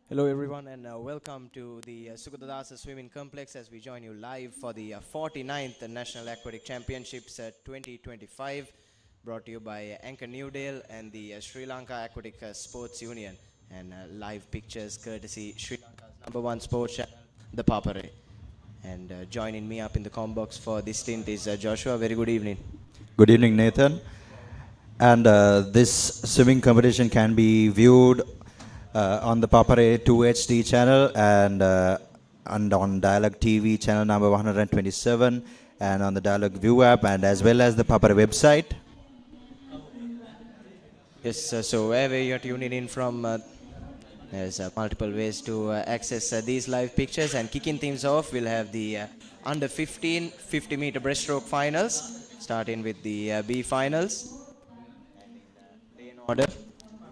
Hello everyone and welcome to the Sugathadasa Swimming Complex as we join you live for the 49th National Aquatic Championships 2025, brought to you by Anchor Newdale and the Sri Lanka Aquatic Sports Union, and live pictures courtesy Sri Lanka's number one sports channel, ThePapare. And joining me up in the com box for this stint is Joshua. Very good evening. Good evening, Nathan. And this swimming competition can be viewed on the Papare 2 HD channel and on Dialog TV channel number 127 and on the Dialog ViU App and as well as the Papare website. Yes, so wherever you're tuning in from, there's multiple ways to access these live pictures, and kicking things off, we'll have the under 15 50-meter breaststroke finals, starting with the B finals. In order.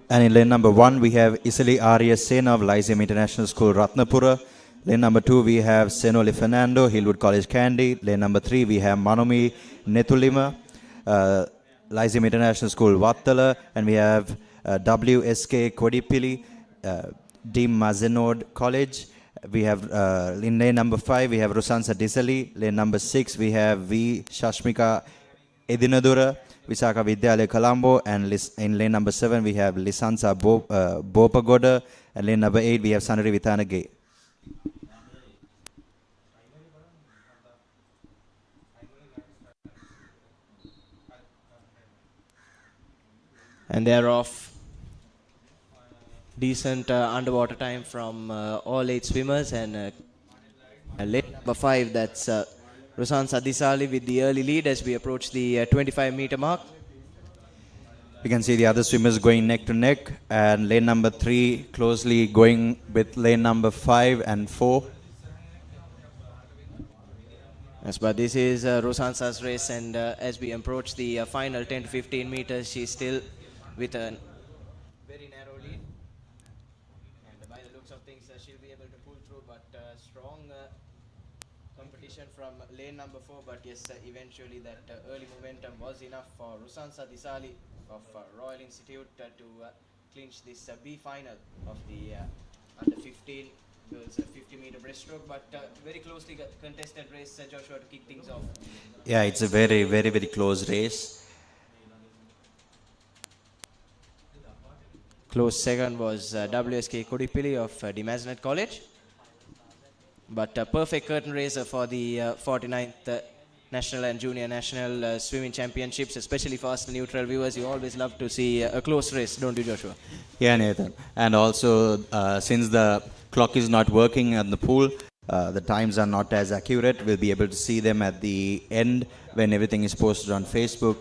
And in lane number 1, we have Isali Arya Sen of Lyceum International School, Ratnapura. Lane number 2, we have Senoli Fernando, Hillwood College, Kandy. Lane number 3, we have Manomi Netulima, Lyceum International School, Wattala. And we have WSK Kodipili, Dim Mazenod College. We have in lane number 5, we have Rusansa Disali. Lane number 6, we have V. Shashmika Edinadura, Visaka Vidyalaya Colombo, and in lane number 7 we have Lisansa Bopagoda, and lane number 8 we have Sanari Vithanage. And they're off. Decent underwater time from all 8 swimmers, and lane number 5, that's Rosan Sadisali with the early lead as we approach the 25-meter mark. You can see the other swimmers going neck to neck, and lane number 3 closely going with lane number 5 and 4. Yes, but this is Rosansa's race, and as we approach the final 10 to 15 meters, she's still with a very narrow lead. And by the looks of things, she'll be able to pull through, but strong competition from lane number 4. But yes, eventually that early momentum was enough for Rosansa Disali of Royal Institute to clinch this B final of the under 15 girls 50-meter breaststroke, but very closely contested race, Joshua, to kick things off. Yeah, it's a very, very, very close race. Close second was WSK Kodipili of Dimasnet College. But a perfect curtain raiser for the 49th National and Junior National Swimming Championships, especially for us neutral viewers. You always love to see a close race, don't you, Joshua? Yeah, Nathan. And also, since the clock is not working at the pool, the times are not as accurate. We'll be able to see them at the end when everything is posted on Facebook.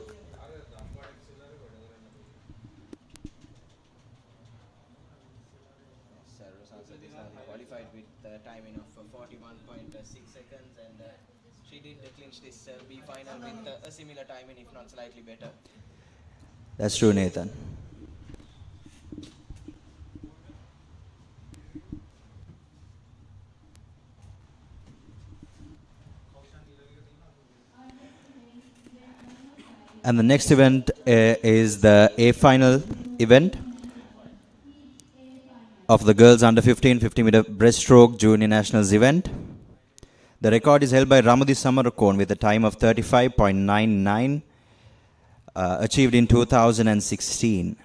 Qualified with a timing of 41.6 seconds, and she did clinch this B final with a similar timing, if not slightly better. That's true, Nathan. And the next event is the A final event of the girls under 15 50-meter breaststroke junior nationals event. The record is held by Ramadi Samarakon with a time of 35.99 achieved in 2016.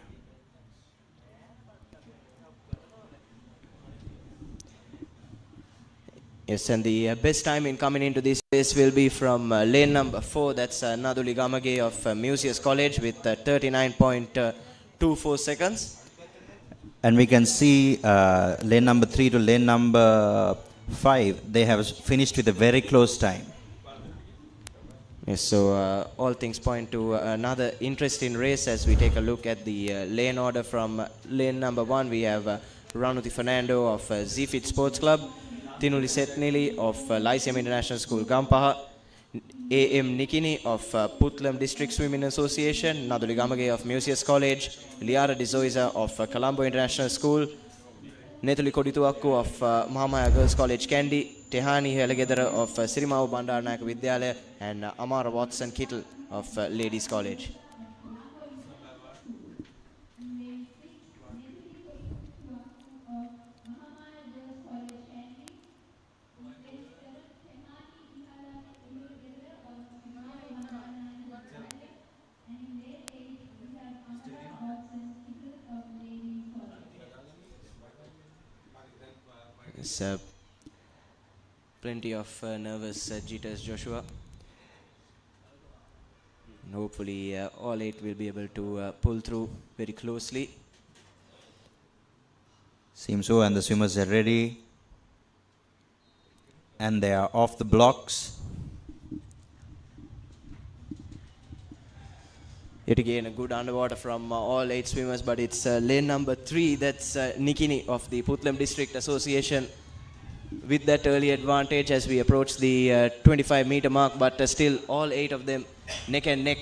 Yes, and the best timing coming into this race will be from lane number 4, that's Naduli Gamage of Museus College with 39.24 seconds. And we can see lane number 3 to lane number 5, they have finished with a very close time. Yes, so all things point to another interesting race as we take a look at the lane order. From lane number 1, we have Ranuti Fernando of Zfit Sports Club, Tinuli Setnili of Lyceum International School, Gampaha, A.M. Nikini of Putlam District Swimming Association, Naduli Gamage of Museus College, Liara Dizoiza of Colombo International School, Netuli Kodituakku of Mahamaya Girls College, Kandy, Tehani Helagedara of Sirimau Bandaranayak Vidyalaya, and Amara Watson Kittle of Ladies College. It's plenty of nervous jitters, Joshua. And hopefully all 8 will be able to pull through very closely. Seems so, and the swimmers are ready. And they are off the blocks. Yet again, a good underwater from all 8 swimmers, but it's lane number 3, that's Nikini of the Puttlam District Association with that early advantage as we approach the 25-meter mark, but still all 8 of them neck and neck.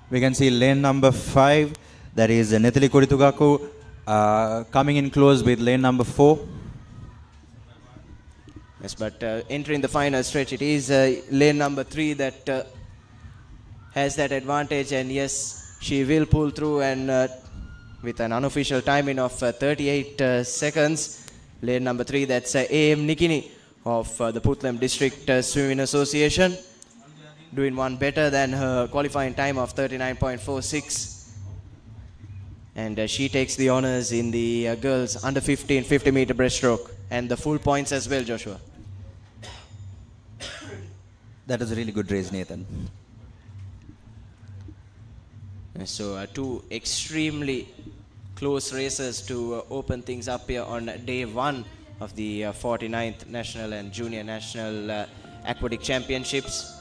We can see lane number 5, that is Nethili Kuritugaku, coming in close with lane number 4. Yes, but entering the final stretch, it is lane number 3 that has that advantage, and yes, she will pull through, and with an unofficial timing of 38 seconds, lane number 3, that's AM Nikini of the Puttlam District Swimming Association, doing one better than her qualifying time of 39.46, and she takes the honors in the girls under 15 50-meter breaststroke and the full points as well, Joshua. That was a really good race, Nathan. So 2 extremely close races to open things up here on day 1 of the 49th National and Junior National Aquatic Championships.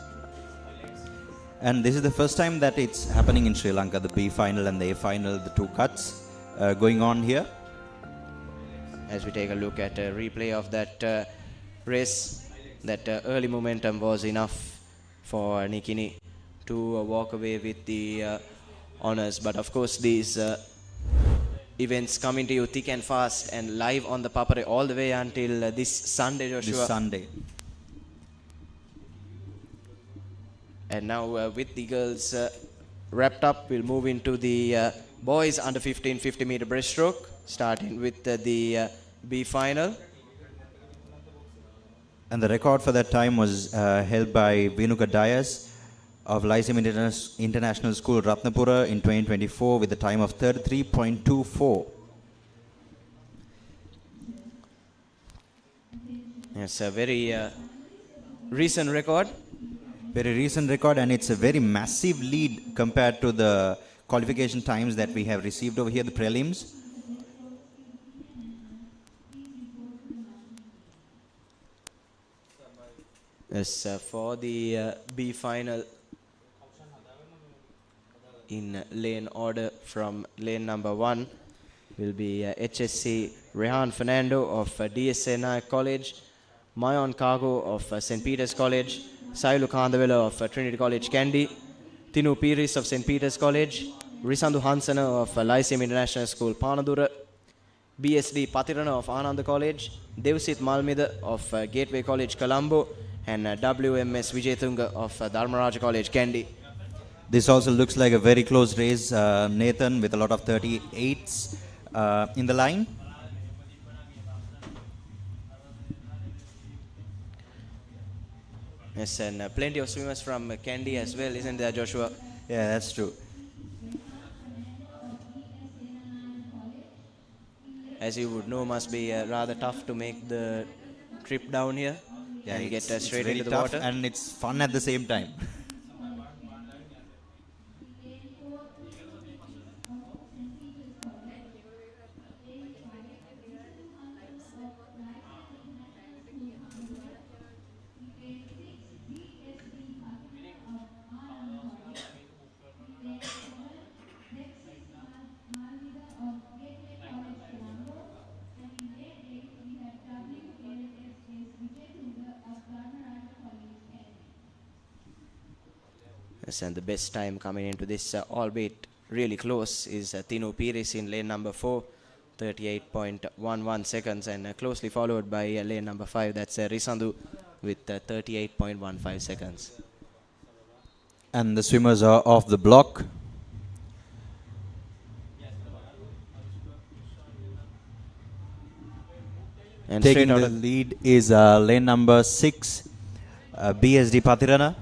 And this is the first time that it's happening in Sri Lanka, the B final and the A final, the 2 cuts going on here. As we take a look at a replay of that race, that early momentum was enough for Nikini to walk away with the honors. But of course, these events coming to you thick and fast and live on the Papare all the way until this Sunday, Joshua. This Sunday. And now with the girls wrapped up, we'll move into the boys under 15 50-meter breaststroke, starting with the B final. And the record for that time was held by Vinuka Dias of Lyceum International School, Ratnapura in 2024 with a time of 33.24. It's a very recent record. Very recent record, and it's a very massive lead compared to the qualification times that we have received over here, the prelims. Yes, for the B final, in lane order from lane number 1 will be HSC Rehan Fernando of DSNI College, Mayon Cargo of St. Peter's College, Sailu Kandavela of Trinity College Kandy, Tinu Piris of St. Peter's College, Risandu Hansana of Lyceum International School Panadura, BSD Patirana of Ananda College, Devsit Malmida of Gateway College Colombo, and WMS Vijayatunga of Dharmaraja College Kandy. This also looks like a very close race, Nathan, with a lot of 38s in the line. Yes, and plenty of swimmers from Kandy as well, isn't there, Joshua? Yeah, that's true. As you would know, must be rather tough to make the trip down here and get straight into the water. And it's fun at the same time. Yes, and the best time coming into this, albeit really close, is Tino Piris in lane number 4, 38.11 seconds, and closely followed by lane number 5, that's Risandu with 38.15 seconds. And the swimmers are off the block. And taking the lead is lane number 6, BSD Patirana.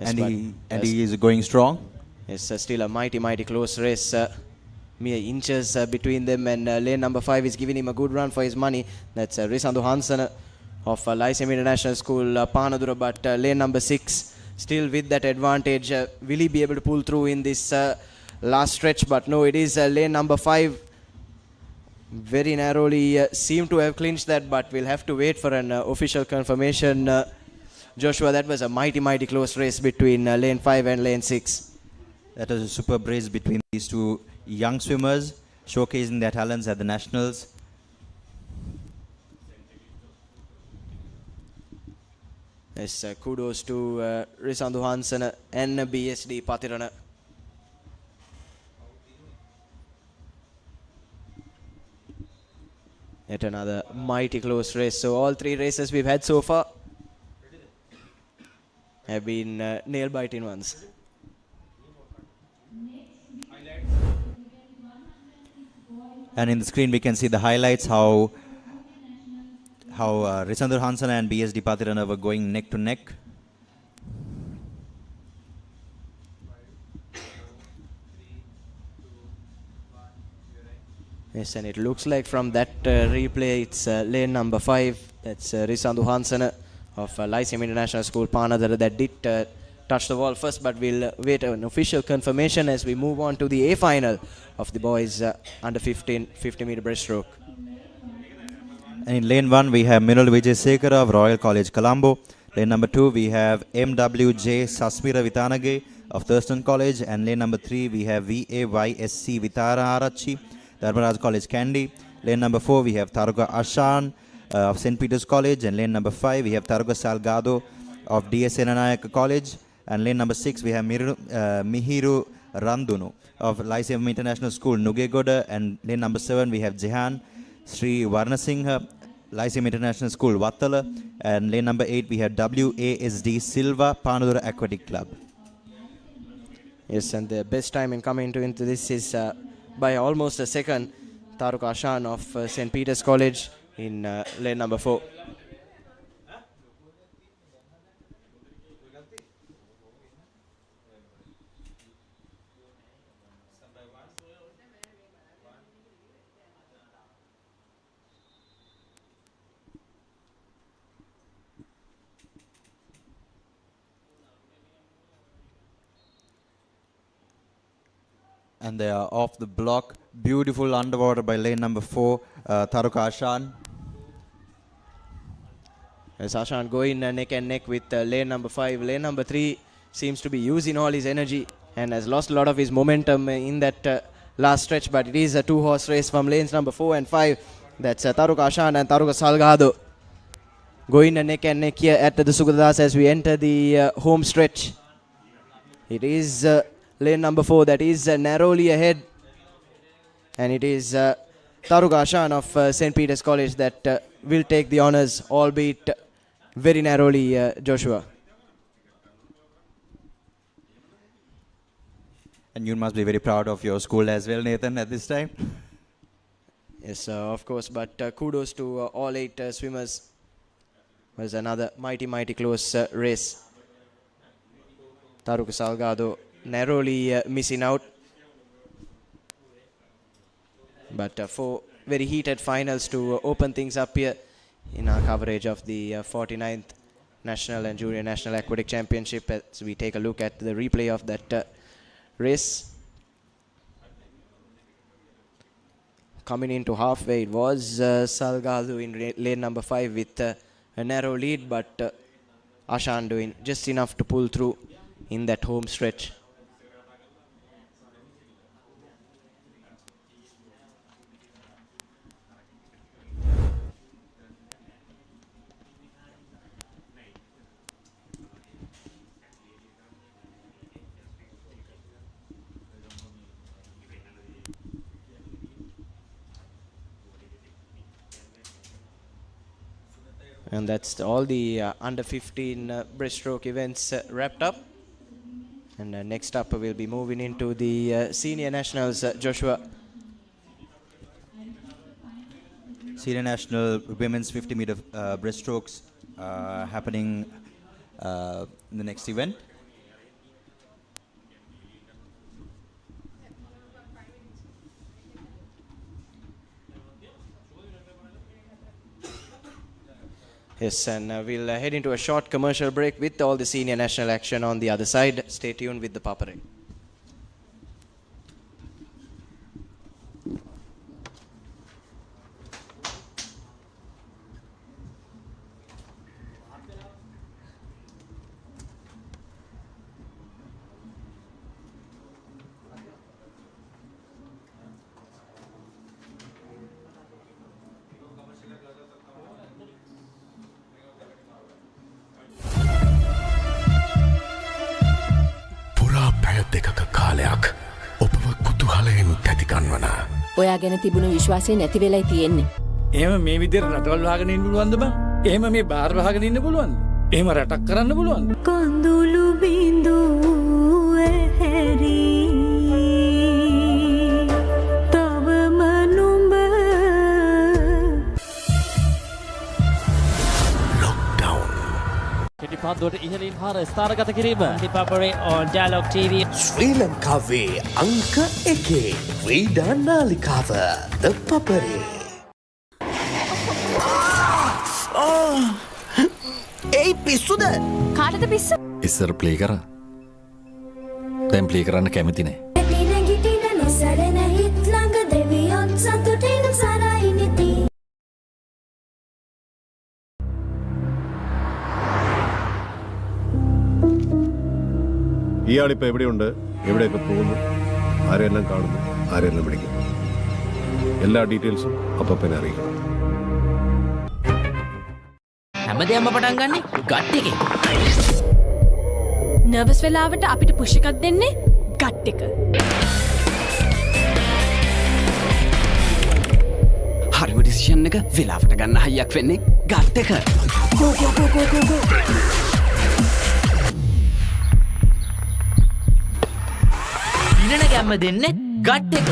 Yes, and he is going strong. It's still a mighty close race. mere inches between them, and lane number 5 is giving him a good run for his money. That's Risandu Hansen of Lyceum International School, Panadura, but lane number 6 still with that advantage. Will he be able to pull through in this last stretch? But no, it is lane number 5 very narrowly seem to have clinched that, but we'll have to wait for an official confirmation. Joshua, that was a mighty close race between lane 5 and lane 6. That was a superb race between these two young swimmers, showcasing their talents at the Nationals. Yes, kudos to Risandu Hansen and BSD Patirana. Yet another mighty close race. So all 3 races we've had so far have been nail-biting ones. And in the screen we can see the highlights, how Risandur Hansen and BSD Patirana were going neck to neck. Yes, and it looks like from that replay it's lane number 5. That's Risandu Hansen of Lyceum International School, Panadara, that did touch the wall first, but we'll wait an official confirmation as we move on to the A final of the boys under 15 50-meter breaststroke. And in lane 1 we have Minul Vijay Sekara of Royal College Colombo. Lane number 2 we have MWJ Sasmira Vitanage of Thurston College, and lane number 3 we have VAYSC Vitara Arachi, Dharmaraj College Kandy. Lane number 4 we have Taruga Ashan of St. Peter's College, and lane number 5 we have Taruga Salgado of DS Senanayaka College, and lane number 6 we have Mihiru Randunu of Lyceum International School Nugegoda, and lane number 7 we have Jehan Sri Varnasingha, Lyceum International School Wattala, and lane number 8 we have WASD Silva, Panadura Aquatic Club. Yes, and the best time in coming into this is by almost a second, Taruk Ashan of St. Peter's College in lane number 4. And they are off the block. Beautiful underwater by lane number 4, Taruka Ashan. As Ashan going neck and neck with lane number 5. Lane number 3 seems to be using all his energy and has lost a lot of his momentum in that last stretch. But it is a 2-horse race from lanes number 4 and 5. That's Taruka Ashan and Taruka Salgado going neck and neck here at the Sugathadasa as we enter the home stretch. It is lane number 4 that is narrowly ahead, and it is Taruka Ashan of St. Peter's College that will take the honours, albeit very narrowly, Joshua. And you must be very proud of your school as well, Nathan, at this time. Yes, of course, but kudos to all 8 swimmers. It was another mighty close race. Taruka Salgado narrowly missing out, but 4 very heated finals to open things up here in our coverage of the 49th National and Junior National Aquatic Championship, as we take a look at the replay of that race. Coming into halfway, it was Salgado in lane number 5 with a narrow lead, but Ashan doing just enough to pull through in that home stretch. And that's all the under 15 breaststroke events wrapped up. And next up we'll be moving into the senior nationals, Joshua. Senior national women's 50-meter breaststrokes happening in the next event. Yes, and we'll head into a short commercial break with all the senior national action on the other side. Stay tuned with the Papare. ඔයා ගැන තිබුණු විශ්වාසය නැති වෙලයි තියෙන්නේ. එහෙම මේ විදිහට රටවල් වහගෙන ඉන්න පුළුවන්ද බං? එහෙම මේ බාර් වහගෙන ඉන්න පුළුවන්ද? එහෙම රටක් කරන්න පුළුවන්ද? කඳුළු බිඳුව හැරි තවම නුඹ lockdown පිටිපන්දුවට ඉහළින් හර ස්ථානගත කිරීම ThePapare on Dialog TV ශ්‍රී ලංකාවේ අංක 1 ක්‍රීඩා නාලිකාව ThePapare ඒ පිස්සුද කාටද පිස්සු? ඉස්සර ප්ලේ කරා. දැන් ප්ලේ කරන්න කැමති නෑ. ഇയാളിപ്പോൾ എവിടെയുണ്ട്, എവിടെയൊക്കെ പോകുന്നു, ആരെല്ലാം കാണുന്നു, ആരെല്ലാം വിളിക്കുന്നു, എല്ലാ ഡീറ്റെയിൽസും അപ്പപ്പനെ അറിയിക്കണം. හැමදේම පටන් ගන්නෙ ගට් එකේ. නර්වස් වෙලාවට අපිට පුෂ් එකක් දෙන්නේ ගට් එක. හරිම ඩිසිෂන් එක වෙලාවට ගන්න හයියක් වෙන්නේ ගට් එක. ගෝ ගෝ ගෝ ගෝ ගෝ ගෝ. දිනන ගැම්ම දෙන්නේ ගට් එක.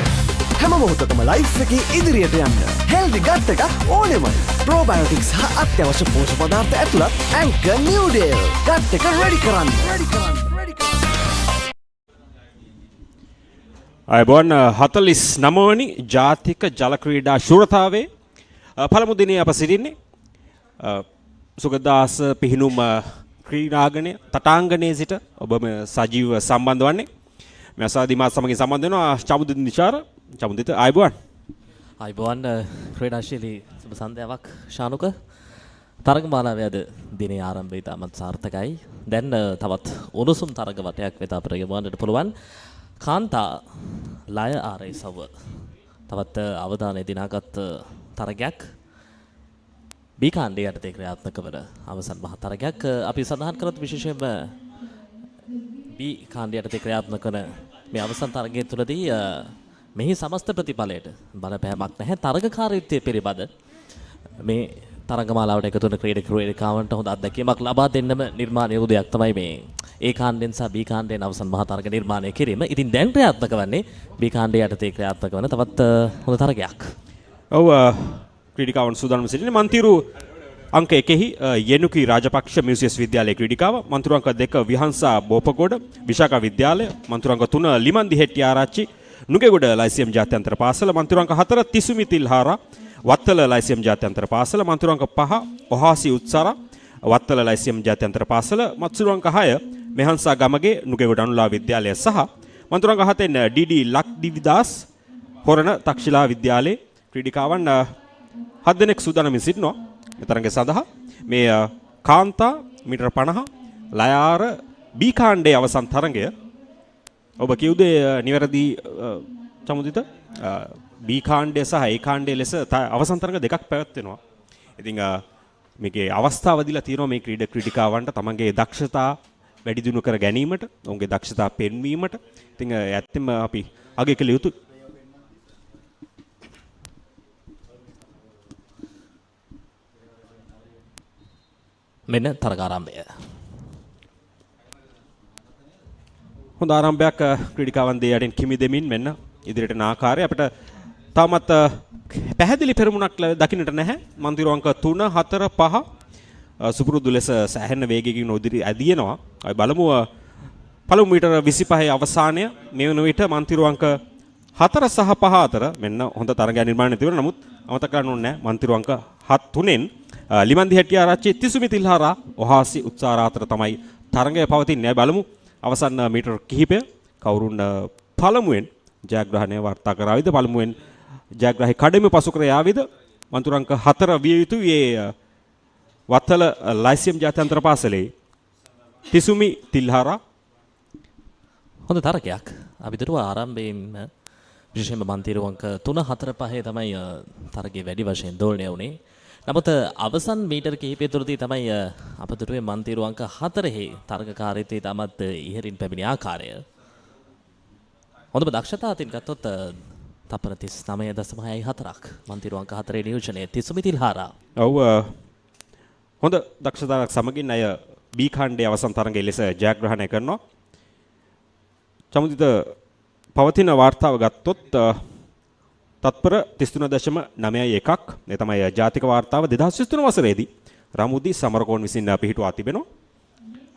හැම මොහොතකම ලයිෆ් එකේ ඉදිරියට යන්න හෙල්දි ගට් එකක් ඕනෙමයි. ප්‍රෝබයෝටික්ස් හා අත්‍යවශ්‍ය පෝෂක පදාර්ථ ඇතුළත් Anchor Newdale ගට් එක රෙඩි කරන්න. අයබෝන් 49 වනි ජාතික ජල ක්‍රීඩා ශූරතාවේ පළමු දිනේ අප සිටින්නේ සුගතදාස පිහිනුම් ක්‍රීඩාංගණය තටාංගණයේ සිට ඔබම සජීව සම්බන්ධ වන්නේ මේ අසාදිමාත් සමගින් සම්බන්ධ වෙනවා චමුදිත නිචාර චමුදිත අයබෝන් ක්‍රීඩාශීලී සුබ සන්ධ්‍යාවක් ශානුක තරගමාලාවේ අද දිනේ ආරම්භය ඉතාමත් සාර්ථකයි. දැන් තවත් උණුසුම් තරග වටයක් වෙත අපට යවන්නට පුළුවන්. කාන්තා ලය ආරයිසව තවත් අවධානය දිනාගත් තරගයක් බී කාණ්ඩය යටතේ ක්‍රියාත්මක වන අවසන් මහ තරගයක් අපි සඳහන් කරත් විශේෂයෙන්ම බී කාණ්ඩය යටතේ ක්‍රියාත්මක වන මේ අවසන් තරගය තුළදී මෙහි සමස්ත ප්‍රතිඵලයට බලපෑමක් නැහැ. තරගකාරීත්වය පිළිබඳ මේ තරගමාලාවට එකතු වන ක්‍රීඩකාවන්ට හොඳ අත්දැකීමක් ලබා දෙන්නම නිර්මාණය වූ දෙයක් තමයි මේ ඒ කාණ්ඩෙන් සහ බී කාණ්ඩෙන් අවසන් මහා තරග නිර්මාණය කිරීම. ඉතින් දැන් ක්‍රියාත්මක වන්නේ බී කාණ්ඩය යටතේ ක්‍රියාත්මක වන තවත් හොඳ තරගයක්. ඔව් ක්‍රීඩිකාවන් සූදානම් සිටින්නේ මන්තිරු අංක 1 යෙනුකි රාජපක්ෂ මියුසියස් විද්‍යාලයේ ක්‍රීඩිකාව, මන්තිරු අංක 2 විහංසා බෝපගොඩ විශාඛා විද්‍යාලය, මන්තිරු අංක 3 ලිමන්දි හෙට්ටිආරච්චි නුගේගොඩ ලයිසියම් ජාත්‍යන්තර පාසල, මන්තිරු අංක 4 තිසුමිතිල්හාරා වත්තල ලයිසියම් ජාත්‍යන්තර පාසල, මන්තිරු අංක 5 ඔහාසි උත්සාර වත්තල ලයිසියම් ජාත්‍යන්තර පාසල, මන්තිරු අංක 6 මෙහන්සා ගමගේ නුගේගොඩ අනුලා විද්‍යාලය සහ මන්තිරු අංක 7 ඩීඩී ලක්දිවිදාස් හොරණ තක්ෂිලා විද්‍යාලයේ ක්‍රීඩිකාවන් 7 දෙනෙක් සූදානම්ව සිටිනවා මේ තරගය සඳහා. මේ කාන්තා මීටර 50 ලයාර බී කාණ්ඩයේ අවසන් තරගය ඔබ කියුදේ නිවැරදි චමුදිත බී කාණ්ඩය සහ ඒ කාණ්ඩයේ ලෙස අවසන් තරග දෙකක් පැවැත්වෙනවා. ඉතින් මේකේ අවස්ථාව දීලා තියෙනවා මේ ක්‍රීඩිකාවන්ට තමන්ගේ දක්ෂතා වැඩි දියුණු කර ගැනීමට, ඔවුන්ගේ දක්ෂතා පෙන්වීමට. ඉතින් ඇත්තෙම අපි අගය කළ යුතුයි. මෙන්න තරගාරම්භය. හොඳ ආරම්භයක් ක්‍රීඩිකාවන් දෙයයන් කිමි දෙමින් මෙන්න ඉදිරියට යන ආකාරය අපිට තාමත් පැහැදිලි පෙරමුණක් දකින්නට නැහැ. මන්තිරු අංක 3 4 5 සුපුරුදු ලෙස සෑහෙන වේගයකින් උදිරි ඇදිනවා. අපි බලමු පළමු මීටර 25 අවසානය මේ වන විට මන්තිරු අංක 4 සහ 5 අතර මෙන්න හොඳ තරගයක් නිර්මාණය වෙනවා. නමුත් අමතක කරන්න ඕනේ නැහැ මන්තිරු අංක 3න් ලිමන්දි හැටියාරච්චි තිසුමි තිල්හාරා ඔහාසි උත්සාර අතර තමයි තරඟය පවතින්නේ. බලමු අවසන් මීටර කිහිපය කවුරුන් පළමුවෙන් ජයග්‍රහණය වාර්තා කරාවිද? පළමුවෙන් ජයග්‍රාහී කඩෙම පසු කර යාවිද? මන්තුරංක 4 විය යුතු ඒ වත්තල ලයිසියම් ජාත්‍යන්තර පාසලේ තිසුමි තිල්හාරා හොඳ තරගයක්. අපි දරුවා ආරම්භයෙන් විශේෂයෙන්ම මන්තිරු අංක 3 4 5 තමයි තරගයේ වැඩි වශයෙන් දෝලණය වුණේ. නමුත් අවසන් මීටර කිහිපය තුරදී තමයි අප දරුවේ මන්තිරු අංක 4 තරගකාරීත්වයේ තමත් ඉහළින් පැමිණි ආකාරය. හොඳම දක්ෂතා අතින් ගත්තොත් තපන 39.4ක් මන්තිරු අංක 4 නියෝජනයේ තිසුමි තිල්හාරා. ඔව් හොඳ දක්ෂතාවක් සමගින් අය B ඛණ්ඩයේ අවසන් තරගයේ ලෙස ජයග්‍රහණය කරනවා. චමුදිත පවතින වාර්තාව ගත්තොත් තත්පර 33.91ක් මේ තමයි ජාතික වාර්තාව 2023 වසරේදී රමුදි සමරකෝන් විසින් පිහිටුවා තිබෙනවා.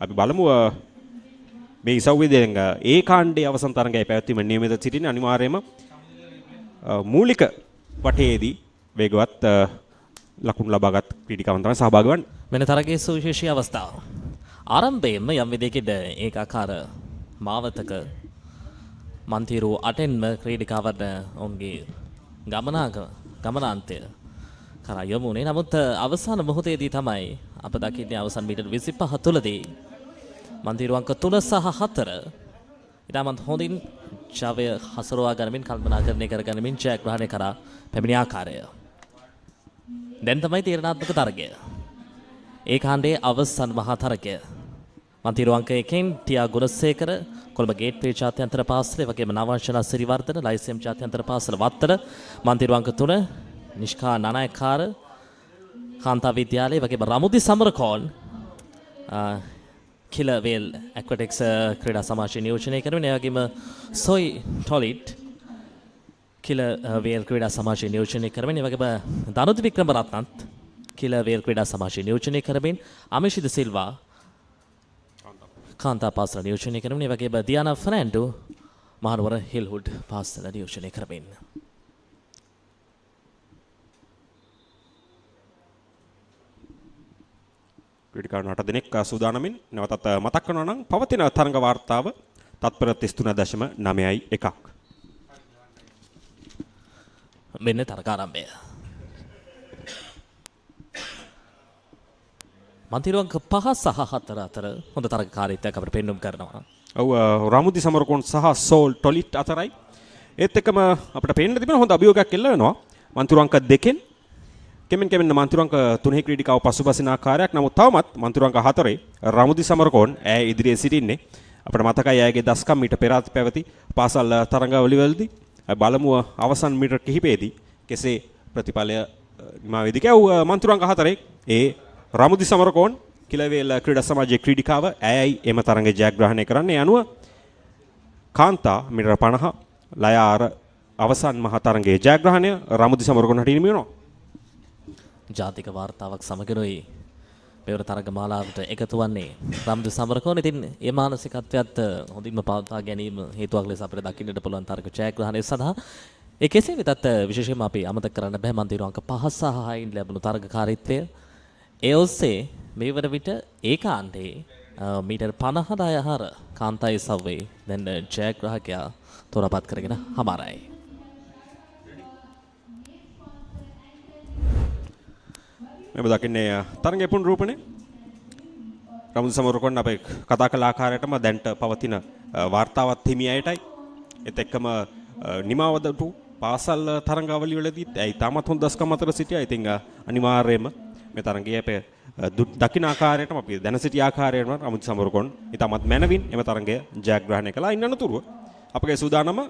අපි බලමු මේ ඉසව්වේදී ඒ කාණ්ඩයේ අවසන් තරගයේ පැවැත්වීම නියමිත සිටින අනිවාර්යයෙන්ම මූලික වටයේදී වේගවත් ලකුණු ලබාගත් ක්‍රීඩිකාවන් තමයි සහභාගී වන්නේ. මෙන්න තරගයේ සුවිශේෂී අවස්ථාව. ආරම්භයෙන්ම යම් විදිහකින් ඒකාකාර මාවතක මන්තිරු 8න්ම ක්‍රීඩිකාවන් ඔවුන්ගේ ගමනාන්තය කරා යමුනේ. නමුත් අවසාන මොහොතේදී තමයි අප දකින්නේ අවසන් මීටර් 25 තුලදී මන්තිරු අංක 3 සහ 4 ඉතාමත් හොඳින් ජවය හසුරුවා ගනිමින් කල්පනාකරණය කරගනිමින් ජයග්‍රහණය කරා පැමිණි ආකාරය. දැන් තමයි තීරණාත්මක තරගය. ඒ කාණ්ඩයේ අවසන් මහා තරගය. මන්තිරු අංක 1 ටියා ගුණසේකර කොළඹ ගේට්වේ ජාත්‍යන්තර පාසලේ වගේම නවංශනා සිරිවර්ධන ලයිසියම් ජාත්‍යන්තර පාසල වත්තල මන්තිරු අංක 3 නිෂ්කා නානායකාර කාන්තා විද්‍යාලය වගේම රමුදි සමරකෝන් කිලවේල් ඇක්වැටික්ස් ක්‍රීඩා සමාජය නියෝජනය කරමින් ඒ වගේම සොයි ටොලිට් කිලවේල් ක්‍රීඩා සමාජය නියෝජනය කරමින් ඒ වගේම දනුති වික්‍රමරත්නත් කිලවේල් ක්‍රීඩා සමාජය නියෝජනය කරමින් අමිෂිද සිල්වා කාන්තා පාසල නියෝජනය කරමින් ඒ වගේම දියානා ෆර්නැන්ඩෝ මහනුවර හිල්හුඩ් පාසල නියෝජනය කරමින් ක්‍රීඩිකාවන් 8 දෙනෙක් සූදානමින් නැවතත් මතක් කරනවා නම් පවතින තරඟ වාර්තාව තත්පර 33.91ක්. මෙන්න තරග ආරම්භය. මන්තිරු අංක 5 සහ 4 අතර හොඳ තරගකාරීත්වයක් අපිට පෙන්වුම් කරනවා. ඔව් රමුදි සමරකෝන් සහ සෝල් ටොලිට් අතරයි. ඒත් එක්කම අපිට පේන්න තිබෙන හොඳ අභියෝගයක් එල්ල වෙනවා. මන්තිරු අංක 2කින් කෙමෙන් මන්තිරු අංක 3 ක්‍රීඩිකාව පසුබසින ආකාරයක්. නමුත් තවමත් මන්තිරු අංක 4 රමුදි සමරකෝන් ඇය ඉදිරියේ සිටින්නේ. අපිට මතකයි ඇයගේ දස්කම් මීට පෙර පැවති පාසල් තරඟවලදී බලමු අවසන් මීටර කිහිපයේදී කෙසේ ප්‍රතිඵලය නිමා වේද කියලා. මන්තිරු අංක 4 ඒ රමුදි සමරකෝන් කිලවේල ක්‍රීඩා සමාජයේ ක්‍රීඩිකාව ඇයයි එම තරඟයේ ජයග්‍රහණය කරන්නේ. අනුව කාන්තා මීටර 50 ලයාර අවසන් මහා තරඟයේ ජයග්‍රහණය රමුදි සමරකෝන් හටින් හිමිවෙනවා. ජාතික වාර්තාවක් සමගනුයි මෙවර තරග මාලාවට එකතු වන්නේ රමුදි සමරකෝන්. ඉතින් ඒ මානසිකත්වයත් හොඳින්ම පවත්වා ගැනීම හේතුවක් ලෙස අපිට දකින්නට පුළුවන් තරග ජයග්‍රහණය සඳහා. ඒ කෙසේ වෙතත් විශේෂයෙන්ම අපි අමතක කරන්න බෑ මන්තිරු අංක 5 සහ 6 ලැබුණු තරගකාරීත්වය. ඒ ඔස්සේ මේ වන විට ඒ කාණ්ඩේ මීටර් 50 ආහාර කාන්තායි සව්වේ දැන් ජයග්‍රාහකයා තෝරාපත් කරගෙන හමාරයි. මේ දකින්නේ තරගයේ පුනරූපණය. රමුදි සමරකෝන් අපේ කතා කළ ආකාරයටම දැන්ට පවතින වාර්තාවත් හිමි අයටයි. ඒත් එක්කම නිමාවදටු පාසල් තරඟාවලිය වලදී ඇයි තාමත් හොඳ දස්කම් අතර සිටියා. ඉතින් අනිවාර්යයෙන්ම මේ තරඟයේ අපේ දකින්න ආකාරයටම අපි දැන සිටි ආකාරයටම රමුදි සමරකෝන් ඉතාමත් මැනවින් එම තරඟය ජයග්‍රහණය කළා. ඉන්න අනතුරුව අපගේ සූදානම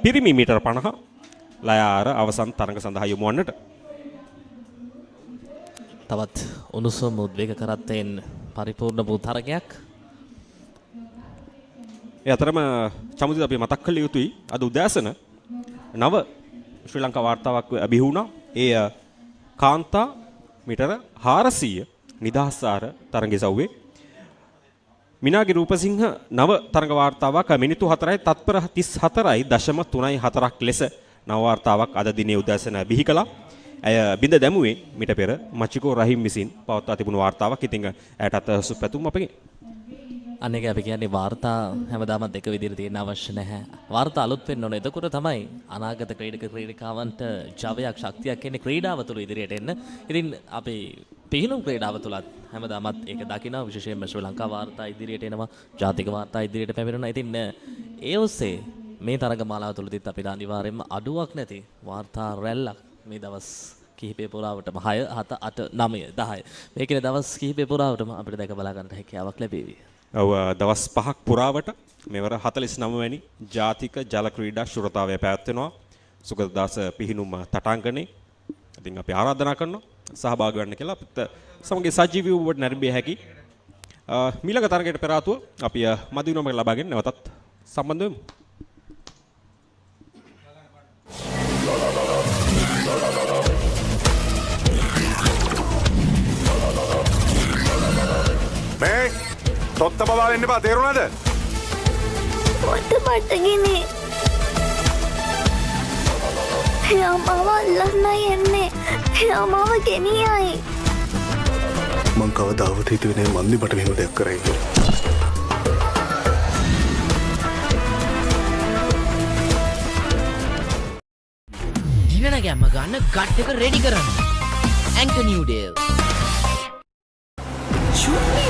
පිරිමි මීටර 50 ලයාර අවසන් තරඟ සඳහා යොමු වන්නට. තවත් උණුසුම් උද්වේග කරත්තෙන් පරිපූර්ණ වූ තරගයක්. ඒ අතරම චමුදිත අපි මතක් කළ යුතුයි අද උදෑසන නව ශ්‍රී ලංකා වාර්තාවක් බිහි වුණා. ඒ කාන්තා මීටර 400 නිදහස්සාර තරඟයේ සව්වේ මිනාගේ රූපසිංහ නව තරඟ වාර්තාවක් මිනිත්තු 4යි තත්පර 34.34ක් ලෙස නව වාර්තාවක් අද දිනේ උදෑසන බිහි කළා. ඇය බිඳ දැමුවේ මිට පෙර මචිකෝ රහීම් විසින් පවත්වා තිබුණු වාර්තාවක්. ඉතින් ඇයටත් සුපැතුම් අපගේ. අනේක අපි කියන්නේ වාර්තා හැමදාමත් එක විදිහට තියෙන්න අවශ්‍ය නැහැ. වාර්තා අලුත් වෙන්න ඕනේ. එතකොට තමයි අනාගත ක්‍රීඩක ක්‍රීඩිකාවන්ට ජවයක් ශක්තියක් එන්නේ ක්‍රීඩාව තුළ ඉදිරියට එන්න. ඉතින් අපි පිහිනුම් ක්‍රීඩාව තුලත් හැමදාමත් ඒක දකිනවා. විශේෂයෙන්ම ශ්‍රී ලංකා වාර්තා ඉදිරියට එනවා. ජාතික වාර්තා ඉදිරියට පැමිණෙනවා. ඉතින් ඒ ඔස්සේ මේ තරගමාලාව තුළදීත් අපිට අනිවාර්යයෙන්ම අඩුවක් නැති වාර්තා රැල්ලක් මේ දවස් කිහිපය පුරාවටම 6 7 8 9 10 මේ කියන දවස් කිහිපය පුරාවටම අපිට දැක බලා ගන්නට හැකියාවක් ලැබේවි. ඔව් දවස් 5ක් පුරාවට මෙවර 49 වැනි ජාතික ජල ක්‍රීඩා ශුරතාවය පැවැත්වෙනවා සුගතදාස පිහිනුම් තටාංගනේ. ඉතින් අපි ආරාධනා කරනවා සහභාගී වෙන්න කියලා. අපිට සමග සජීවීව ඔබට නැරඹිය හැකි මීළඟ තරගයට පෙර ආතුව අපි මදිනුවම ලබාගෙන නැවතත් සම්බන්ධ වෙමු. මේ තොත්ත බබා වෙන්න එපා තේරුණාද? පොත බටගිනේ. එයා මාව අල්ලන්නයි එන්නේ. එයා මාව ගෙනියයි. මං කවදාවත් හිතුවේ නෑ මන්දි මට මෙහෙම දෙයක් කරයි කියලා. දිනන ගැම්ම ගන්න ගට් එක රෙඩි කරන්න. Anchor Newdale. Shoot me.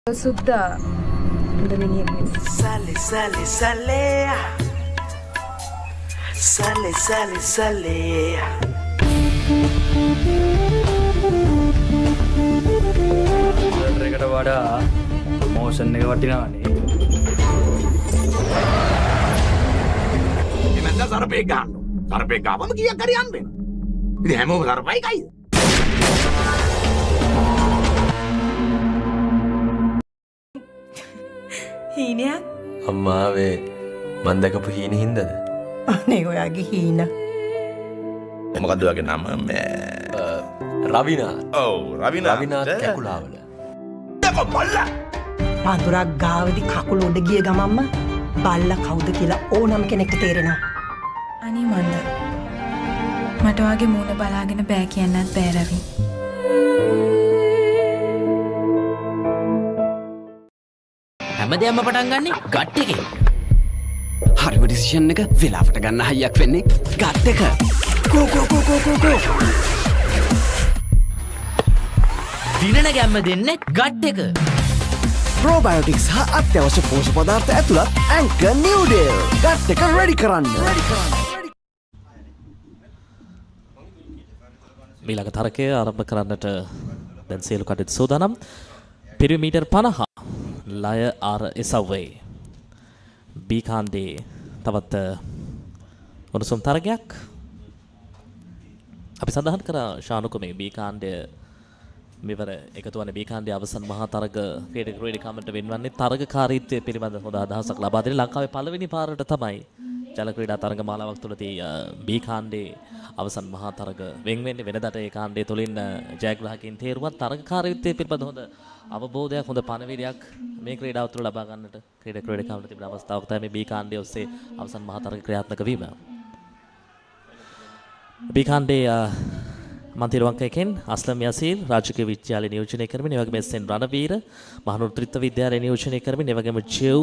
සුද්දා හොඳ මිනිහෙක් නෙමෙයි. Sale, sale, sale. Sale, sale, sale. එකට වඩා ප්‍රොමෝෂන් එක වටිනානේ. එමෙන්ද සර්පේ ගන්න. සර්පේ ගාවම කීයක් හරි හම්බ වෙනවා. ඉතින් හැමෝම සර්පයි කයිද? හීනයක්? අම්මා වේ මන් දැකපු හීන හින්දද? අනේ ඔයාගේ හීන. මොකද්ද ඔයාගේ නම? රවිනා. ඔව් රවිනා කැකුලාවල. දෙකෝ බල්ලා. පඳුරක් ගාවදි කකුල උඩ ගිය ගමන්ම බල්ලා කවුද කියලා ඕනම කෙනෙක්ට තේරෙනවා. අනේ මන්ද. මට ඔයාගේ මූණ බලාගෙන බෑ කියන්නත් බෑ රවි. හැමදේම පටන් ගන්නෙ ගට් එකේ. හරිම ඩිසිෂන් එක වෙලාවට ගන්න හයියක් වෙන්නේ ගට් එක. කෝ කෝ කෝ කෝ කෝ කෝ. දිනන ගැම්ම දෙන්නේ ගට් එක. ප්‍රෝබයෝටික්ස් හා අත්‍යවශ්‍ය පෝෂක පදාර්ථ ඇතුළත් Anchor Newdale. ගට් එක රෙඩි කරන්න. මීළඟ තරගය ආරම්භ කරන්නට දැන් සියලු කටයුතු සූදානම්. පිරිමි මීටර් 50 ලය ආර එසව්වේ බී කාණ්ඩේ තවත් උණුසුම් තරගයක් අපි සඳහන් කරා ශානුක මේ බී කාණ්ඩය මෙවර එකතු වන බී කාණ්ඩයේ අවසන් මහා තරග ක්‍රීඩිකාවන්ට වෙන්වන්නේ තරගකාරීත්වය පිළිබඳ හොඳ අදහසක් ලබා දෙන ලංකාවේ පළවෙනි පාරට තමයි ජල ක්‍රීඩා තරගමාලාවක් තුළදී බී කාණ්ඩේ අවසන් මහා තරග වෙන් වෙන්නේ. වෙනදාට ඒ කාණ්ඩය තුළින් ජයග්‍රාහකයින් තේරුවත් තරගකාරීත්වය පිළිබඳ හොඳ අවබෝධයක් හොඳ පණවිඩයක් මේ ක්‍රීඩාව තුළ ලබා ගන්නට ක්‍රීඩකාවන්ට තිබෙන අවස්ථාවක් තමයි මේ බී කාණ්ඩය ඔස්සේ අවසන් මහා තරග ක්‍රියාත්මක වීම. බී කාණ්ඩේ මන්තිරුවන්කයකින් අස්ලම් යසීර් රාජකීය විද්‍යාලය නියෝජනය කරමින් එවැගේම එස්.එන්. රණවීර මහනුවර ත්‍රිත්ව විද්‍යාලය නියෝජනය කරමින් එවැගේම ජෙව්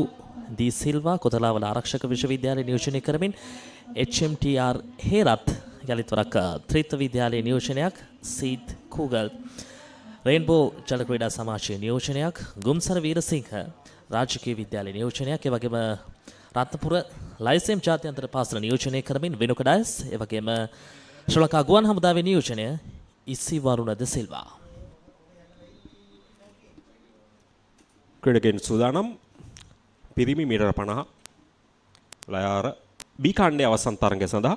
දී සිල්වා කොතලාවල ආරක්ෂක විශ්වවිද්‍යාලය නියෝජනය කරමින් HMTR හේරත් යලිත් වරක් ත්‍රිත්ව විද්‍යාලය නියෝජනයක් සීත් කූගල් රේන්බෝ ජල ක්‍රීඩා සමාජයේ නියෝජනයක් ගුම්සර වීරසිංහ රාජකීය විද්‍යාලය නියෝජනයක් එවැගේම රත්නපුර ලයිසෙම් ජාත්‍යන්තර පාසල නියෝජනය කරමින් වෙනුක ඩයස් එවැගේම ශ්‍රී ලංකා ගුවන් හමුදාවේ නියෝජනය ඉසි වරුණ ද සිල්වා. ක්‍රීඩකයන් සූදානම් පිරිමි මීටර 50 ලයාර බී කාණ්ඩයේ අවසන් තරගය සඳහා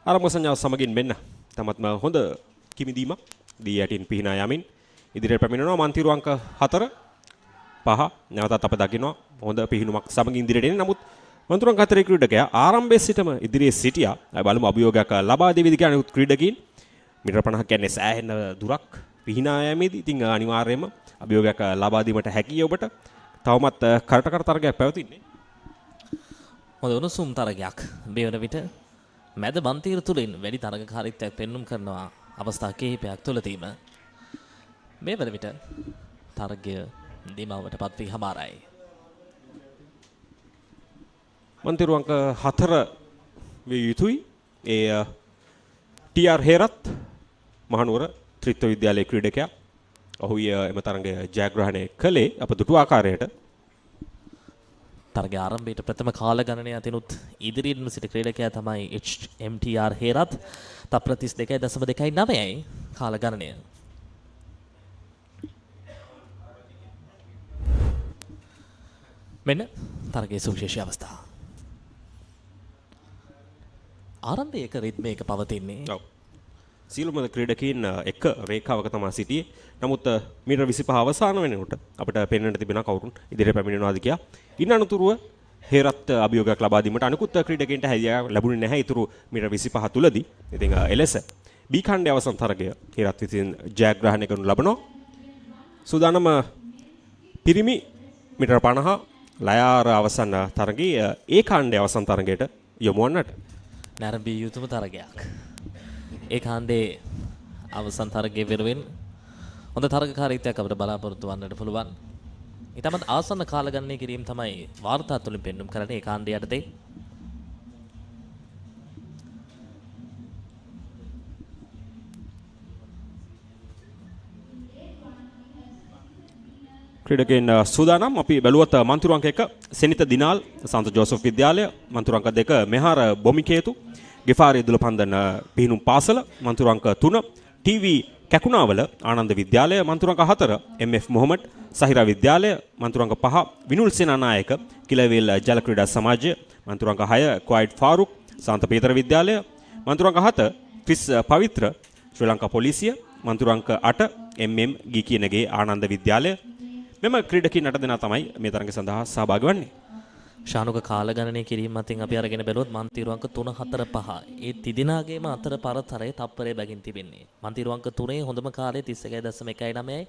ආරම්භ සංඥාව සමගින් මෙන්න තමත්ම හොඳ කිමිදීමක් දී යටින් පිහිනා යමින් ඉදිරියට පැමිණෙනවා මන්තිරු අංක 4 5 නැවතත් අප දකිනවා හොඳ පිහිනුමක් සමගින් ඉදිරියට එන්නේ. නමුත් මන්තිරු අංක 4 ක්‍රීඩකයා ආරම්භයේ සිටම ඉදිරියේ සිටියා. බලමු අභියෝගයක් ලබා දෙවිද කියන ක්‍රීඩකයින් මීටර 50ක් කියන්නේ සෑහෙන දුරක් පිහිනා යෑමේදී ඉතින් අනිවාර්යයෙන්ම අභියෝගයක් ලබා දීමට හැකියි ඔබට. තවමත් කරට කර තරගයක් පැවතින්නේ. හොඳ උණුසුම් තරගයක් මේ වන විට මැද මන්තිර තුලින් වැඩි තරගකාරීත්වයක් පෙන්눔 කරනවා අවස්ථා කිහිපයක් තුලදීම. මේ වන විට තරගය දිමාවට පත් වී හමාරයි. මන්තිරු අංක 4 විය යුතුයි. ඒ ටීආර් හේරත් මහනුවර ත්‍රිත්ව විද්‍යාලයේ ක්‍රීඩකයා. ඔහු එම තරගය ජයග්‍රහණය කළේ අප දුටු ආකාරයට. තරග ආරම්භයට ප්‍රථම කාල ගණනය අතිනුත් ඉදිරියෙන්ම සිට ක්‍රීඩකයා තමයි HMTR හේරත්. තප්පර 32.29යි කාල ගණනය. මෙන්න තරගයේ සුවිශේෂී අවස්ථා. ආරම්භයක රිද්මයක පවතින්නේ. ඔව්. සියලුම ක්‍රීඩකයන් එක රේඛාවක තමයි සිටියේ. නමුත් මීටර 25 අවසාන වෙනකොට අපිට පෙන්වන්න තිබෙනවා කවුරුන් ඉදිරියට පැමිණෙනවාද කියලා. ඉන් අනතුරුව හේරත් අභියෝගයක් ලබා දීමට අනිකුත් ක්‍රීඩකයන්ට හැකියාව ලැබුණේ නැහැ. ඊතුරු මීටර 25 තුලදී. ඉතින් එලෙස B ඛණ්ඩයේ අවසන් තරගය හේරත් විසින් ජයග්‍රහණය කරනු ලබනවා. සූදානම පිරිමි මීටර 50 ලයාර අවසන් තරගයේ A ඛණ්ඩයේ අවසන් තරගයට යොමු වන්නට නැරඹිය යුතුම තරගයක්. ඒ කාණ්ඩේ අවසන් තරගයේ වෙනුවෙන් හොඳ තරගකාරීත්වයක් අපිට බලාපොරොත්තු වන්නට පුළුවන්. ඊටමත් ආසන්න කාල ගණනය කිරීම තමයි වාර්තා තුලින් පෙන්눔 කරන්නේ ඒ කාණ්ඩය යටතේ. ක්‍රීඩකයන් සූදානම්. අපි බැලුවත් මන්තිරු අංක 1 සෙනිත දිනාල් සන්ත ජෝසප් විද්‍යාලය, මන්තිරු අංක 2 මෙහාර බොමිකේතු ගෙෆාරි දුලපන්දන පිහිනුම් පාසල, මන්තිරු අංක 3 ටීවී කැකුණාවල ආනන්ද විද්‍යාලය, මන්තිරු අංක 4 එම්.එෆ් මොහමඩ් සහිරා විද්‍යාලය, මන්තිරු අංක 5 විනුල් සේනානායක කිලවේල් ජල ක්‍රීඩා සමාජය, මන්තිරු අංක 6 ක්වයිඩ් ෆාරුක් සාන්ත පීතර විද්‍යාලය, මන්තිරු අංක 7 ක්‍රිස් පවිත්‍ර ශ්‍රී ලංකා පොලිසිය, මන්තිරු අංක 8 එම්.එම් ගීකියනගේ ආනන්ද විද්‍යාලය. මෙම ක්‍රීඩකයන් 8 දෙනා තමයි මේ තරගය සඳහා සහභාගී වන්නේ. ශානුක කාල ගණනය කිරීම අතින් අපි අරගෙන බැලුවොත් මන්තිරු අංක 3 4 5 ඒ තිදෙනාගේම අතර පරතරය තප්පරේ බැගින් තිබෙන්නේ. මන්තිරු අංක 3 හොඳම කාලය 31.19යි.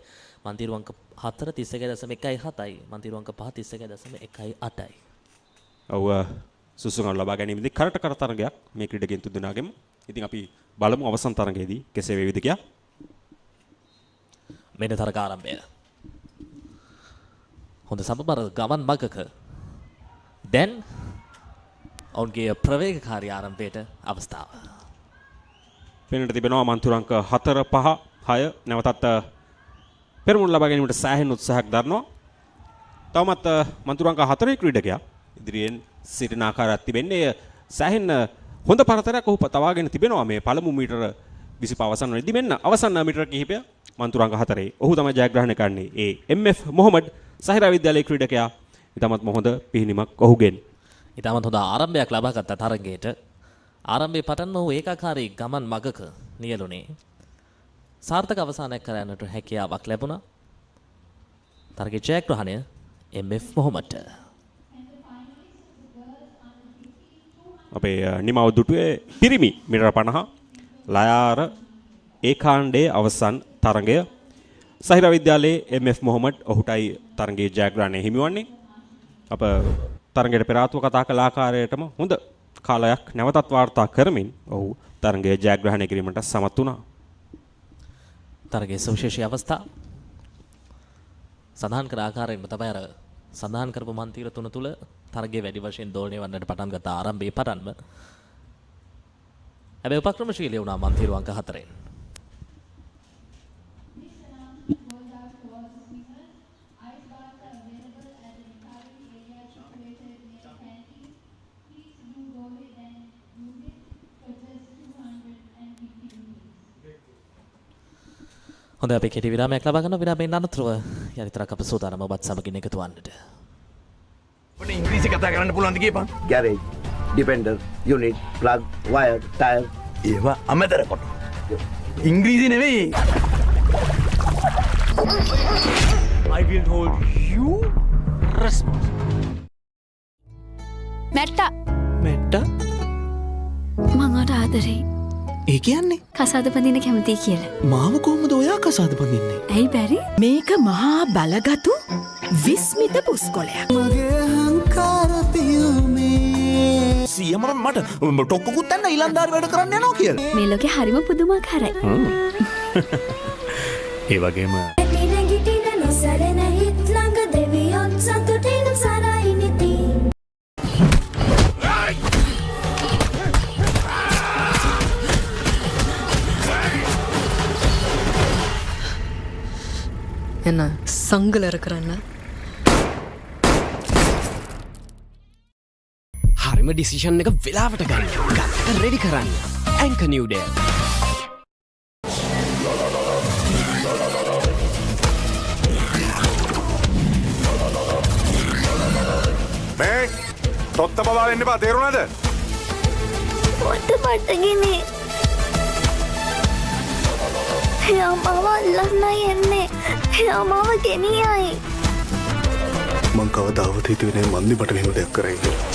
මන්තිරු අංක 4 31.17යි. මන්තිරු අංක 5 31.18යි. ඔව් සුසුකම් ලබා ගැනීමේදී කරට කර තරගයක් මේ ක්‍රීඩකයන් තුන්දෙනාගෙම. ඉතින් අපි බලමු අවසන් තරගයේදී කෙසේ වේවිද කියලා. මෙන්න තරග ආරම්භය. හොඳ සමබර ගමන් මගක දැන් ඔවුන්ගේ ප්‍රවේගකාරී ආරම්භයට අවස්ථාව. පෙනෙන්න තිබෙනවා මන්තිරු අංක 4 5 6 නැවතත් පෙරමුණ ලබා ගැනීමට සෑහෙන උත්සාහයක් දරනවා. තවමත් මන්තිරු අංක 4 ක්‍රීඩකයා ඉදිරියෙන් සිටින ආකාරයක් තිබෙන්නේ. සෑහෙන හොඳ පරතරයක් ඔහු තවාගෙන තිබෙනවා මේ පළමු මීටර 25 අවසන් වෙද්දී. මෙන්න අවසන් මීටර කිහිපය මන්තිරු අංක 4 ඔහු තමයි ජයග්‍රහණය කරන්නේ. ඒ එම්.එෆ් මොහමඩ් සහිරා විද්‍යාලයේ ක්‍රීඩකයා. ඉතාමත් හොඳ පිහිනීමක් ඔහුගෙන්. ඉතාමත් හොඳ ආරම්භයක් ලබා ගත්ත තරගයට. ආරම්භයේ පටන්ම ඔහු ඒකාකාරී ගමන් මගක නියැලුනේ. සාර්ථක අවසානයක් කරන්නට හැකියාවක් ලැබුණා. තරගයේ ජයග්‍රහණය එම්.එෆ් මොහමඩ්ට. අපේ නිමව දුටුවේ පිරිමි මීටර 50 ලයාර ඒ කාණ්ඩයේ අවසන් තරගය. සහිරා විද්‍යාලයේ එම්.එෆ් මොහමඩ් ඔහුටයි තරගයේ ජයග්‍රහණය හිමිවන්නේ. අප තරගයට පෙර ආතුව කතා කළ ආකාරයටම හොඳ කාලයක් නැවතත් වාර්තා කරමින් ඔහු තරගයේ ජයග්‍රහණය කිරීමට සමත් වුණා. තරගයේ සුවිශේෂී අවස්ථා සඳහන් කර ආකාරයෙන්ම තමයි අර සඳහන් කරපු මන්තිර තුන තුල තරගයේ වැඩි වශයෙන් දෝලණය වන්නට පටන් ගත්ත ආරම්භයේ පටන්ම. හැබැයි උපක්‍රමශීලී වුණා මන්තිර අංක 4ෙන්. හොඳයි අපි කෙටි විරාමයක් ලබා ගන්නවා. විරාමයෙන් අනතුරුව යලිතරක් අප සූදානම් ඔබත් සමගින් එකතු වන්නට. අපිට ඉංග්‍රීසි කතා කරන්න පුළුවන්ද කියපන්? Garage, defender, unit, plug, wire, tyre. ඒවා අමතර කොට. ඉංග්‍රීසි නෙවෙයි. I will hold you responsible. මැට්ටා. මැට්ටා? මං ඔයාට ආදරෙයි. ඒ කියන්නේ කසාද බඳින්න කැමතියි කියලා. මාව කොහොමද ඔයා කසාද බඳින්නේ? ඇයි බැරි? මේක මහා බලගතු විස්මිත පුස්කොලයක්. මගේ අහංකාර පියුමේ සියමර මට ටොක්කුකුත් දැන්න ඊලන්දාරි වැඩ කරන්න යනවා කියලා. මේ ලෝකේ හරිම පුදුමාකාරයි. ඒ වගේම එන්න සංගලර කරන්න. හරිම ඩිසිෂන් එක වෙලාවට ගන්න. ගත්තට රෙඩි කරන්න. Anchor Newdale. මේ තොත්ත බබා වෙන්න එපා තේරුණාද? what බටගිනේ. එයා මාව අල්ලන්නයි එන්නේ. එයා මාව ගෙනියයි. මං කවදාවත් හිතුවේ නෑ මන්දි බට මෙහෙම දෙයක් කරයි කියලා.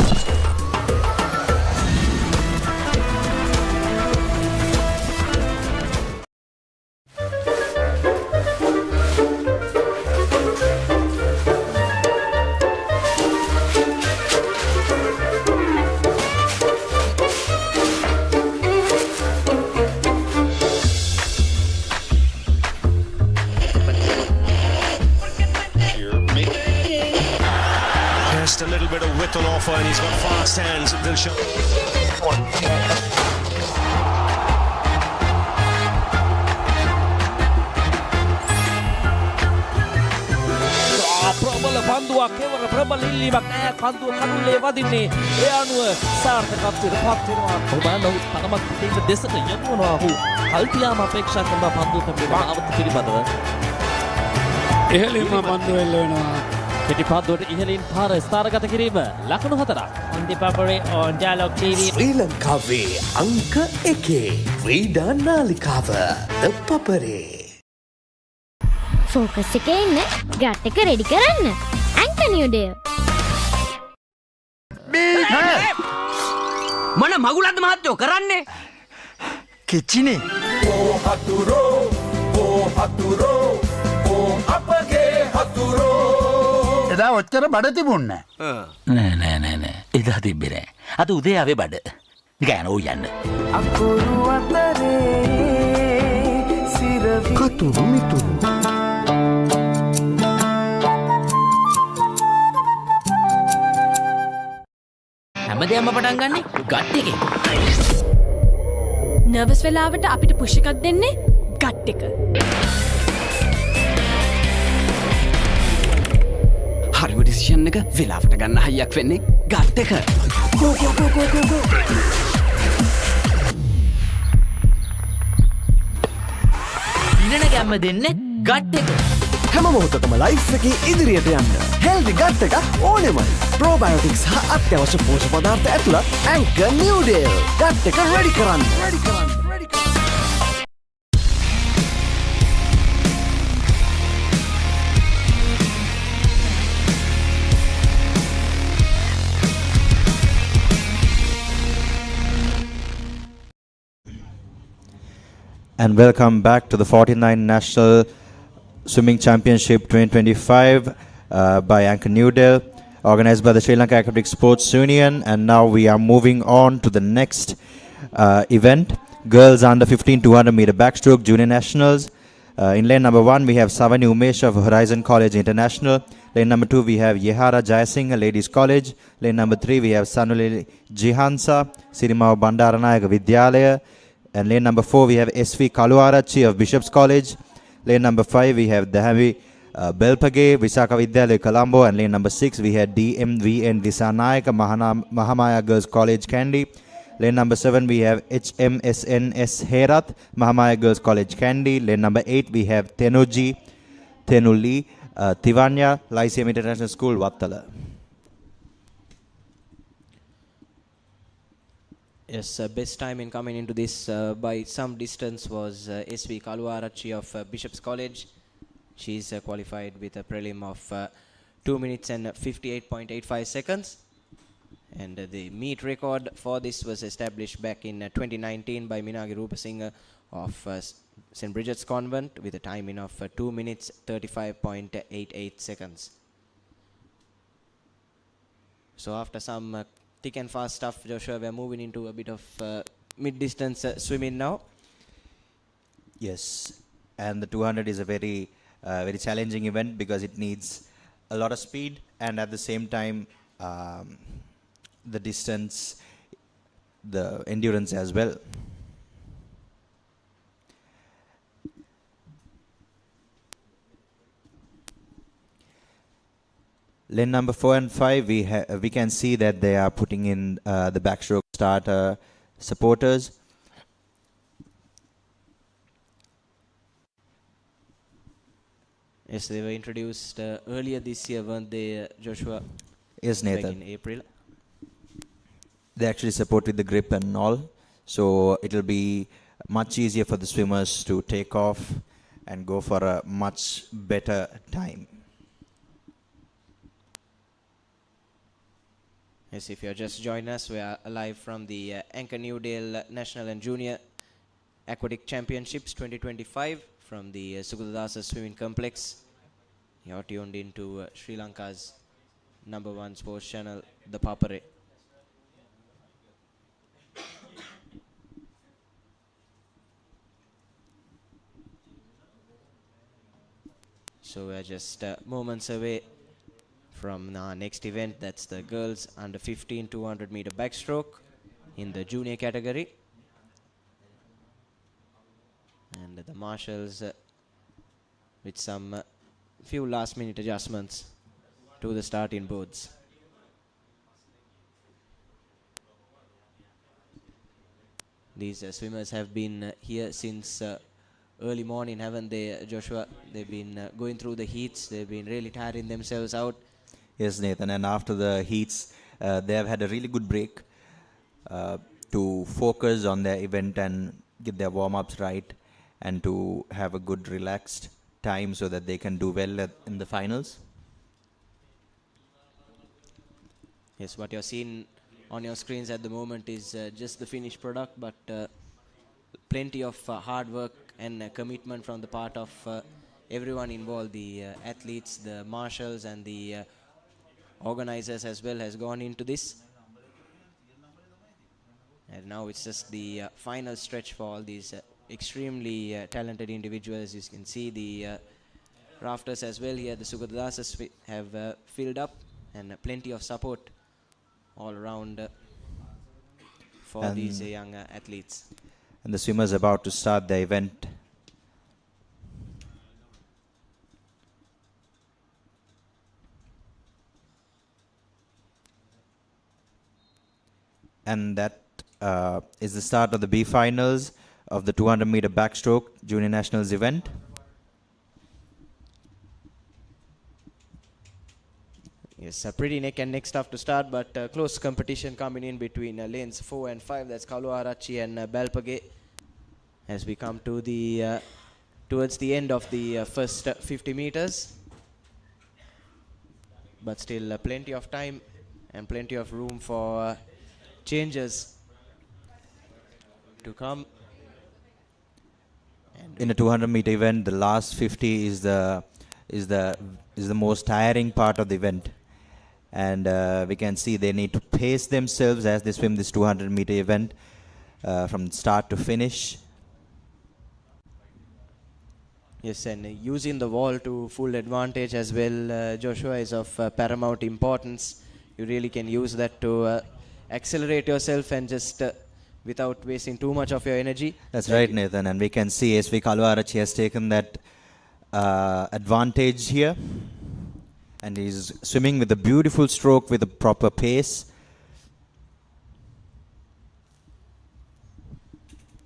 Just a little bit of width on offer and he's got fast hands. They'll show. ප්‍රබල පන්දුවක් කෙවර ප්‍රබල ඉල්ලීමක් නෑ පන්දුව කඩුලේ වදින්නේ ඒ අනුව සාර්ථකත්වයට පත් වෙනවා ඔබ නෝ තරමක් පිටින් දෙසට යනවා ඔහු කල්පියාම අපේක්ෂා කරන පන්දුව පිළිබඳව අවත පිළිබඳව ඉහළින්ම පන්දුව එල්ල වෙනවා කෙටි පන්දුවට ඉහළින් පාර ස්ථානගත කිරීම ලකුණු 4ක් on the Papare on Dialog TV ශ්‍රී ලංකාවේ අංක 1 ක්‍රීඩා නාලිකාව ThePapare. ෆෝකස් එකේ ඉන්න ගට් එක රෙඩි කරන්න. Anchor Newdale. මොන මගුලක්ද මහත්තයෝ කරන්නේ? කිචිනේ. ඕ හතුරෝ අපගේ හතුරෝ. එදා ඔච්චර බඩ තිබුණේ නෑ. එදා තිබ්බේ නෑ. අද උදේ ආවේ බඩ. නිකන් යන්න යන්න. අකුරු අතරේ සිරවි කතුරු මිතුරු. හැමදේම පටන් ගන්නේ ගට් එකෙන්. නර්වස් වෙලාවට අපිට පුෂ් එකක් දෙන්නේ ගට් එක. හරිම ඩිසිෂන් එක වෙලාවට ගන්න හයියක් වෙන්නේ ගට් එක. ගෝ. දිනන ගැම්ම දෙන්නේ ගට් එක. හැම මොහොතකම ලයිෆ් එකේ ඉදිරියට යන්න හෙල්දි ගට් එකක් ඕනෙමයි. ප්‍රෝබයෝටික්ස් හා අත්‍යවශ්‍ය පෝෂක පදාර්ථ ඇතුළත් Anchor Newdale. ගට් එක රෙඩි කරන්න. And welcome back to the 49th National Swimming Championship 2025 by Anchor Newdale, organized by the Sri Lanka Aquatics Sports Union. And now we are moving on to the next event, girls under 15 200 meter backstroke junior nationals. In lane number 1 we have Savani Umesh of Horizon College International. Lane number 2 we have Yehara Jayasinghe Ladies College. Lane number 3 we have Sanuli Jihansa Sirimawa Bandaranayaka Vidyalaya. And lane number 4 we have SV Kaluarachi of Bishop's College. Lane number 5 we have Dahavi Belpage Visaka Vidyalaya Colombo. And lane number 6 we had DMVN Disanayaka Mahamaya Girls College Kandy. Lane number 7 we have HMSNS Herath Mahamaya Girls College Kandy. Lane number 8 we have Tenuli Tivanya Lyceum International School Wattala. Yes, best time in coming into this by some distance was SV Kaluarachi of Bishop's College. She's qualified with a prelim of 2 minutes and 58.85 seconds. And the meet record for this was established back in 2019 by Minagi Rupasinghe of St. Bridget's Convent with a timing of 2 minutes 35.88 seconds. So after some thick and fast stuff, Joshua, we're moving into a bit of mid-distance swimming now. Yes, and the 200 is a very challenging event because it needs a lot of speed and at the same time the distance, the endurance as well. Lane number 4 and 5, we can see that they are putting in the backstroke starter supporters. Yes, they were introduced earlier this year, weren't they, Joshua? Yes, Nathan. Back in April. They actually support with the grip and all, so it'll be much easier for the swimmers to take off and go for a much better time. Yes, if you're just joining us, we are live from the Anchor Newdale National and Junior Aquatic Championships 2025 from the Sugathadasa Swimming Complex. You're tuned into Sri Lanka's #1 sports channel, ThePapare. So we're just moments away from our next event. That's the girls under 15 200 meter backstroke in the junior category. And the marshals with some few last minute adjustments to the starting boards. These swimmers have been here since early morning, haven't they, Joshua? They've been going through the heats. They've been really tiring themselves out. Yes, Nathan, and after the heats, they have had a really good break to focus on their event and get their warm-ups right and to have a good relaxed time so that they can do well in the finals. Yes, what you're seeing on your screens at the moment is just the finished product, but plenty of hard work and commitment from the part of everyone involved. The athletes, the marshals and the organizers as well has gone into this. And now it's just the final stretch for all these extremely talented individuals. You can see the rafters as well here. The Sugathadasa have filled up and plenty of support all around for And these young athletes. And the swimmers about to start the event. And that is the start of the B finals of the 200 meter backstroke junior nationals event. Yes, a pretty neck and neck stuff to start, but close competition coming in between lanes 4 and 5. That's Kaluarachi and Balpage. As we come to the towards the end of the first 50 meters, but still plenty of time and plenty of room for changes to come. And in a 200 meter event, the last 50 is the most tiring part of the event. And we can see they need to pace themselves as they swim this 200 meter event from start to finish. Yes, and using the wall to full advantage as well, Joshua, is of paramount importance. You really can use that to accelerate yourself and just without wasting too much of your energy. That's right, Nathan. And we can see SV Kaluarachi has taken that advantage here. And he's swimming with a beautiful stroke with a proper pace.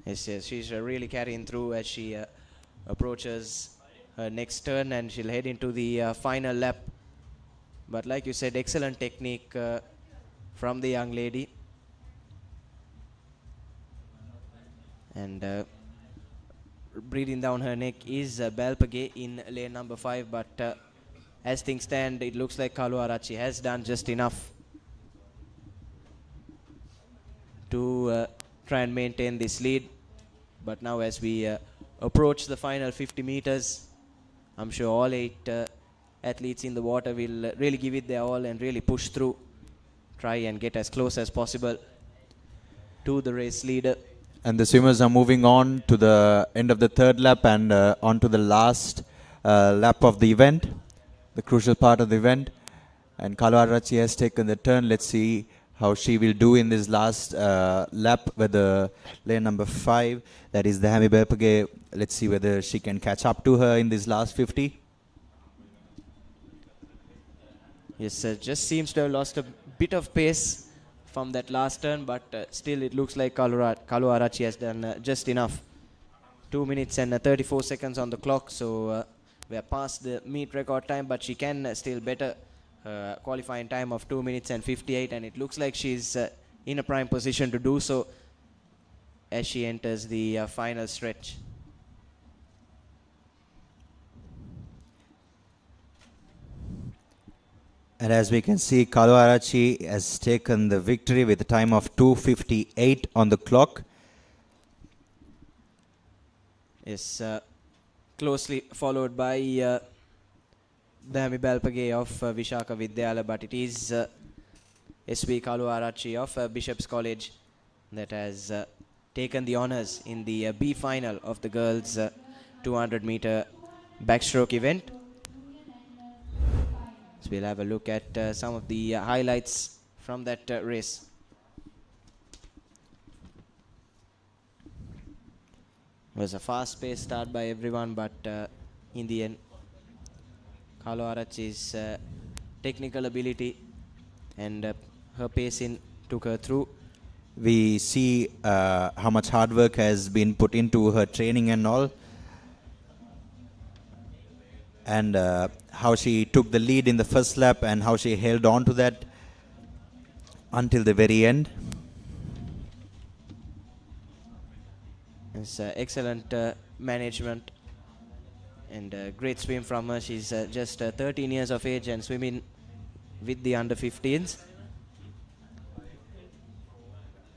Yes, yes, she's really carrying through as she approaches her next turn, and she'll head into the final lap. But like you said, excellent technique from the young lady. And breathing down her neck is Balpage in lane number 5, but as things stand, it looks like Kaluarachi has done just enough. try and maintain this lead. But now as we approach the final 50 meters, I'm sure all 8 athletes in the water will really give it their all and really push through, try and get as close as possible to the race leader. And the swimmers are moving on to the end of the third lap and on to the last lap of the event, the crucial part of the event. And Kalwarachi has taken the turn. Let's see how she will do in this last lap with the lane number 5. That is the Hami Berpage. Let's see whether she can catch up to her in this last 50. Yes, just seems to have lost a bit of pace from that last turn, but still it looks like Kalwarachi has done just enough. 2 minutes and 34 seconds on the clock, so we are past the meet record time, but she can still better qualifying time of 2 minutes and 58, and it looks like she's in a prime position to do so as she enters the final stretch. And as we can see, Kalwarachi has taken the victory with a time of 2:58 on the clock. Yes, closely followed by Dami Balpage of Vishaka Vidyala, but it is S.V. Kalwarachi of Bishop's College that has taken the honors in the B final of the girls 200 meter backstroke event. So we'll have a look at some of the highlights from that race. It was a fast-paced start by everyone, but in the end, Kalwarachi's technical ability and her pacing took her through. We see how much hard work has been put into her training and all, and how she took the lead in the first lap and how she held on to that until the very end. It's excellent management and great swim from her. She's just 13 years of age and swimming with the under 15s.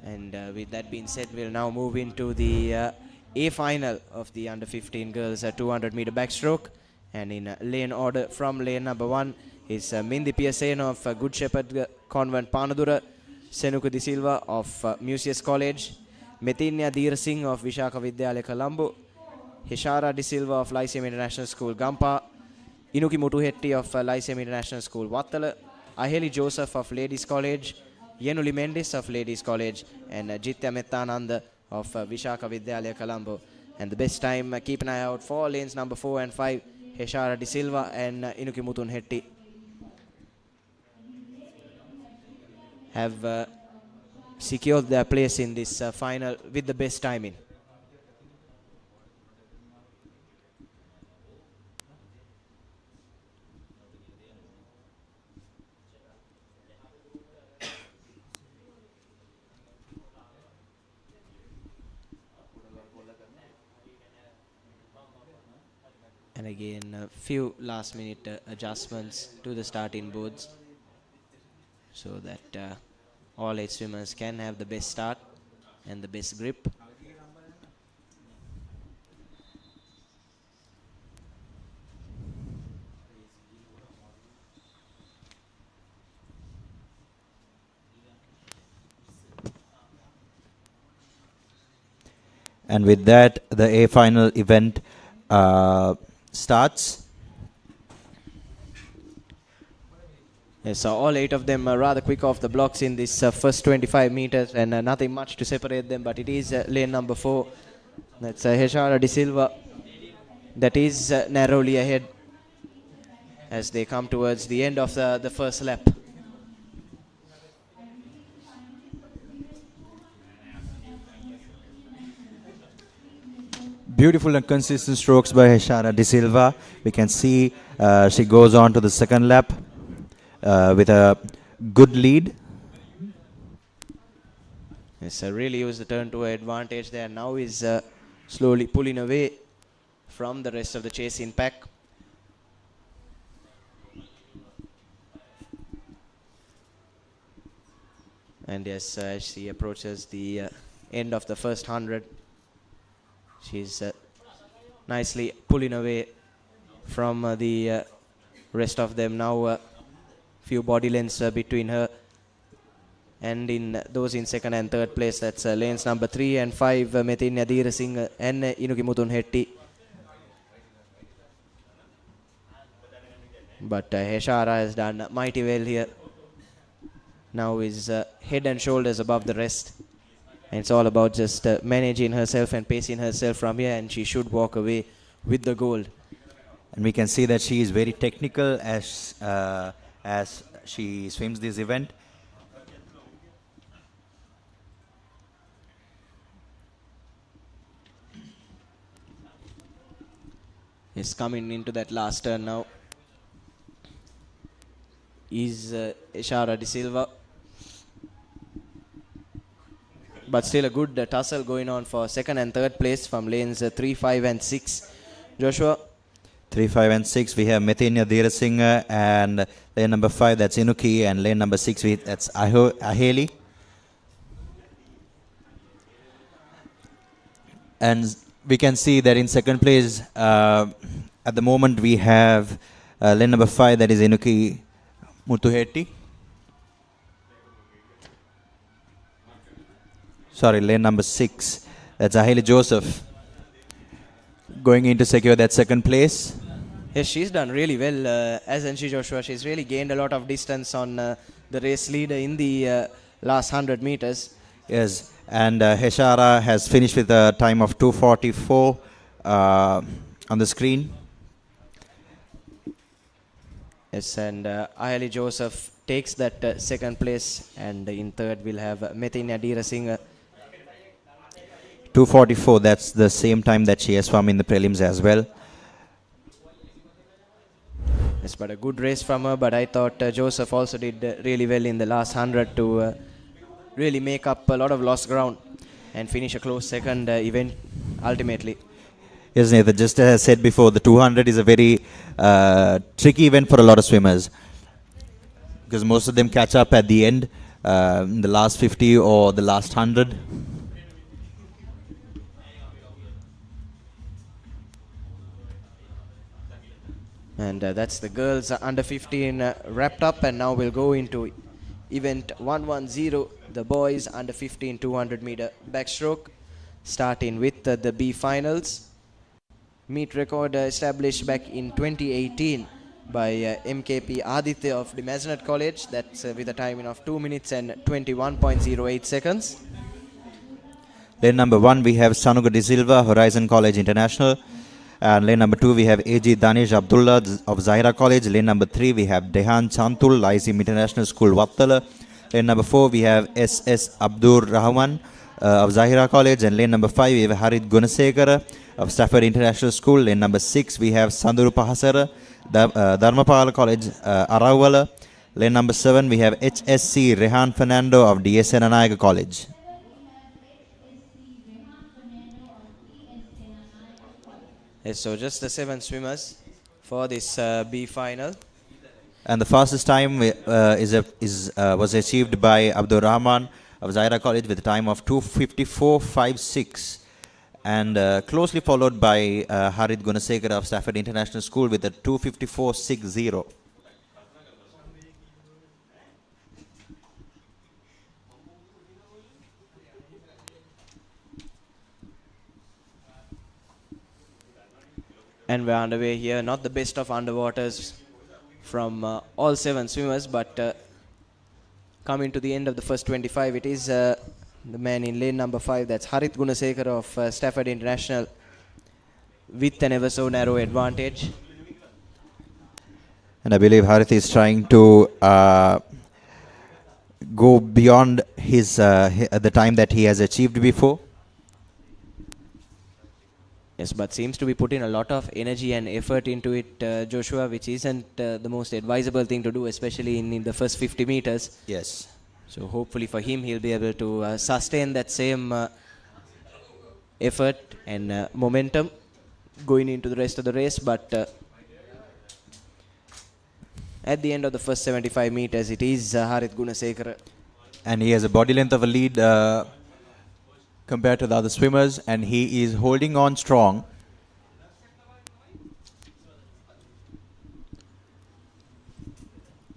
And with that being said, we'll now move into the A final of the under 15 girls 200 meter backstroke. And in lane order from lane number 1 is Mindy Piasena of Good Shepherd Convent Panadura, Senuku De Silva of Museus College, Metinya Dheera Singh of Vishaka Vidyalaya Colombo, Hishara De Silva of Lyceum International School Gampa, Inuki Mutuhetti of Lyceum International School Wattala, Aheli Joseph of Ladies College, Yenuli Mendes of Ladies College, and Jitya Mettananda of Vishaka Vidyalaya Colombo. And the best time, keep an eye out for lanes number 4 and 5, Heshara De Silva and Inuki Mutunhetti have secured their place in this final with the best timing. And again, a few last minute adjustments to the starting boards so that all 8 swimmers can have the best start and the best grip. And with that, the A final event starts. Yes, so all 8 of them are rather quick off the blocks in this first 25 meters, and nothing much to separate them, but it is lane number 4. That's Heshara De Silva that is narrowly ahead as they come towards the end of the first lap. Beautiful and consistent strokes by Heshara De Silva. We can see she goes on to the second lap with a good lead. Yes, really used the turn to her advantage there. Now is slowly pulling away from the rest of the chasing pack. And yes, as she approaches the end of the first 100. She's nicely pulling away from the rest of them now. Few body lengths between her and in those in second and third place. That's lanes number 3 and 5, Metin Adira Singh and Inuki Mutun Hetty. But Heshara has done mighty well here. Now is head and shoulders above the rest. And it's all about just managing herself and pacing herself from here, and she should walk away with the gold. And we can see that she is very technical as she swims this event. Is coming into that last turn now. Is Ishara De Silva. But still a good tussle going on for second and third place from lanes 3, 5 and 6. Joshua? 3, 5 and 6 we have Metinya Dheerasinghe, and lane number 5 that's Inuki, and lane number 6 that's Aheli. And we can see that in second place at the moment we have lane number 5 that is Inuki Muthuhetti. Sorry, lane number 6 that's Aheli Joseph going in to secure that second place. Yes, she's done really well, hasn't she, Joshua? She's really gained a lot of distance on the race leader in the last 100 meters. Yes, and Heshara has finished with a time of 2:44 on the screen. Yes, and Aheli Joseph takes that second place, and in third we'll have Metin Adira Singh. 2:44, that's the same time that she has swum in the prelims as well. Yes, but a good race from her, but I thought Joseph also did really well in the last 100 to really make up a lot of lost ground and finish a close second event ultimately. Yes, Nathan, just as I said before, the 200 is a very tricky event for a lot of swimmers because most of them catch up at the end, in the last 50 or the last 100. And that's the girls under 15 wrapped up, and now we'll go into event 110, the boys under 15 200 meter backstroke, starting with the B finals. Meet record established back in 2018 by MKP Aditya of the Mazenat College. That's with a timing of 2 minutes and 21.08 seconds. Lane number 1 we have Sanuga De Silva, Horizon College International. And lane number 2 we have AG Danish Abdullah of Zahira College. Lane number 3 we have Dehan Chantul, Lyceum International School, Wattala. Lane number 4 we have SS Abdur Rahman of Zahira College. And lane number 5 we have Harit Gunasekara of Stafford International School. Lane number 6 we have Sanduru Pahasara, Dharmapala College, Arawala. Lane number 7 we have HSC Rehan Fernando of DSN Anayaka College. Yes, so just the 7 swimmers for this B final. And the fastest time was achieved by Abdur Rahman of Zahira College with a time of 2:54.56, and closely followed by Harit Gunasekar of Stafford International School with a 2:54.60. And we're underway here. Not the best of underwaters from all 7 swimmers, but coming to the end of the first 25, it is the man in lane number 5, that's Harit Gunasekar of Stafford International, with an ever so narrow advantage. And I believe Harit is trying to go beyond his the time that he has achieved before. Yes, but seems to be putting a lot of energy and effort into it, Joshua, which isn't the most advisable thing to do, especially in the first 50 meters. Yes. So hopefully for him, he'll be able to sustain that same effort and momentum going into the rest of the race. But at the end of the first 75 meters, it is Harit Gunasekar. And he has a body length of a lead compared to the other swimmers, and he is holding on strong.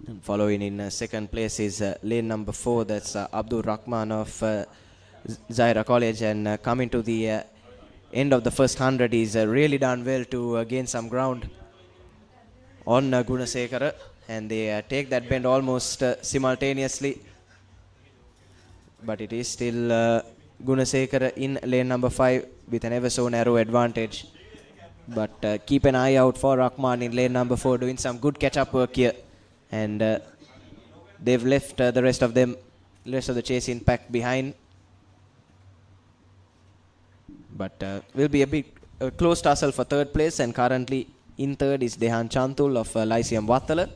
And following in second place is lane number 4, that's Abdul Rahman of Zaira College, and coming to the end of the first 100, he's really done well to gain some ground on Gunasekara, and they take that bend almost simultaneously, but it is still Gunasekara in lane number 5 with an ever so narrow advantage. But keep an eye out for Rahman in lane number 4 doing some good catch-up work here, and they've left the rest of the chase in pack behind. But will be a big close tussle for third place, and currently in third is Dehan Chantul of Lyceum Wattala.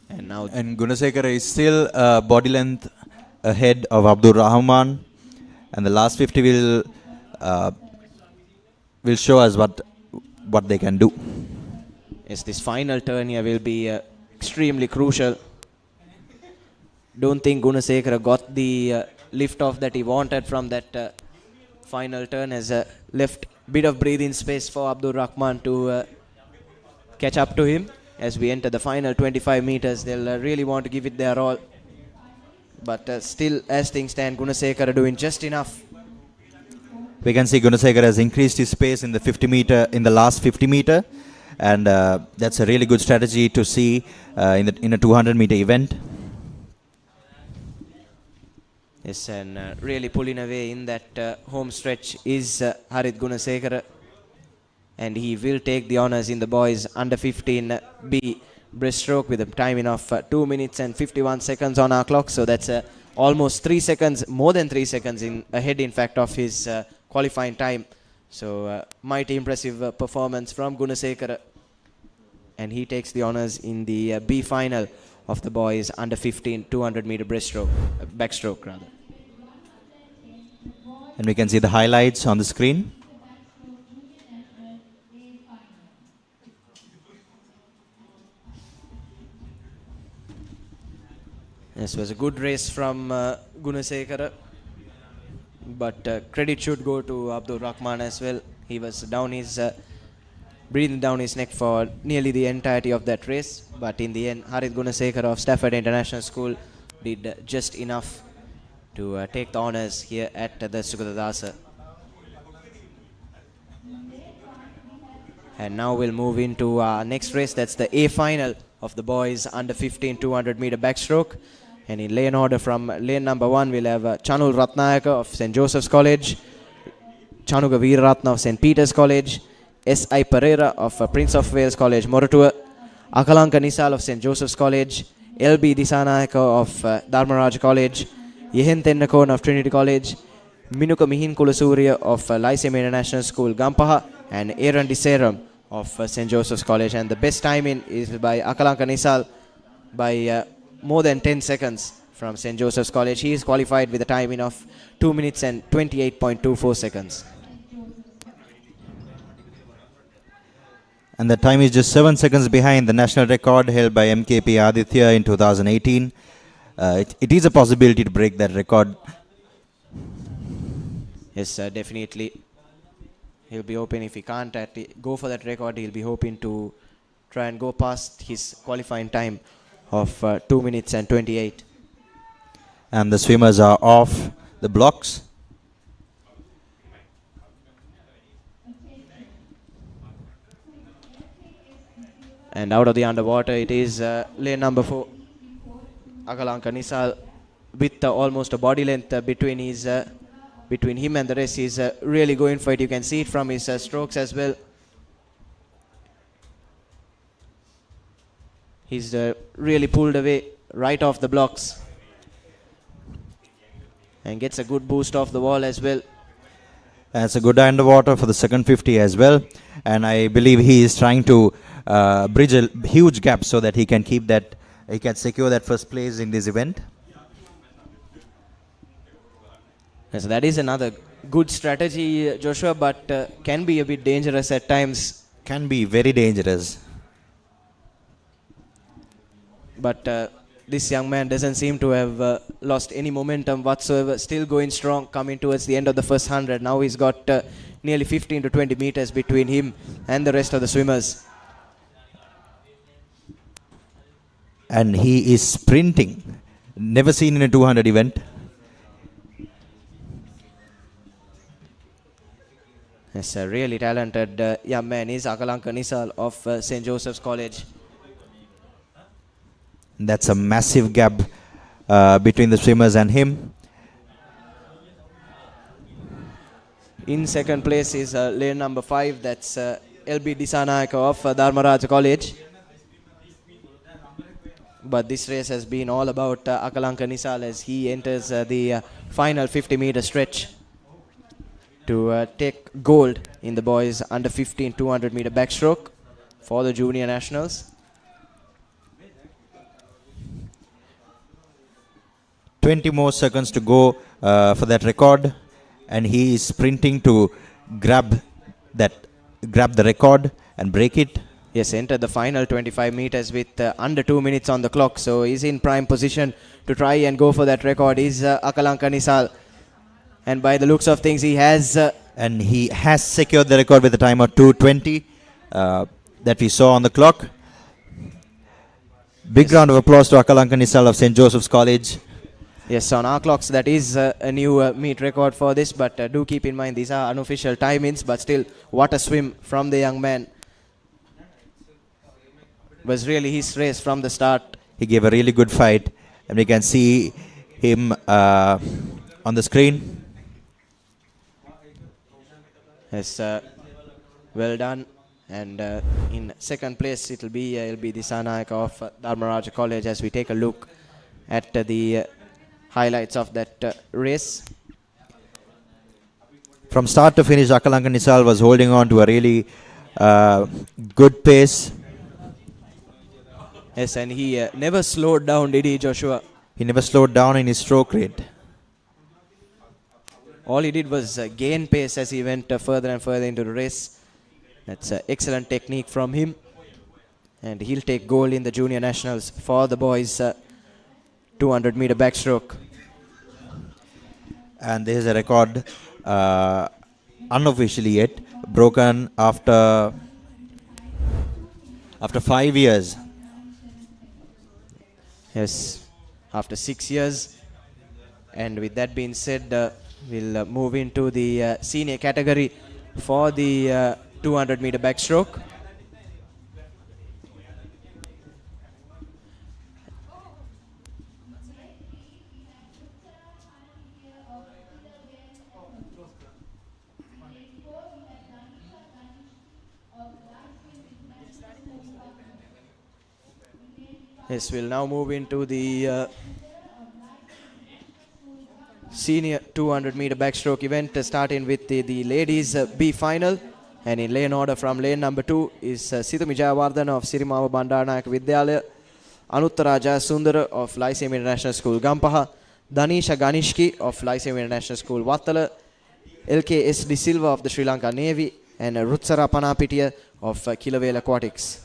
And Gunasekara is still body length ahead of Abdul Rahman, and the last 50 will show us what they can do. Yes, this final turn here will be extremely crucial. Don't think Gunasekara got the lift off that he wanted from that final turn, has left a bit of breathing space for Abdul Rahman to catch up to him. As we enter the final 25 meters, they'll really want to give it their all. But still, as things stand, Gunasekara doing just enough. We can see Gunasekara has increased his pace in the last 50 meter, and that's a really good strategy to see in a 200 meter event. Yes, and really pulling away in that home stretch is Harit Gunasekara, and he will take the honours in the boys under 15B breaststroke with a timing of 2 minutes and 51 seconds on our clock. So that's almost 3 seconds, more than 3 seconds ahead in fact of his qualifying time. So mighty impressive performance from Gunasekara, and he takes the honours in the B final of the boys under 15 200 meter breaststroke, backstroke rather. And we can see the highlights on the screen. This was a good race from Gunasekara, but credit should go to Abdul Rahman as well. He was breathing down his neck for nearly the entirety of that race, but in the end, Harit Gunasekara of Stafford International School did just enough to take the honours here at the Sugathadasa. And now we'll move into our next race. That's the A final of the boys under 15 200 meter backstroke. And in lane order from lane number 1, we'll have Chanul Ratnayaka of St. Joseph's College, Chanuga Veeraratna of St. Peter's College, S.I. Pereira of Prince of Wales College, Moratua, Akalanka Nisal of St. Joseph's College, L.B. Disanayaka of Dharmaraj College, Yehen Tennakon of Trinity College, Minuka Mihin Kulasuriya of Lyceum International School, Gampaha, and Aaron Diseram of St. Joseph's College. And the best timing is by Akalanka Nisal by more than 10 seconds from St. Joseph's College. He is qualified with a timing of 2 minutes and 28.24 seconds. And the time is just 7 seconds behind the national record held by MKP Aditya in 2018. It is a possibility to break that record. Yes, definitely. He'll be hoping, if he can't go for that record, he'll be hoping to try and go past his qualifying time of 2 minutes and 28. And the swimmers are off the blocks. And out of the underwater, it is lane number 4, Akalanka Nisal, with almost a body length between him and the rest. He's really going for it. You can see it from his strokes as well. He's really pulled away right off the blocks and gets a good boost off the wall as well. That's a good underwater for the second 50 as well. And I believe he is trying to bridge a huge gap so that he can secure that first place in this event. Yes, that is another good strategy, Joshua, but can be a bit dangerous at times. Can be very dangerous. But this young man doesn't seem to have lost any momentum whatsoever. Still going strong, coming towards the end of the first 100. Now he's got nearly 15 to 20 meters between him and the rest of the swimmers. And he is sprinting. Never seen in a 200 event. Yes, a really talented young man is Akalanka Nisal of St. Joseph's College. That's a massive gap between the swimmers and him. In second place is lane number 5. That's LB Disanayaka of Dharmaraja College. But this race has been all about Akalanka Nisal as he enters the final 50-meter stretch to take gold in the boys under 15 200-meter backstroke for the junior nationals. 20 more seconds to go for that record, and he is sprinting to grab the record and break it. Yes, entered the final 25 meters with under 2 minutes on the clock, so he's in prime position to try and go for that record. Is Akalanka Nisal, and by the looks of things, he has secured the record with a time of 2:20 that we saw on the clock. Big round of applause to Akalanka Nisal of St. Joseph's College. Yes, on our clocks, that is a new meet record for this, but do keep in mind these are unofficial timings, but still, what a swim from the young man. Was really his race from the start. He gave a really good fight, and we can see him on the screen. Yes, well done. And in second place, it will be Disanayaka of Dharmaraja College as we take a look at the highlights of that race. From start to finish, Akalanka Nisal was holding on to a really good pace. Yes, and he never slowed down, did he, Joshua? He never slowed down in his stroke rate. All he did was gain pace as he went further and further into the race. That's excellent technique from him. And he'll take gold in the junior nationals for the boys 200-meter backstroke. And there is a record unofficially yet broken after 5 years. Yes, after 6 years. And with that being said, we'll move into the senior category for the 200-meter backstroke. Yes, we'll now move into the senior 200-meter backstroke event, starting with the ladies B final. And in lane order from lane number 2 is Sithumi Jayawardana of Sirimava Bandaranayaka Vidyalaya, Anuttara Jayasundara of Lyceum International School Gampaha, Danisha Ganishki of Lyceum International School Wattala, LKS De Silva of the Sri Lanka Navy, and Rutsara Panapitiya of Kilawela Aquatics.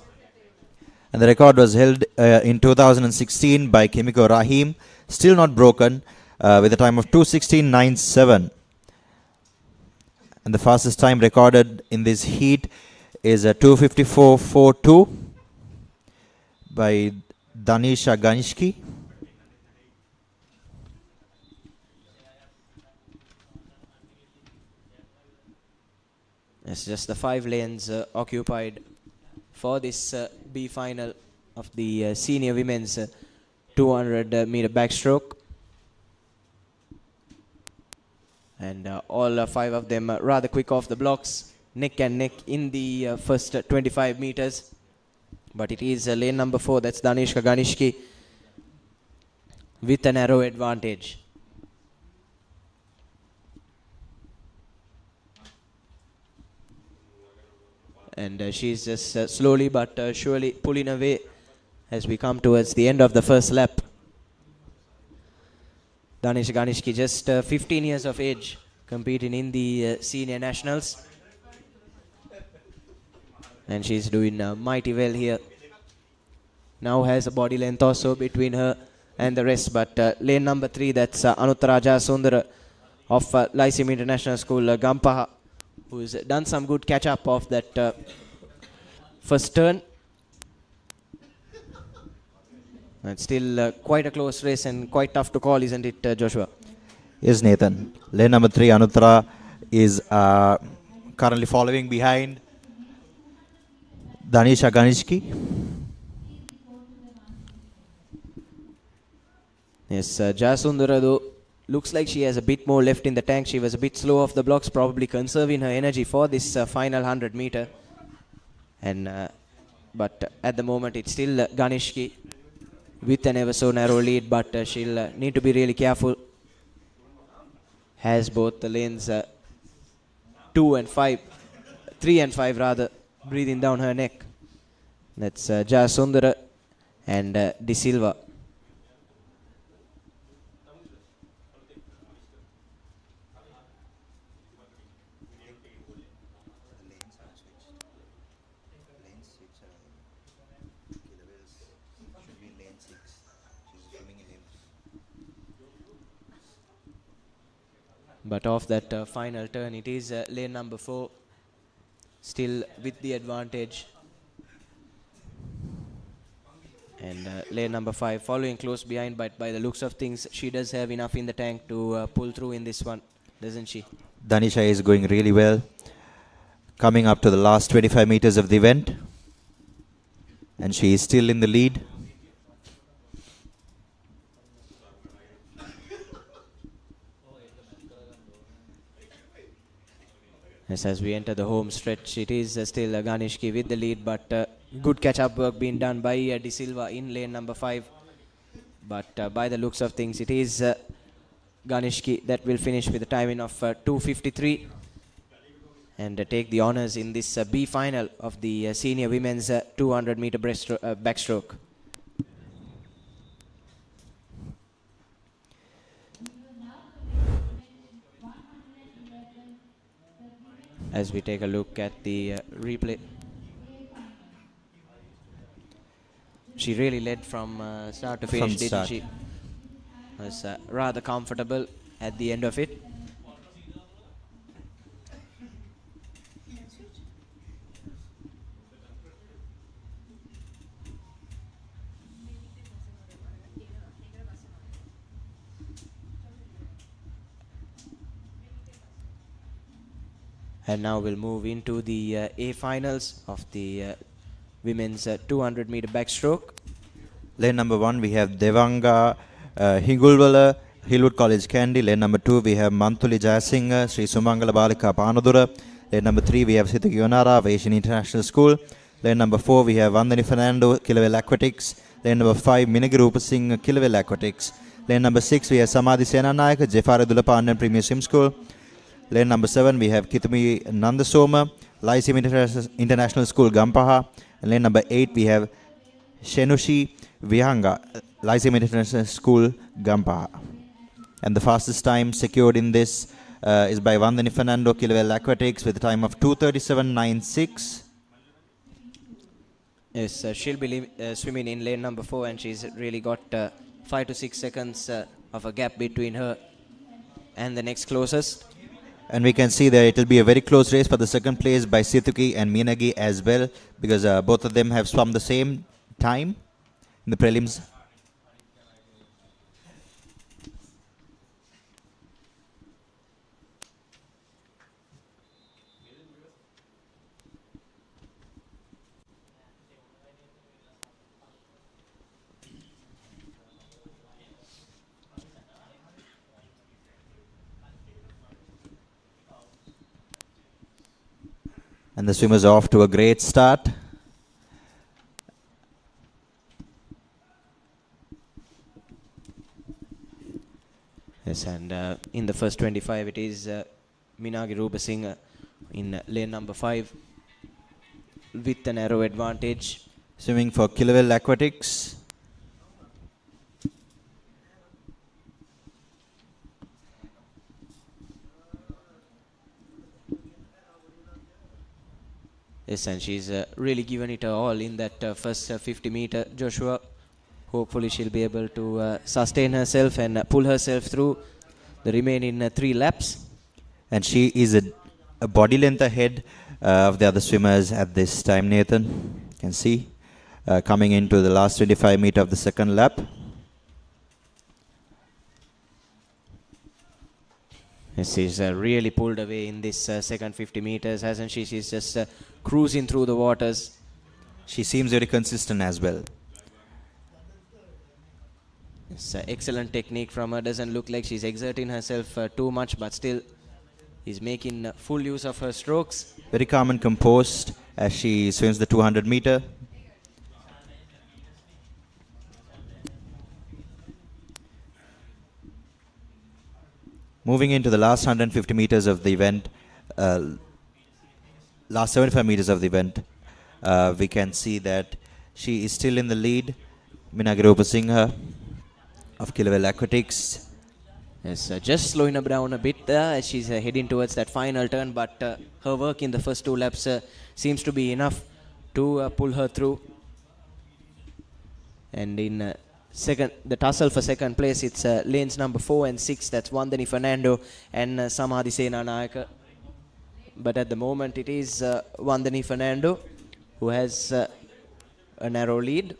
And the record was held in 2016 by Kimiko Rahim, still not broken, with a time of 2:16.97. And the fastest time recorded in this heat is 2:54.42 by Danisha Ganishki. It's just the 5 lanes occupied for this B final of the senior women's 200-meter backstroke. And all 5 of them rather quick off the blocks, neck and neck in the first 25 meters. But it is lane number 4, that's Danishka Ganishki, with a narrow advantage. And she's just slowly but surely pulling away as we come towards the end of the first lap. Danish Ganishki, just 15 years of age, competing in the senior nationals. And she's doing mighty well here. Now has a body length or so between her and the rest. But lane number 3, that's Anuttara Jayasundara of Lyceum International School, Gampaha, who's done some good catch-up of that first turn. And still quite a close race and quite tough to call, isn't it, Joshua? Yes, Nathan. Lane number 3, Anuttara, is currently following behind Danisha Ganishki. Yes, Jayasundara though looks like she has a bit more left in the tank. She was a bit slow off the blocks, probably conserving her energy for this final 100 meter. And but at the moment it's still Ganishki with an ever so narrow lead, but she'll need to be really careful. Has both the lanes 3 and 5 rather, breathing down her neck. That's Jayasundara and De Silva. But off that final turn, it is lane number 4, still with the advantage. And lane number 5 following close behind, but by the looks of things, she does have enough in the tank to pull through in this one, doesn't she? Danisha is going really well. Coming up to the last 25 meters of the event. And she is still in the lead. Yes, as we enter the home stretch, it is still Ganishki with the lead, but good catch-up work being done by De Silva in lane number 5. But by the looks of things, it is Ganishki that will finish with a timing of 2:53 and take the honours in this B final of the senior women's 200 meter backstroke. As we take a look at the replay, she really led from start to finish, didn't she? Was rather comfortable at the end of it. And now we'll move into the A finals of the women's 200 meter backstroke. Lane number 1, we have Devanga Hingulwala, Hillwood College Candy. Lane number 2, we have Manthuli Jayasinghe, Sri Sumangala Balika Panadura. Lane number 3, we have Sitaki Yonara of Asian International School. Lane number 4, we have Vandani Fernando, Kilawel Aquatics. Lane number 5, Minagi Rupasinghe, Kilawel Aquatics. Lane number 6, we have Samadhi Senanayaka, Jeffari Dulapandan Premier Swim School. Lane number 7, we have Kitumi Nandasoma, Lyceum International School, Gampaha. And lane number 8, we have Shenushi Vihanga, Lyceum International School, Gampaha. And the fastest time secured in this is by Vandani Fernando, Kilawel Aquatics, with a time of 2:37.96. Yes, she'll be swimming in lane number 4, and she's really got 5 to 6 seconds of a gap between her and the next closest. And we can see that it will be a very close race for the second place by Sithuki and Minagi as well, because both of them have swum the same time in the prelims. And the swimmers are off to a great start. Yes, and in the first 25, it is Minagi Rupasinghe in lane number 5 with a narrow advantage. Swimming for Kilawel Aquatics. Yes, and she's really given it her all in that first 50 meter. Joshua, Hopefully she'll be able to sustain herself and pull herself through the remaining 3 laps. And she is a body length ahead of the other swimmers at this time, Nathan. You can see coming into the last 25 meter of the second lap. She's really pulled away in this second 50 meters, hasn't she? She's just cruising through the waters. She seems very consistent as well. It's excellent technique from her. Doesn't look like she's exerting herself too much, but still is making full use of her strokes. Very calm and composed as she swims the 200 meter. Moving into the last 150 meters of the event, last 75 meters of the event, we can see that she is still in the lead. Minagi Rupasinghe of Kilawell Aquatics. Yes, just slowing her down a bit there as she's heading towards that final turn, but her work in the first 2 laps seems to be enough to pull her through. And in the tussle for second place, it's lanes number 4 and 6. That's Vandani Fernando and Samadhi Senanayaka. But at the moment, it is Vandani Fernando who has a narrow lead.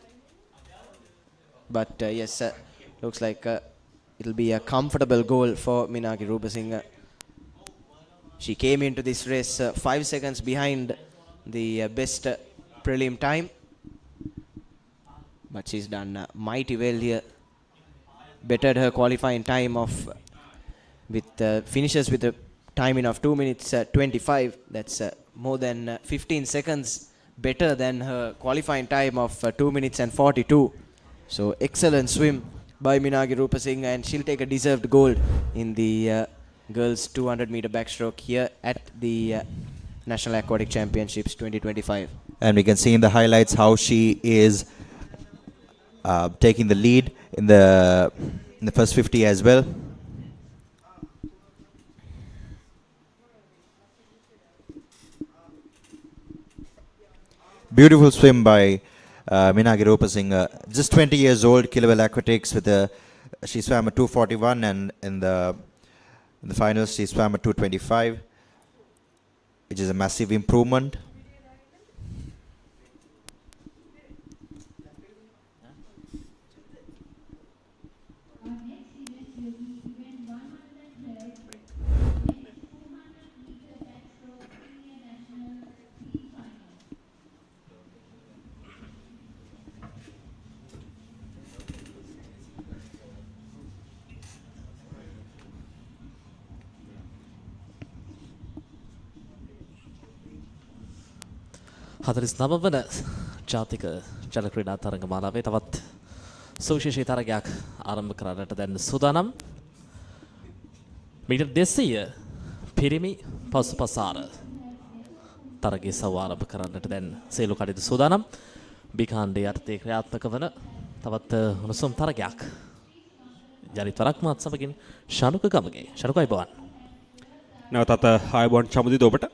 But yes, looks like it'll be a comfortable goal for Minagi Rupasinghe. She came into this race 5 seconds behind the best prelim time. But she's done mighty well here. Bettered her qualifying time of finishes with a timing of 2 minutes 25. That's more than 15 seconds better than her qualifying time of 2 minutes and 42. So excellent swim by Minagi Rupasinghe, and she'll take a deserved gold in the girls 200 meter backstroke here at the National Aquatics Championships 2025. And we can see in the highlights how she is taking the lead in the first 50 as well. Beautiful swim by Minagi Rupasinghe, just 20 years old, Kilawell Aquatics. She swam at 2:41, and in the finals she swam at 2:25, which is a massive improvement. හතරිස් නවවන ජාතික ජල ක්‍රීඩා තරඟ මාලාවේ තවත් සුවිශේෂී තරගයක් ආරම්භ කරන්නට දැන් සූදානම්. මීටර් 200 පිරිමි පසුපසාර තරගයේ සව ආරම්භ කරන්නට දැන් සේලු කඩේද සූදානම්. බිකාණ්ඩේ යටතේ ක්‍රියාත්මක වන තවත් උණුසුම් තරගයක්. ජරිත් වරක් මාත් සමගින් ශනුක ගමගේ. ශනුක අයබෝවන්. නැවතත් ආයබෝවන් චමුදිද ඔබට.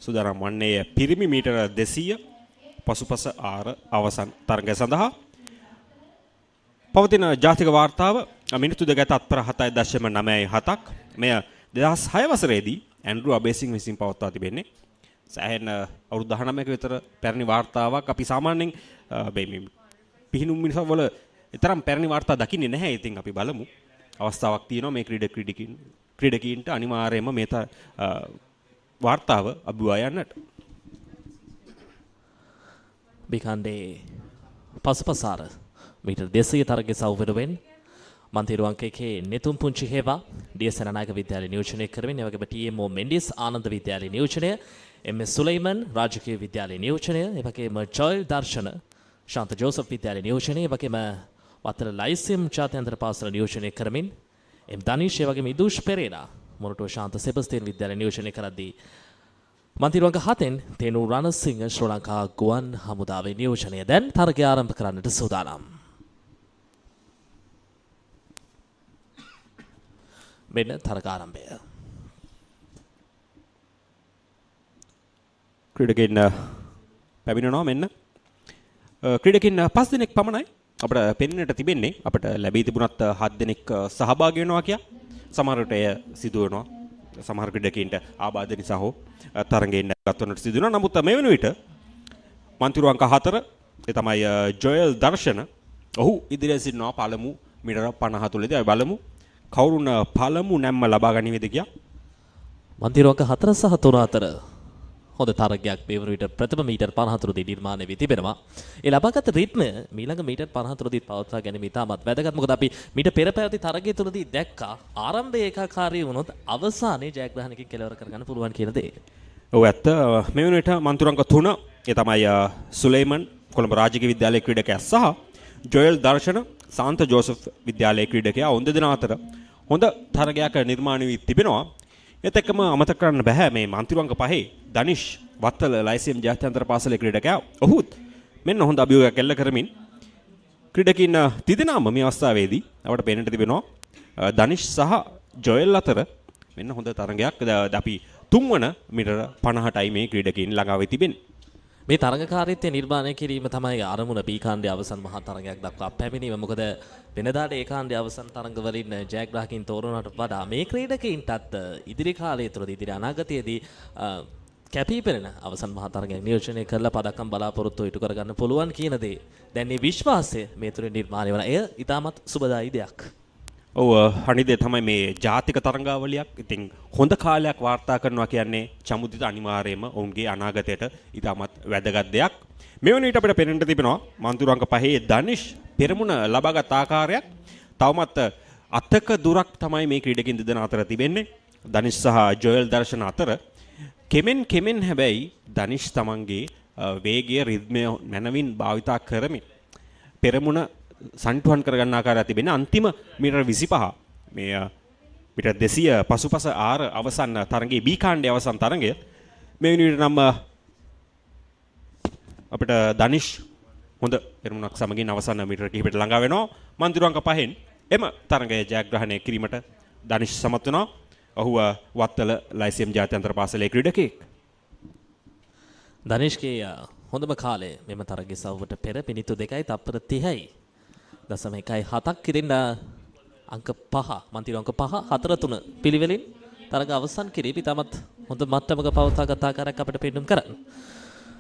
සූදානම් වන්නේ පිරිමි මීටර 200 පසුපස ආර අවසන් තරගය සඳහා පවතින ජාතික වාර්තාව මිනිත්තු 2 තත්පර 7.97ක්. මෙය 2006 වසරේදී ඇන්ඩ්‍රු අබේසිං විසින් පවත්වා තිබෙන්නේ. සෑහෙන අවුරුදු 19ක විතර පැරණි වාර්තාවක්. අපි සාමාන්‍යයෙන් මේ පිහිනුම් මිනිසවල තරම් පැරණි වාර්තා දකින්නේ නැහැ. ඉතින් අපි බලමු. අවස්ථාවක් තියෙනවා මේ ක්‍රීඩකීන්ට අනිවාර්යයෙන්ම මේ වාර්තාව අභිවා යන්නට. බිකාණ්ඩේ පසුපසාර මීටර් 200 තරගයේ සවුවෙනුවෙන් මන්තිරු අංක 1 නෙතුම් පුංචි හේවා ඩී.එස්. සේනානායක විද්‍යාලය නියෝජනය කරමින් ඒ වගේම ටී.එම්.ඕ. මෙන්ඩිස් ආනන්ද විද්‍යාලය නියෝජනය, එම්.එස්. සුලයිමන් රාජකීය විද්‍යාලය නියෝජනය, ඒ වගේම ජොයල් දර්ශන ශාන්ත ජෝසප් විද්‍යාලය නියෝජනය, ඒ වගේම වත්තල ලයිසියම් ජාත්‍යන්තර පාසල නියෝජනය කරමින් එම්. දනීෂ් ඒ වගේම ඉදුෂ් පෙරේරා මොරටුව ශාන්ත සෙබස්තියන් විද්‍යාලය නියෝජනය කරද්දී මන්තිරු අංක 7න් තේනු රණසිංහ ශ්‍රී ලංකා ගුවන් හමුදාවේ නියෝජනය දැන් තරගය ආරම්භ කරන්නට සූදානම්. මෙන්න තරග ආරම්භය. ක්‍රීඩකයන් පැමිණෙනවා මෙන්න. ක්‍රීඩකයන් 5 දිනක් පමණයි අපිට පෙන්වන්නට තිබෙන්නේ අපිට ලැබී තිබුණත් 7 දෙනෙක් සහභාගී වෙනවා කියා. සමහර විට එය සිදු වෙනවා. සමහර ක්‍රීඩකයන්ට ආබාධ නිසා හෝ තරඟයෙන් ගතවන්නට සිදු වෙනවා. නමුත් මේ වෙන විට මන්තිරු අංක 4 ඒ තමයි ජොයල් දර්ශන. ඔහු ඉදිරියේ සිටිනවා පළමු මීටර 50 තුලදී. අපි බලමු කවුරුන් පළමු නැම්ම ලබා ගනිවේද කියා. මන්තිරු අංක 4 සහ 3 අතර හොඳ තරගයක් මේ වන විට ප්‍රථම මීටර් 53 දී නිර්මාණය වී තිබෙනවා. ඒ ලබාගත් රිද්මය ඊළඟ මීටර් 54 දී පවත්වා ගැනීම ඉතාමත් වැදගත්. මොකද අපි මීට පෙර පැවති තරගය තුලදී දැක්කා ආරම්භයේ ඒකාකාරී වුණොත් අවසානයේ ජයග්‍රහණයකින් කෙලවර කරගන්න පුළුවන් කියන දේ. ඔව් ඇත්ත. මේ වන විට මන්තිරු අංක 3 ඒ තමයි සුලේමන් කොළඹ රාජකීය විද්‍යාලයේ ක්‍රීඩකයා සහ ජොයල් දර්ශන සාන්ත ජෝසප් විද්‍යාලයේ ක්‍රීඩකයා ඔවුන් දෙදෙනා අතර හොඳ තරගයක් නිර්මාණය වී තිබෙනවා. ඒත් එක්කම අමතක කරන්න බෑ මේ මන්තිරු අංක 5 දනිෂ් වත්තල ලයිසියම් ජාත්‍යන්තර පාසලේ ක්‍රීඩකයා. ඔහුත් මෙන්න හොඳ අභියෝගයක් එල්ල කරමින් ක්‍රීඩකින් තිදෙනාම මේ අවස්ථාවේදී අපට පේන්නට තිබෙනවා දනිෂ් සහ ජොයල් අතර මෙන්න හොඳ තරගයක්. අපි තුන්වන මීටර 50ටයි මේ ක්‍රීඩකින් ළඟා වෙ තිබෙන්නේ. මේ තරගකාරීත්වය නිර්මාණය කිරීම තමයි අරමුණ B කාණ්ඩයේ අවසන් මහා තරගයක් දක්වා පැමිණීම. මොකද වෙනදාට ඒ කාණ්ඩයේ අවසන් තරගවලින් ජයග්‍රාහකයින් තෝරනට වඩා මේ ක්‍රීඩකයින්ටත් ඉදිරි කාලය තුළදී ඉදිරි අනාගතයේදී කැපී පෙනෙන අවසන් මහා තරගයක් නියෝජනය කරලා පදක්කම් බලාපොරොත්තු ඉටු කරගන්න පුළුවන් කියන දේ දැන් මේ විශ්වාසය මේ තුලින් නිර්මාණය වන එය ඉතාමත් සුබදායි දෙයක්. ඔව් අනිදේ තමයි මේ ජාතික තරඟාවලියක්. ඉතින් හොඳ කාලයක් වාර්තා කරනවා කියන්නේ චමුදිත අනිවාර්යයෙන්ම ඔවුන්ගේ අනාගතයට ඉතාමත් වැදගත් දෙයක්. මේ වන විට අපිට පෙනෙන්න තිබෙනවා මන්තිරු අංක 5 දනිෂ් පෙරමුණ ලබාගත් ආකාරයක් තවමත් අතක දුරක් තමයි මේ ක්‍රීඩකින් දෙදෙනා අතර තිබෙන්නේ. දනිෂ් සහ ජොයල් දර්ශන අතර කෙමෙන් හැබැයි දනිෂ් තමන්ගේ වේගය රිද්මය මනවින් භාවිතා කරමින් පෙරමුණ සන්ටුවන් කරගන්න ආකාරය තිබෙන්නේ. අන්තිම මීටර 25 මේ මීටර 200 පසුපස ආර අවසන් තරගයේ B කාණ්ඩයේ අවසන් තරගය මේ වෙනුවට නම් අපිට දනිෂ් හොඳ පෙරමුණක් සමගින් අවසන් මීටර කිහිපයට ළඟා වෙනවා. මන්තිරු අංක 5න් එම තරගය ජයග්‍රහණය කිරීමට දනිෂ් සමත් වෙනවා. ඔහු වත්තල ලයිසියම් ජාත්‍යන්තර පාසලේ ක්‍රීඩකයෙක්. දනිෂ්ගේ හොඳම කාලය මෙම තරගයේ සවුවට පෙර මිනිත්තු 2යි තප්පර 30යි. 0.17ක් කිරින්න අංක 5 මන්තිරු අංක 5 4 3 පිළිවෙලින් තරග අවසන් කිරීම ඉතාමත් හොඳ මට්ටමක පවත්වාගත් ආකාරයක් අපිට පෙන්වන්න කරන්න.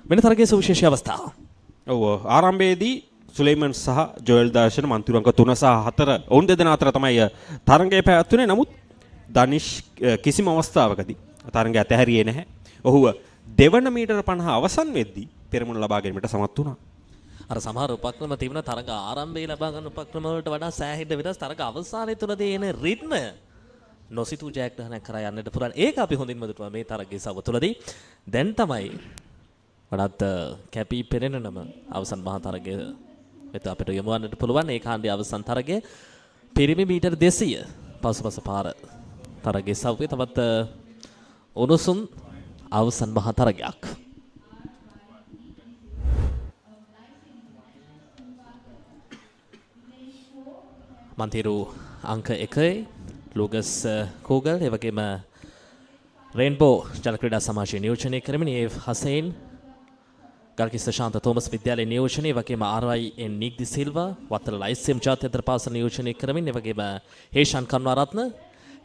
මෙන්න තරගයේ සුවිශේෂී අවස්ථාව. ඔව් ආරම්භයේදී සුලේමන් සහ ජොයල් දර්ශන මන්තිරු අංක 3 සහ 4 ඔවුන් දෙදෙනා අතර තමයි තරගය පැවැත්වුනේ. නමුත් දනිෂ් කිසිම අවස්ථාවකදී තරගය අතහැරියේ නැහැ. ඔහු දෙවන මීටර 50 අවසන් වෙද්දී පෙරමුණ ලබා ගැනීමට සමත් වුණා. අර සමහර උපක්‍රම තිබුණ තරග ආරම්භයේ ලබා ගන්න උපක්‍රම වලට වඩා සෑහෙන්න වෙනස් තරග අවසානයේ තුලදී එන රිද්මය නොසිතූ ජයග්‍රහණයක් කරා යන්නට පුළුවන්. ඒක අපි හොඳින්ම දුටුවා මේ තරගයේ සව තුලදී. දැන් තමයි වඩාත් කැපී පෙනෙනම අවසන් මහා තරගය වෙත අපිට යොමු වන්නට පුළුවන්. ඒ කාණ්ඩයේ අවසන් තරගය පිරිමි මීටර 200 පසුපස පාර තරගයේ සව්වේ තවත් උණුසුම් අවසන් මහා තරගයක්. මන්තිරු අංක 1 ලූගස් කෝගල් ඒ වගේම රේන්බෝ ජල ක්‍රීඩා සමාජය නියෝජනය කරමින් ඒ හසේන් ගල්කිස්ස ශාන්ත තෝමස් විද්‍යාලයේ නියෝජනය ඒ වගේම RYN නිග්දි සිල්වා වත්තල ලයිසියම් ජාත්‍යන්තර පාසල නියෝජනය කරමින් ඒ වගේම හේෂාන් කන්වාරත්න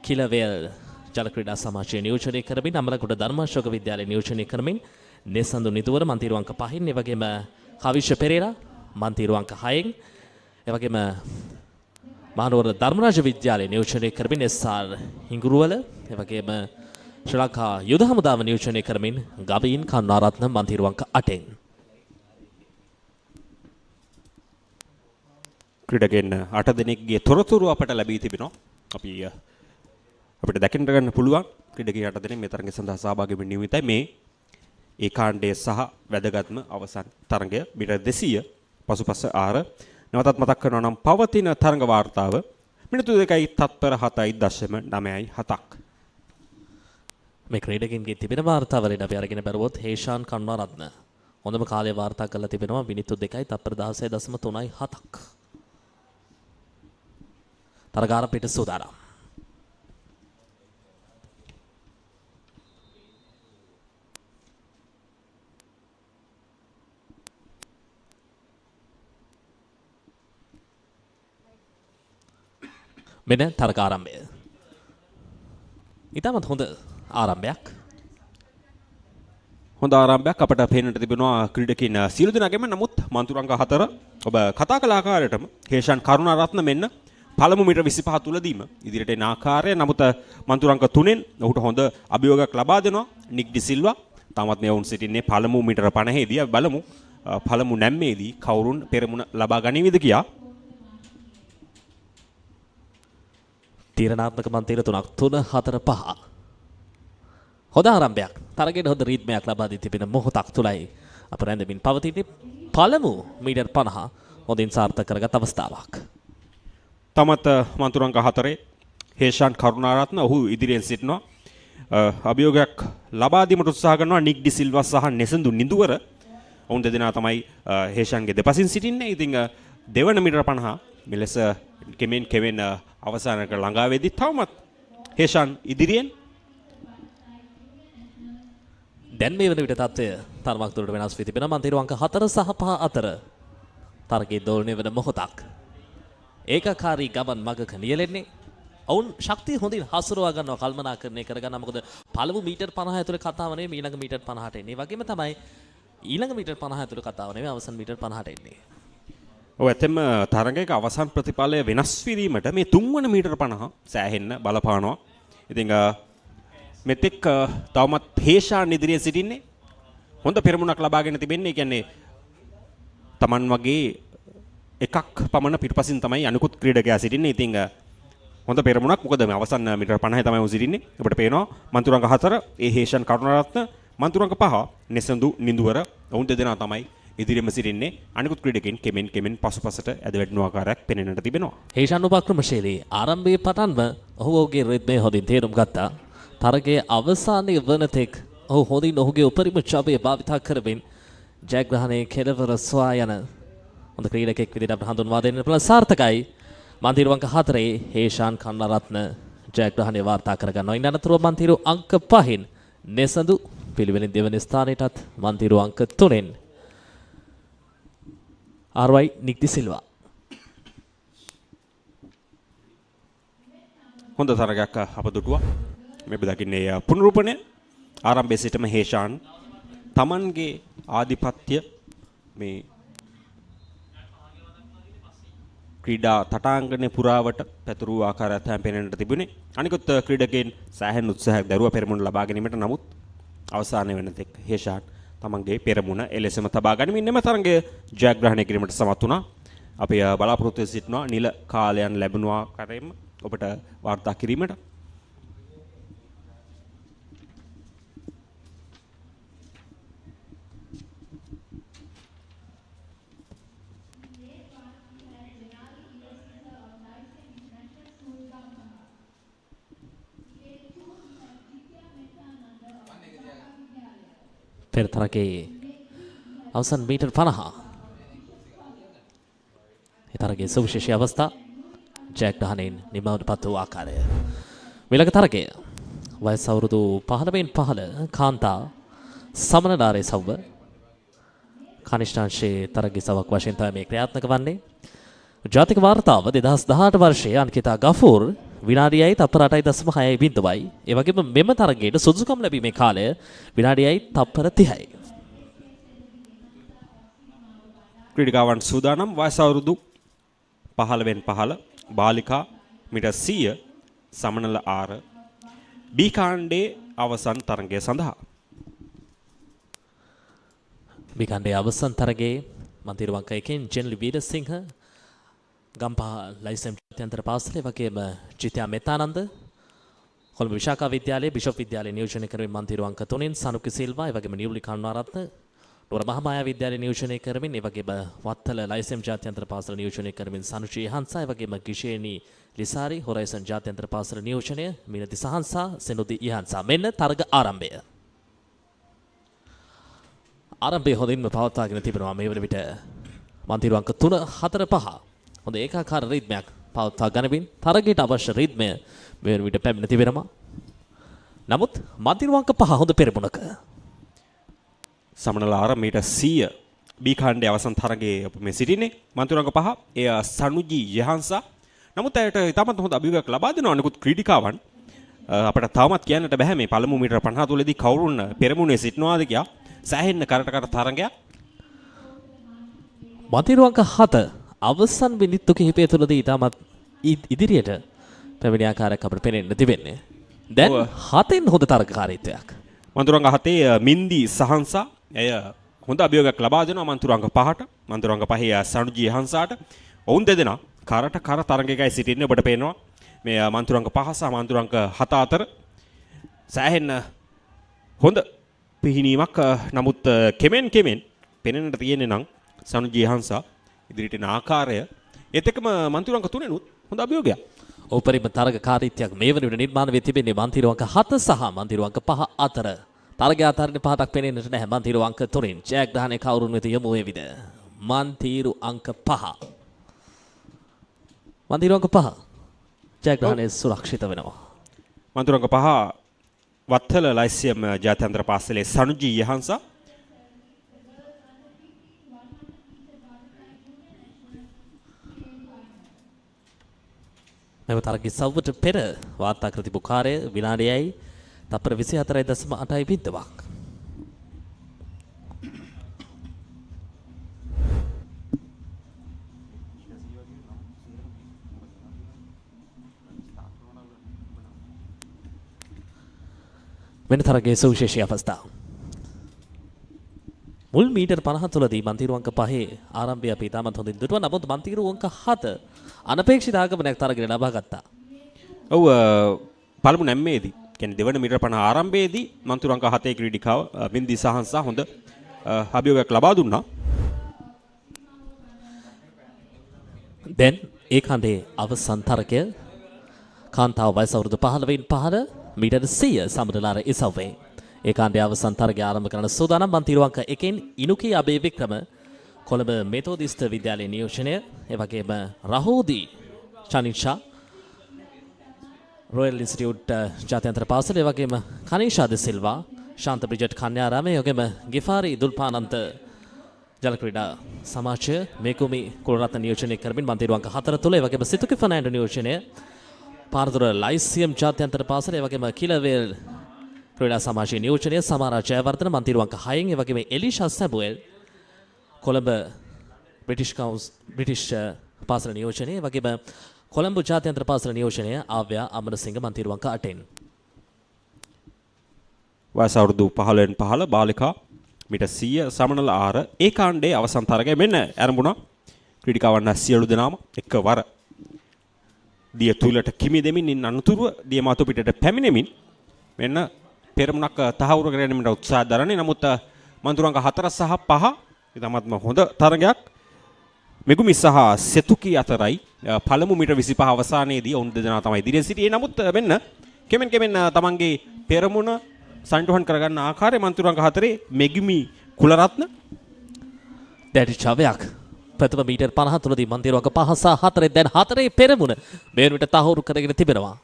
කිලවේල් ජල ක්‍රීඩා සමාජය නියෝජනය කරමින් අමලගොඩ ධර්මාශෝක විද්‍යාලයේ නියෝජනය කරමින් නෙසඳු නිදුවර මන්තිරු අංක 5න් ඒ වගේම කවිෂ පෙරේරා මන්තිරු අංක 6න් ඒ වගේම මහනුවර ධර්මරාජ විද්‍යාලයේ නියෝජනය කරමින් SR හිඟුරුවල ඒ වගේම ශ්‍රී ලංකා යුද හමුදාව නියෝජනය කරමින් ගවීන් කන්නාරත්න මන්තිරු අංක 8න් ක්‍රීඩකයන් 8 දෙනෙක්ගේ තොරතුරු අපට ලැබී තිබෙනවා. අපිට දැකින්න ගන්න පුළුවන් ක්‍රීඩකයන් 8 දෙනෙක් මේ තරගය සඳහා සහභාගී වෙන්න නියමිතයි. මේ ඒ කාණ්ඩයේ සහ වැදගත්ම අවසන් තරගය මීටර් 200 පසුපස ආර නැවතත් මතක් කරනවා නම් පවතින තරඟ වාර්තාව මිනිත්තු 2යි තත්පර 7.97ක්. මේ ක්‍රීඩකින්ගේ තිබෙන වාර්තාවලින් අපි අරගෙන බැලුවොත් හේෂාන් කන්වාරත්න හොඳම කාලය වාර්තා කරලා තිබෙනවා මිනිත්තු 2යි තත්පර 16.37ක්. තරගාර පිට සූදානම්. මෙන්න තරග ආරම්භය. ඊටමත් හොඳ ආරම්භයක්. හොඳ ආරම්භයක් අපට පේන්නට තිබෙනවා ක්‍රීඩකින් සියලු දෙනාගෙම. නමුත් මන්තුරංග 4 ඔබ කතා කළ ආකාරයටම හේෂාන් කරුණාරත්න මෙන්න පළමු මීටර 25 තුලදීම ඉදිරියට එන ආකාරය. නමුත් මන්තුරංග 3න් ඔහුට හොඳ අභියෝගයක් ලබා දෙනවා නික් ඩි සිල්වා. තාමත් මේ වුන් සිටින්නේ පළමු මීටර 50දී. අපි බලමු පළමු නැම්මේදී කවුරුන් පෙරමුණ ලබා ගනිවිද කියා. තීරණාත්මක මන්තිර 3ක් 3 4 5. හොඳ ආරම්භයක්. තරගයට හොඳ රීත්මයක් ලබා දී තිබෙන මොහොතක් තුලයි අප රැඳෙමින් පවතින්නේ. පළමු මීටර් 50 හොඳින් සාර්ථක කරගත් අවස්ථාවක්. තමත් මන්තුරංග 4 හේෂාන් කරුණාරත්න ඔහු ඉදිරියෙන් සිටිනවා. අභියෝගයක් ලබා දීමට උත්සාහ කරනවා නික් ඩි සිල්වා සහ නෙසඳු නිදුවර. ඔවුන් දෙදෙනා තමයි හේෂාන්ගේ දෙපසින් සිටින්නේ. ඉතින් දෙවන මීටර 50 මෙලෙස කෙමෙන් අවසානක ළඟා වෙදී තවමත් හේෂාන් ඉදිරියෙන්. දැන් මේ වන විට තත්ත්වය තරමක් දුරට වෙනස් වී තිබෙනවා. මන්තිරු අංක 4 සහ 5 අතර තරගයේ දෝලණය වන මොහොතක්. ඒකකාරී ගමන් මගක නියැලෙන්නේ. ඔවුන් ශක්තිය හොඳින් හසුරවා ගන්නවා, කල්පනාකරණය කරගන්නවා. මොකද පළමු මීටර් 50 ඇතුලේ කතාව නෙමෙයි ඊළඟ මීටර් 50ට එන්නේ. ඒ වගේම තමයි ඊළඟ මීටර් 50 ඇතුලේ කතාව නෙමෙයි අවසන් මීටර් 50ට එන්නේ. ඔව් ඇත්තම තරගයක අවසන් ප්‍රතිඵලය වෙනස් වීමට මේ තුන්වන මීටර් 50 සෑහෙන්න බලපානවා. ඉතින් මෙතෙක් තවමත් හේෂාන් ඉදිරියේ සිටින්නේ. හොඳ පෙරමුණක් ලබාගෙන තිබෙන්නේ. ඒ කියන්නේ Taman වගේ එකක් පමණ පිටපසින් තමයි අනිකුත් ක්‍රීඩකයා සිටින්නේ. ඉතින් හොඳ පෙරමුණක්. මොකද මේ අවසන් මීටර් 50 තමයි උන් සිටින්නේ. අපිට පේනවා මන්තුරංග 4 ඒ හේෂාන් කරුණාරත්න, මන්තුරංග 5 නෙසඳු නිදුවර. ඔවුන් දෙදෙනා තමයි ඉදිරියම සිටින්නේ. අනිකුත් ක්‍රීඩකයන් කෙමෙන් පසුපසට ඇද වැටෙන ආකාරයක් පෙනෙන්නට තිබෙනවා. හේෂාන් උපක්‍රමශීලී ආරම්භයේ පටන්ම ඔහුගේ රිද්මය හොඳින් තේරුම් ගත්තා. තරගයේ අවසානයේ වන තෙක් ඔහු හොඳින් ඔහුගේ උපරිම ඡාපය භාවිතා කරමින් ජයග්‍රහණයේ කෙළවර සොයා යන හොඳ ක්‍රීඩකෙක් විදිහට අපට හඳුන්වා දෙන්න පුළුවන්. සාර්ථකයි. මන්තිරු අංක 4 හේෂාන් කරුණාරත්න ජයග්‍රහණය වාර්තා කරගන්නවා. ඉන් අනතුරුව මන්තිරු අංක 5න් නෙසඳු පිළිවෙලින් දෙවන ස්ථානයටත් මන්තිරු අංක 3න් RY නික් ඩි සිල්වා. හොඳ තරගයක් අප දුටුවා. මේ බදකින්නේ පුනරුපණය ආරම්භයේ සිටම හේෂාන් තමන්ගේ ආධිපත්‍ය මේ ක්‍රීඩා තටාංගනේ පුරාවට පැතුරු ආකාරයත් පෙනෙන්නට තිබුණේ. අනිකුත් ක්‍රීඩකයන් සෑහෙන උත්සාහයක් දරුවා පෙරමුණ ලබා ගැනීමට. නමුත් අවසානයේ වෙන තෙක් හේෂාන් තමන්ගේ පෙරමුණ එලෙසම තබා ගනිමින් එම තරගය ජයග්‍රහණය කිරීමට සමත් වුණා. අපි බලාපොරොත්තු වෙ සිටිනවා නිල කාලයන් ලැබුණු ආකාරයෙන්ම ඔබට වාර්තා කිරීමට. පෙර තරගයේ අවසන් මීටර් 50 ඒ තරගයේ සුවිශේෂී අවස්ථා ජයග්‍රහණයෙන් නිමවට පත් වූ ආකාරය. මෙලක තරගය වයස අවුරුදු 15න් 15 කාන්තා සමනලාරේ සව්ව කනිෂ්ඨාංශයේ තරගයේ සවක් වශයෙන් තමයි මේ ක්‍රියාත්මක වන්නේ. ජාතික වාර්තාව 2018 වර්ෂයේ අන්කිතා ගෆූර් විනාඩියයි තප්පර 8.6යි බිඳුවයි. ඒ වගේම මෙම තරගයට සුදුසුකම් ලැබීමේ කාලය විනාඩියයි තප්පර 30යි. ක්‍රීඩිකාවන් සූදානම්. වයස අවුරුදු 15න් 15 බාලිකා මීටර් 100 සමනල ආර බී කාණ්ඩයේ අවසන් තරගය සඳහා. බී කාණ්ඩයේ අවසන් තරගයේ මන්තිරු අංක 1න් ජෙන්ලි වීරසිංහ ගම්පහ ලයිසම් ජාත්‍යන්තර පාසලේ වගේම ජිත්‍යා මෙතානන්ද කොළඹ විශාඛා විද්‍යාලයේ බිෂොප් විද්‍යාලයේ නියෝජනය කරමින් මන්තිරු අංක 3න් සනුකි සිල්වා ඒ වගේම නියුලි කරුණාරත්න නුවර මහාමායා විද්‍යාලයේ නියෝජනය කරමින් ඒ වගේම වත්තල ලයිසම් ජාත්‍යන්තර පාසල නියෝජනය කරමින් සනුචී හංසා ඒ වගේම ගිෂේනි ලිසාරි හොරයිසන් ජාත්‍යන්තර පාසල නියෝජනය මිනති සහංසා සෙනුදි ඉහංසා. මෙන්න තරග ආරම්භය. ආරම්භය හොඳින්ම පවත්වාගෙන තිබෙනවා මේ වන විට මන්තිරු අංක 3 4 5 හොඳ ඒකාකාර රිද්මයක් පවත්වා ගනිමින් තරගයට අවශ්‍ය රිද්මය මේ වන විට පැමිණ තිබෙනවා. නමුත් මන්තිරු අංක 5 හොඳ පෙරමුණක සමනලාර මීටර් 100 බී කාණ්ඩයේ අවසන් තරගයේ අප මේ සිටින්නේ. මන්තිරු අංක 5 එය සනුජී යහන්සා නමුත් ඇයට ඉතාමත් හොඳ අභියෝගයක් ලබා දෙනවා අනිකුත් ක්‍රීඩිකාවන්. අපිට තාමත් කියන්නට බෑ මේ පළමු මීටර 50 තුලදී කවුරුන් පෙරමුණේ සිටනවාද කියලා. සෑහෙන්න කරට තරඟයක්. මන්තිරු අංක 7 අවසන් මිනිත්තු කිහිපය තුලදී ඉතාමත් ඉදිරියට පැමිණි ආකාරයක් අපිට පේන්න තිබෙන්නේ. දැන් 7න් හොඳ තරගකාරීත්වයක්. මන්තිරු අංක 7 මින්දි සහන්සා එය හොඳ අභියෝගයක් ලබා දෙනවා මන්තිරු අංක 5ට. මන්තිරු අංක 5 සනුජී හංසාට. ඔවුන් දෙදෙනා කරට කර තරඟයකයි සිටින්නේ. ඔබට පේනවා මේ මන්තිරු අංක 5 සහ මන්තිරු අංක 7 අතර සෑහෙන්න හොඳ පිහිනීමක්. නමුත් කෙමෙන් පෙනෙන්නට තියෙන්නේ නම් සනුජී හංසා ඉදිරියට යන ආකාරය ඒත් එක්කම මන්තිරු අංක 3නුත් හොඳ අභියෝගයක්. උපරිම තරගකාරීත්වයක් මේ වන විට නිර්මාණය වෙ තිබෙන්නේ මන්තිරු අංක 7 සහ මන්තිරු අංක 5 අතර. තරගය අතරින් පහතක් පෙනෙන්නට නැහැ. මන්තිරු අංක 3න් ජයග්‍රහණය කවුරුන් වෙත යොමු වේවිද? මන්තිරු අංක 5. මන්තිරු අංක 5 ජයග්‍රහණය සුරක්ෂිත වෙනවා. මන්තිරු අංක 5 වත්තල ලයිසියම් ජාත්‍යන්තර පාසලේ සනුජී යහන්සා මෙම තරගයේ සව්වට පෙර වාර්තා කර තිබූ කාර්ය විනාඩියයි තප්පර 24.8යි බිඳුවක්. මෙන්න තරගයේ සුවිශේෂී අවස්ථාව. මුල් මීටර් 50 තුලදී මන්තිරු අංක 5 ආරම්භය අපි ඉතාමත් හොඳින් දුටුවා. නමුත් මන්තිරු අංක 7 අනපේක්ෂිත ආගමනයක් තරගයට ලබා ගත්තා. ඔව් පළමු නැම්මේදී කියන්නේ දෙවන මීටර් 50 ආරම්භයේදී මන්තිරු අංක 7 ක්‍රීඩිකාව බින්දි සහන්සා හොඳ අභියෝගයක් ලබා දුන්නා. දැන් ඒ කණ්ඩේ අවසන් තරගය කාන්තාව වයස අවුරුදු 15න් පහළ මීටර් 100 සමරලාර ඉසව්වේ. ඒ කාණ්ඩේ අවසන් තරගය ආරම්භ කරන සූදානම් මන්තිරු අංක 1න් ඉනුකී අබේ වික්‍රම කොළඹ මෙතෝදිස්ත විද්‍යාලයේ නියෝජනය, ඒ වගේම රහෝදී චනිෂා රොයල් ඉන්ස්ටිටියුට් ජාත්‍යන්තර පාසල, ඒ වගේම කනිෂා ද සිල්වා ශාන්ත බ්‍රිජට් කන්‍යාරාමයේ, ඒ වගේම ගිෆාරි දුල්පානන්ත ජල ක්‍රීඩා සමාජය මේකුමි කුලරත්න නියෝජනය කරමින් මන්තිරු අංක 4 තුල, ඒ වගේම සිතුකි ෆර්නෑන්ඩෝ නියෝජනය පාරදුර ලයිසියම් ජාත්‍යන්තර පාසල, ඒ වගේම කිලවේල් ක්‍රීඩා සමාජයේ නියෝජනය සමාරා ජයවර්ධන මන්තිරු අංක 6න්, ඒ වගේම එලිෂා සැබුවෙල් කොළඹ බ්‍රිටිෂ් පාසල නියෝජනය, ඒ වගේම කොළඹ ජාත්‍යන්තර පාසල නියෝජනය ආව්‍යා අමරසිංහ මන්තිරු අංක 8න්. වයස අවුරුදු 15න් 15 බාලිකා මීටර් 100 සමනල ආර ඒ කාණ්ඩයේ අවසන් තරගය මෙන්න ආරම්භුණා. ක්‍රීඩිකාවන් සියලු දෙනාම එකවර දිය තුලට කිමි දෙමින් ඉන්න අනුතුරුව දිය මාතු පිටට පැමිණෙමින් මෙන්න පෙරමුණක් තහවුරු කර ගැනීමට උත්සාහ දරන්නේ. නමුත් මන්තිරු අංක 4 සහ 5 ඉතාමත්ම හොඳ තරගයක් මෙගුමි සහ සෙතුකි අතරයි. පළමු මීටර් 25 අවසානයේදී ඔවුන් දෙදෙනා තමයි ඉදිරියේ සිටියේ. නමුත් මෙන්න කෙමෙන් තමන්ගේ පෙරමුණ සන්ටුහන් කරගන්න ආකාරය මන්තිරු අංක 4 මෙගුමි කුලරත්න දැඩි චවයක් ප්‍රථම මීටර් 50 තුලදී මන්තිරු අංක 5 සහ 4 දැන් 4 පෙරමුණ මේ විට තහවුරු කරගෙන තිබෙනවා.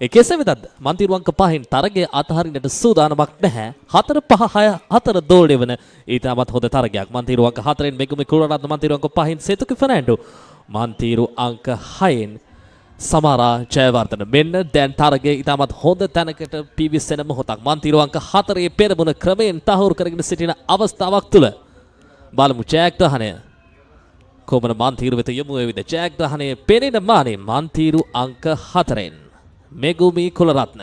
ඒ කෙසේ වෙතත් මන්තිරු අංක 5න් තරගය අතහරින්නට සූදානමක් නැහැ. 4 5 6 4 දෝලේ වන ඊටමත් හොඳ තරගයක්. මන්තිරු අංක 4න් මෙගුමි කුලරත්න, මන්තිරු අංක 5න් සෙතුකි ෆර්නෑන්ඩෝ, මන්තිරු අංක 6න් සමාරා ජයවර්ධන. මෙන්න දැන් තරගයේ ඊටමත් හොඳ තැනකට පිවිසෙන මොහොතක්. මන්තිරු අංක 4 පෙරමුණ ක්‍රමයෙන් තහවුරු කරගෙන සිටින අවස්ථාවක් තුල බලමු ජයග්‍රහණය කොමන මන්තිරු වෙත යොමු වේවිද? ජයග්‍රහණය පෙනෙන මානේ මන්තිරු අංක 4න් මෙගුමි කුලරත්න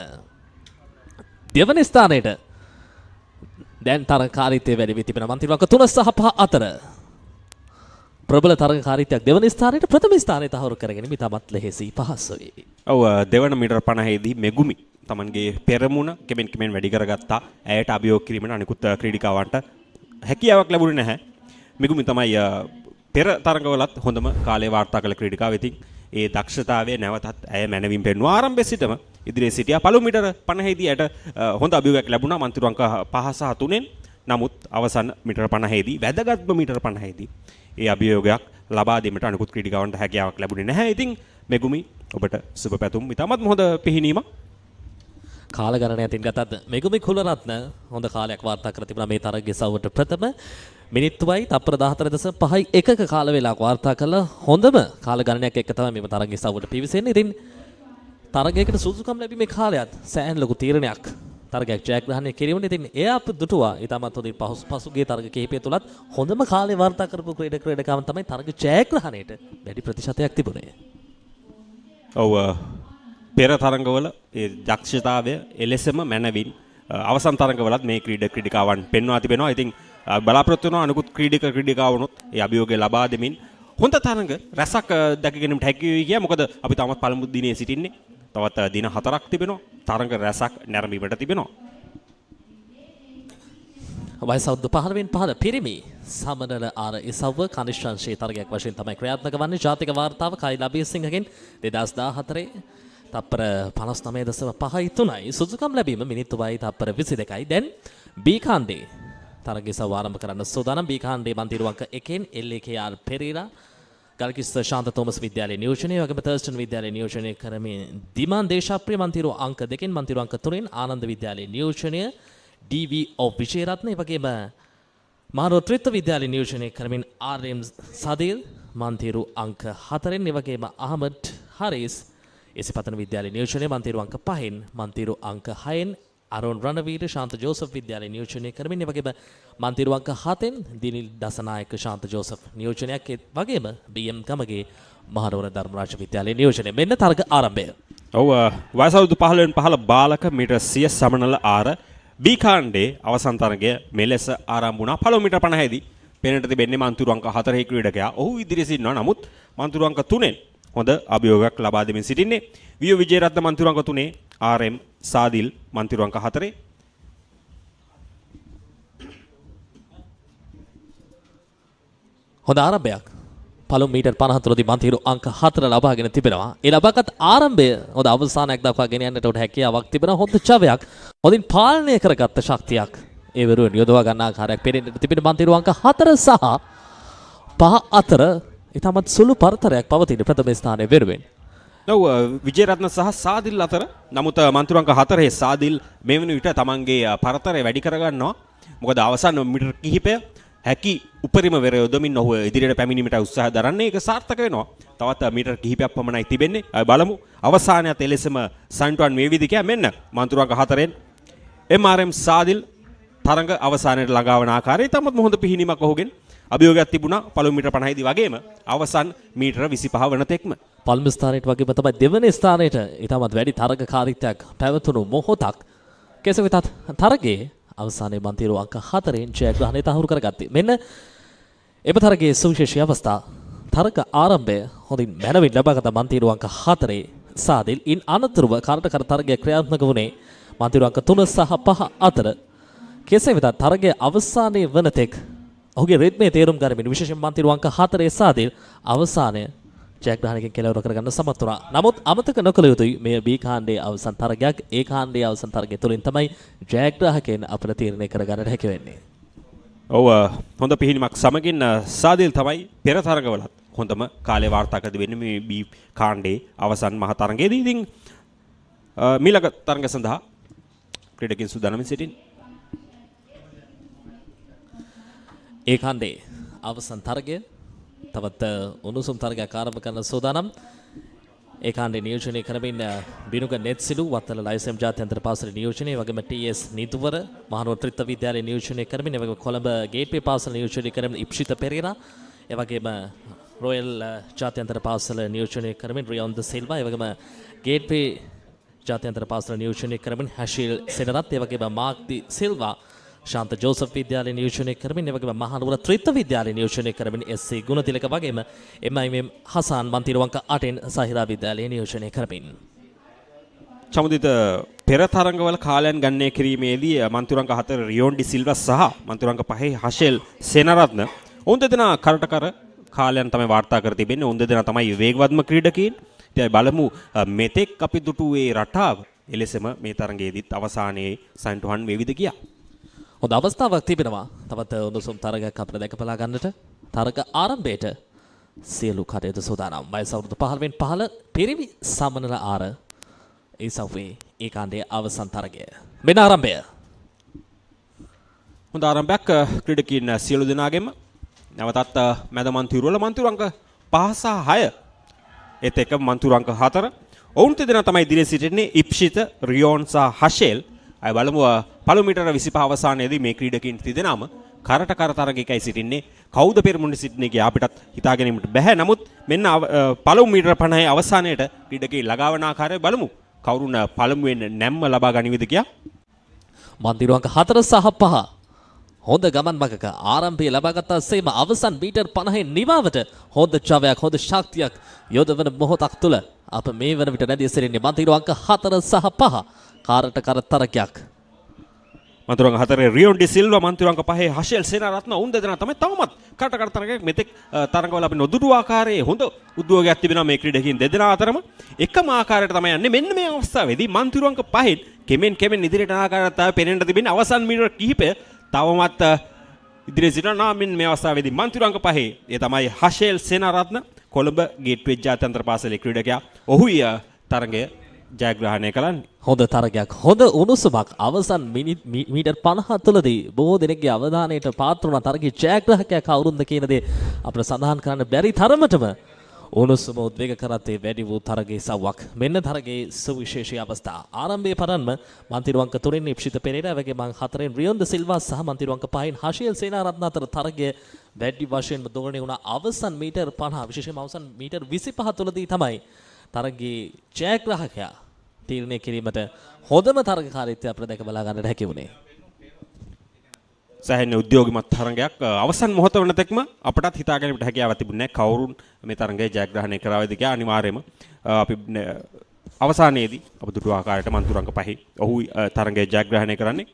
දෙවන ස්ථානයට දැන් තරගකාරීත්වයේ වැඩි වී තිබෙන මන්තිරු අංක 3 සහ 5 අතර ප්‍රබල තරගකාරීත්වයක් දෙවන ස්ථානයට ප්‍රථම ස්ථානය තහවුරු කරගෙන ඉතාමත් ලෙහෙසි පහසුයි. ඔව් දෙවන මීටර් 50දී මෙගුමි තමන්ගේ පෙරමුණ කෙමෙන් වැඩි කරගත්තා. ඇයට අභියෝග කිරීමට අනිකුත් ක්‍රීඩිකාවන්ට හැකියාවක් ලැබුණේ නැහැ. මෙගුමි තමයි පෙර තරඟවලත් හොඳම කාලය වාර්තා කළ ක්‍රීඩිකාව. ඉතින් ඒ දක්ෂතාවය නැවතත් ඇය මැනවින් පෙන්වුවා. ආරම්භයේ සිටම ඉදිරියේ සිටියා. පළමු මීටර 50දී ඇයට හොඳ අභියෝගයක් ලැබුණා මන්තිරු අංක 5 සහ 3න්. නමුත් අවසන් මීටර 50දී වැදගත්ම මීටර 50දී ඒ අභියෝගයක් ලබා දීමට අනිකුත් ක්‍රීඩිකාවන්ට හැකියාවක් ලැබුණේ නැහැ. ඉතින් මෙගුමි ඔබට සුබ පැතුම්. ඉතාමත් හොඳ පිහිනීමක්. කාලගණනය අතින් ගතත් මෙගුමි කුලරත්න හොඳ කාලයක් වාර්තා කර තිබුණා මේ තරගයේ සවුවට ප්‍රථම මිනිත්තුවයි තප්පර 14.5යි එකක කාල වේලාවක් වාර්තා කළ හොඳම කාලගණනයක් එක්ක තමයි මේ තරගයේ සවුවට පිවිසෙන්නේ. ඉතින් තරගයකට සුසුකම් ලැබීමේ කාලයත් සෑහෙන ලොකු තීරණයක් තරගයක් ජයග්‍රහණය කිරීමනේ. ඉතින් එය අප දුටුවා. ඊටමත් හොඳින් පසුගිය තරග කිහිපය තුලත් හොඳම කාලේ වාර්තා කරපු ක්‍රීඩකයන් තමයි තරග ජයග්‍රහණයට වැඩි ප්‍රතිශතයක් තිබුණේ. ඔව් පෙර තරඟවල ඒ දක්ෂතාවය එලෙසම මැනවින් අවසන් තරඟවලත් මේ ක්‍රීඩකාවන් පෙන්වා තිබෙනවා. ඉතින් බලාපොරොත්තු වෙනවා අනිකුත් ක්‍රීඩකාවුනොත් ඒ අභියෝගය ලබා දෙමින් හොඳ තරඟ රැසක් දැක ගැනීමට හැකි වෙයි කිය. මොකද අපි තාමත් පළමු දිනේ සිටින්නේ. තවත් දින 4ක් තිබෙනවා. තරඟ රැසක් නැරඹීමට තිබෙනවා. වයස අවුරුදු 15 පිරිමි සමනල ආර ඉසව්ව කනිෂ්ඨංශයේ තරගයක් වශයෙන් තමයි ක්‍රියාත්මක වන්නේ. ජාතික වාර්තාව කයිලා බීසිංහගෙන් 2014 තප්පර 59.5යි 3යි සුසුකම් ලැබීම මිනිත්තුවයි තප්පර 22යි. දැන් බී කාණ්ඩේ තරගය සව ආරම්භ කරන්න සූදානම්. බී කාණ්ඩේ මන්තිරු අංක 1න් LKR පෙරේරා ගල්කිස්ස ශාන්ත තෝමස් විද්‍යාලයේ නියෝජනය වගේම තර්ස්ටන් විද්‍යාලයේ නියෝජනය කරමින් දිමාන් දේශප්‍රිය මන්තිරු අංක 2න් මන්තිරු අංක 3න් ආනන්ද විද්‍යාලයේ නියෝජනය DV විජේරත්න වගේම මහරොත්‍රිත්ත විද්‍යාලයේ නියෝජනය කරමින් RM සදීල් මන්තිරු අංක 4න් වගේම අහමඩ් හරිස් එසිපතන විද්‍යාලයේ නියෝජනය මන්තිරු අංක 5න් මන්තිරු අංක 6න් අරුන් රණවීර ශාන්ත ජෝසප් විද්‍යාලයේ නියෝජනය කරමින් වගේම මන්තිරු අංක 7න් දිනිල් දසනායක ශාන්ත ජෝසප් නියෝජනයක් වගේම BM ගමගේ මහනුවර ධර්මරාජ විද්‍යාලයේ නියෝජනය. මෙන්න තරග ආරම්භය. ඔව් වයස අවුරුදු 15 බාලක මීටර් 100 සමනල ආර බී කාණ්ඩේ අවසන් තරගය මෙලෙස ආරම්භ වුණා. පළමු මීටර 50දී පෙනට තිබෙන්නේ මන්තිරු අංක 4 ක්‍රීඩකයා. ඔහු ඉදිරියේ සිටිනවා. නමුත් මන්තිරු අංක 3න් හොඳ අභියෝගයක් ලබා දෙමින් සිටින්නේ. වියු විජේරත්න මන්තිරු අංක 3 RM සාදිල් මන්තිරු අංක 4. හොඳ ආරම්භයක්. පළමු මීටර් 50 තුරදී මන්තිරු අංක 4 ලබාගෙන තිබෙනවා. ඒ ලබාගත් ආරම්භය හොඳ අවසානයක් දක්වා ගෙන යන්නට උඩ හැකියාවක් තිබෙනවා. හොඳ ජවයක්. හොඳින් පාලනය කරගත්ත ශක්තියක් ඒ වෙරුවෙන් යොදවා ගන්න ආකාරයක් පෙනෙන්නට තිබෙන මන්තිරු අංක 4 සහ 5 අතර ඊටමත් සුළු පරතරයක් පවතින ප්‍රථම ස්ථානයේ වෙරුවෙන්. නව විජේරත්න සහ සාදිල් අතර නමුත් මන්තිරු අංක 4 සාදිල් මේ වෙන විට තමන්ගේ පරතරය වැඩි කරගන්නවා. මොකද අවසන් මීටර කිහිපය හැකි උපරිම වෙර යොදමින් ඔහු ඉදිරියට පැමිණීමට උත්සාහ දරන්නේ. ඒක සාර්ථක වෙනවා. තවත් මීටර කිහිපයක් පමණයි තිබෙන්නේ. බලමු අවසානයත් එලෙසම සන්ටුවන් මේ විදිහට මෙන්න මන්තිරු අංක 4න් MRM සාදිල් තරඟ අවසානයේ ළඟාවන ආකාරය තමත් හොඳ පිහිනීමක් ඔහුගෙන් අභියෝගයක් තිබුණා. පළමු මීටර 50දී වගේම අවසන් මීටර 25 වන තෙක්ම පළමු ස්ථානයට වගේම තමයි දෙවන ස්ථානයට ඊටමත් වැඩි තරගකාරීත්වයක් පැවතුණු මොහොතක්. කෙසේ වෙතත් තරගයේ අවසානයේ මන්තිරු අංක 4න් ජයග්‍රහණය තහවුරු කරගත්තේ. මෙන්න එම තරගයේ සුවිශේෂී අවස්ථා. තරග ආරම්භය හොඳින් මැනවින් ලබාගත් මන්තිරු අංක 4 සාදිල් ඉන් අනතුරුව කාරට කර තරගය ක්‍රියාත්මක වුණේ මන්තිරු අංක 3 සහ 5 අතර. කෙසේ වෙතත් තරගයේ අවසානයේ වන තෙක් ඔහුගේ රිද්මේ තේරුම් ගනිමින් විශේෂයෙන් මන්තිරු අංක 4 සාදිල් අවසානය ජයග්‍රහණයකින් කෙලවර කරගන්න සමත් වුණා. නමුත් අමතක නොකළ යුතුයි මේ බී කාණ්ඩයේ අවසන් තරගයක්. ඒ කාණ්ඩයේ අවසන් තරගය තුලින් තමයි ජයග්‍රාහකයන් අපට තීරණය කරගන්නට හැකි වෙන්නේ. ඔව් හොඳ පිහිනීමක් සමගින් සාදිල් තමයි පෙර තරගවලත් හොඳම කාලේ වාර්තා කර දෙන්නේ මේ බී කාණ්ඩයේ අවසන් මහ තරගයේදී. ඉතින් මීළඟ තරගය සඳහා ක්‍රීඩකින් සූදානම් සිටින්නේ. ඒ කාණ්ඩයේ අවසන් තරගය තවත් උණුසුම් තරගයක් ආරම්භ කරන සූදානම්. ඒ කාණ්ඩේ නියෝජනය කරමින් බිනුග නෙත්සිලු වත්තල ලයිසම් ජාත්‍යන්තර පාසල නියෝජනය වගේම TS නිදුවර මහනුවර ත්‍රිත්ව විද්‍යාලයේ නියෝජනය කරමින් වගේම කොළඹ ගේට්වේ පාසල නියෝජනය කරමින් ඉප්ෂිත පෙරේරා ඒ වගේම රොයල් ජාත්‍යන්තර පාසල නියෝජනය කරමින් රියොන්ද සිල්වා ඒ වගේම ගේට්වේ ජාත්‍යන්තර පාසල නියෝජනය කරමින් හැෂිල් සෙනරත් ඒ වගේම මාක් ඩි සිල්වා ශාන්ත ජෝසප් විද්‍යාලයේ නියෝජනය කරමින් ඒ වගේම මහනුවර ත්‍රිත්ව විද්‍යාලයේ නියෝජනය කරමින් SC ගුණතිලක වගේම MIM හසාන් මන්තිරු අංක 8න් සහිරා විද්‍යාලයේ නියෝජනය කරමින් චමුදිත පෙර තරඟවල කාලයන් ගණනය කිරීමේදී මන්තිරු අංක 4 රියොන් ඩි සිල්වා සහ මන්තිරු අංක 5 හෂෙල් සේනරත්න ඔවුන් දෙදෙනා කරට කර කාලයන් තමයි වාර්තා කර තිබෙන්නේ. ඔවුන් දෙදෙනා තමයි වේගවත්ම ක්‍රීඩකයින්. ඉතින් බලමු මෙතෙක් අපි දුටුවේ රටාව එලෙසම මේ තරඟයේදීත් අවසානයේ සන්ටුවන් මේ විදිහ ගියා. හොඳ අවස්ථාවක් තිබෙනවා. තවත් උණුසුම් තරගයක් අපිට දැක බලා ගන්නට. තරග ආරම්භයට සියලු කටයුතු සූදානම්. වයස අවුරුදු 15න් 15 පිරිමි සමනල ආර ඒ සව්වේ ඒ කාණ්ඩයේ අවසන් තරගය. මෙන්න ආරම්භය. හොඳ ආරම්භයක් ක්‍රීඩකීන් සියලු දෙනාගෙම නැවතත් මැද මන්තිරු වල මන්තිරු අංක 5 සහ 6 ඒත් එක්ක මන්තිරු අංක 4 ඔවුන් දෙදෙනා තමයි දිනේ සිටින්නේ ඉප්ෂිත රියෝන් සහ හෂෙල් අය බලමු පළමු මීටර 25 අවසානයේදී මේ ක්‍රීඩකීන් දෙදෙනාම කරට කර තරගයකයි සිටින්නේ කවුද පෙරමුණේ සිටින්නේ කිය අපිටත් හිතා ගැනීමට බැහැ නමුත් මෙන්න පළමු මීටර 50 අවසානයේට ක්‍රීඩකී ළඟාවන ආකාරය බලමු කවුරුන් පළමුවෙන් නැම්ම ලබා ගනිවිද කියා මන්තිරු අංක 4 සහ 5 හොඳ ගමන් මගක ආරම්භය ලබාගත් සේම අවසන් මීටර් 50 නිවාවට හොඳ ජවයක් හොඳ ශක්තියක් යොදවන මොහොතක් තුල අප මේ වන විට නැදී සිටින්නේ මන්තිරු අංක 4 සහ 5 කාරට කර තරගයක් මන්තිරු අංක 4 රියෝන් ඩි සිල්වා මන්තිරු අංක 5 හෂෙල් සේනාරත්න උන් දෙදෙනා තමයි තවමත් කරට කර තරගයක් මෙතෙක් තරඟවල අපි නොදුටු ආකාරයේ හොඳ උද්‍යෝගයක් තිබෙනවා මේ ක්‍රීඩකීන් දෙදෙනා අතරම එකම ආකාරයට තමයි යන්නේ මෙන්න මේ අවස්ථාවේදී මන්තිරු අංක 5 කෙමෙන් ඉදිරියට යන ආකාරයට තමයි පෙනෙන්න තිබෙන්නේ අවසන් මීටර කිහිපය තවමත් ඉදිරියේ සිටිනා මින් මේ අවස්ථාවේදී මන්තිරු අංක 5 ඒ තමයි හෂෙල් සේනාරත්න කොළඹ ගේට්වේ ජාත්‍යන්තර පාසලේ ක්‍රීඩකයා ඔහුයි තරගය ජයග්‍රහණය කළන්නේ හොඳ තරගයක් හොඳ උණුසුමක් අවසන් මීටර් 50 තුලදී බොහෝ දෙනෙක්ගේ අවධානයට පාත්‍ර වුණ තරගයේ ජයග්‍රාහකයා කවුරුන්ද කියන දේ අපිට සඳහන් කරන්න බැරි තරමටම උණුසුම උද්වේග කරත්තේ වැඩි වූ තරගයේ සව්වක් මෙන්න තරගයේ සුවිශේෂී අවස්ථා ආරම්භයේ පටන්ම මන්තිරු අංක 3 ඉප්ෂිත පෙරේරා වගේ මං 4 රියොන් ද සිල්වා සහ මන්තිරු අංක 5 හෂිල් සේනාරත්න අතර තරගය වැඩි වශයෙන්ම දෝරණය වුණ අවසන් මීටර් 50 විශේෂයෙන්ම අවසන් මීටර් 25 තුලදී තමයි තරගයේ ජයග්‍රාහකයා තීරණය කිරීමට හොඳම තරගකාරීත්වය අපිට දැක බලා ගන්නට හැකි වුණේ සෑහෙන උද්‍යෝගිමත් තරගයක් අවසන් මොහොත වන තෙක්ම අපටත් හිතා ගැනීමට හැකියාවක් තිබුණේ නැහැ කවුරුන් මේ තරගය ජයග්‍රහණය කරාවේද කියලා අනිවාර්යයෙන්ම අපි අවසානයේදී අප දුටු ආකාරයට මන්තිරු අංක 5 ඔහු තරගය ජයග්‍රහණය කරන්නේ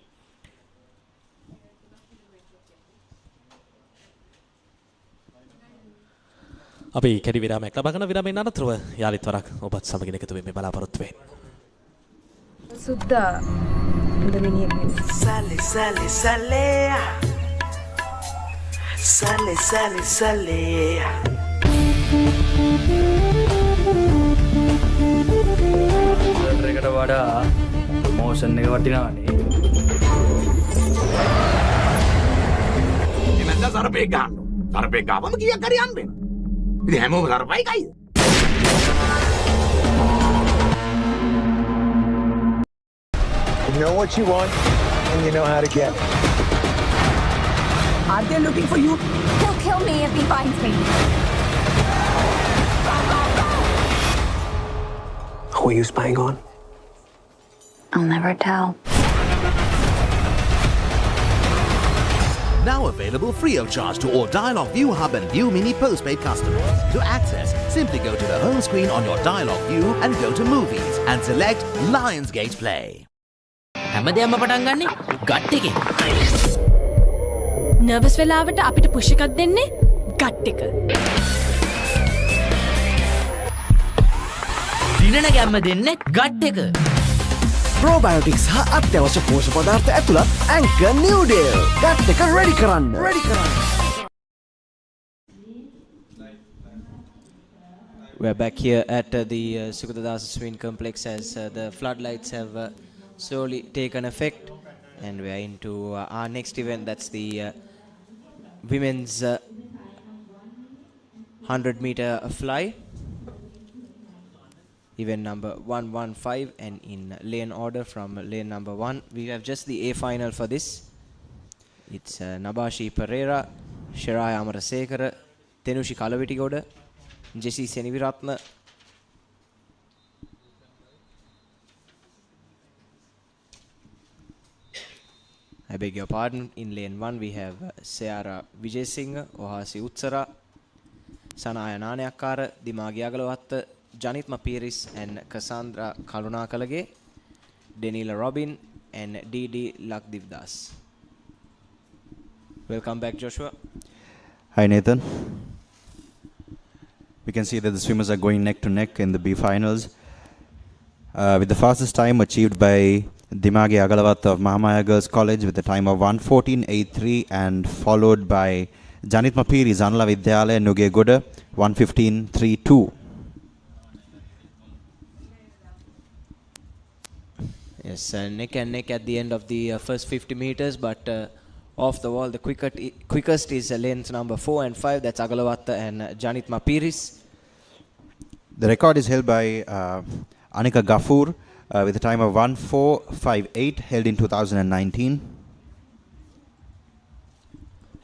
අපි කැඩි විරාමයක් ලබා ගන්න විරාමයෙන් අනතුරුව යාලිත් වරක් ඔබත් සමගින් එකතු වෙමින් බලාපොරොත්තු වෙන්නේ සුද්දා හොඳ මිනිහෙක් නෙමෙයි. Sale, sale, sale. Sale, sale, sale. එකට වඩා ප්‍රොමෝෂන් එක වටිනවනේ. එමෙන්ද සර්පේ ගන්න. සර්පේ ගාවම කීයක් හරි හම්බෙන්න. ඉතින් හැමෝම සර්පයි කයිද? You know what you want, and you know how to get it. Are they looking for you? He'll kill me if he finds me. Who are you spying on? I'll never tell. Now available free of charge to all Dialog ViU Hub and ViU Mini postpaid customers. To access, simply go to the home screen on your Dialog ViU and go to Movies and select Lionsgate Play. හැමදේම පටන් ගන්නේ gut එකෙන්. Nervous වෙලාවට අපිට push එකක් දෙන්නේ gut එක. දිනන ගැම්ම දෙන්නේ ගට් එක. Probiotics හා අත්‍යවශ්‍ය පෝෂක පදාර්ථ ඇතුළත් Anchor Newdale. ගට් එක ready කරන්න. We're back here at the Sugathadasa Swimming Complex as the floodlights have slowly taken effect, and we are into our next event. That's the women's 100-meter fly, event number 115, and in lane order from lane number 1 we have just the A final for this. It's Nabashi Pereira, Shiraya Amarasekara, Tenushi Kalavitigoda, Jesse Seniviratna, I beg your pardon. In lane 1 we have Sayara Vijay Singh, Ohasi Utsara, Sanaya Nanayakara, Dimagi Agalawatta, Janit Mapiris, and Cassandra Kalunakalage, Denila Robin, and D.D. Lakdivdas. Welcome back, Joshua. Hi, Nathan. We can see that the swimmers are going neck to neck in the B finals. With the fastest time achieved by Dimagi Agalawat of Mahamaya Girls College with a time of 1:14.83, and followed by Janit Mapiri, Zanla Vidyalaya, Nuge Goda, 1:15.32. Yes, neck and neck at the end of the first 50 meters, but off the wall, the quickest is lanes number 4 and 5. That's Agalawatta and Janit Mapiris. The record is held by Anika Gafoor with a time of 1:4:58, held in 2019.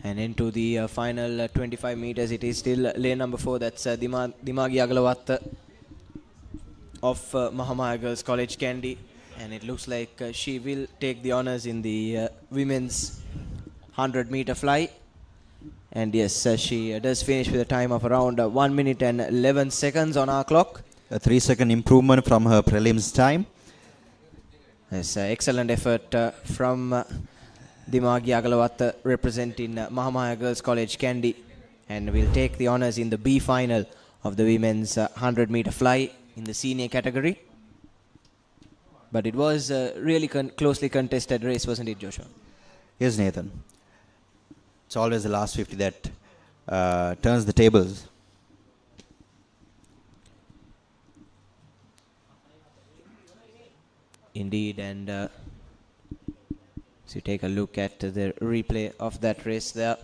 And into the final 25 meters, it is still lane number 4. That's Dimagi Agalawatta of Mahamaya Girls College Kandy. And it looks like she will take the honors in the women's 100-meter fly. And yes, she does finish with a time of around 1 minute and 11 seconds on our clock. A 3-second improvement from her prelims time. Yes, excellent effort from Dimagi Agalawatta representing Mahamaya Girls College Kandy. And will take the honors in the B final of the women's 100-meter fly in the senior category. But it was a really closely contested race, wasn't it, Joshua? Yes, Nathan. It's always the last 50 that turns the tables. Indeed, and so you take a look at the replay of that race there.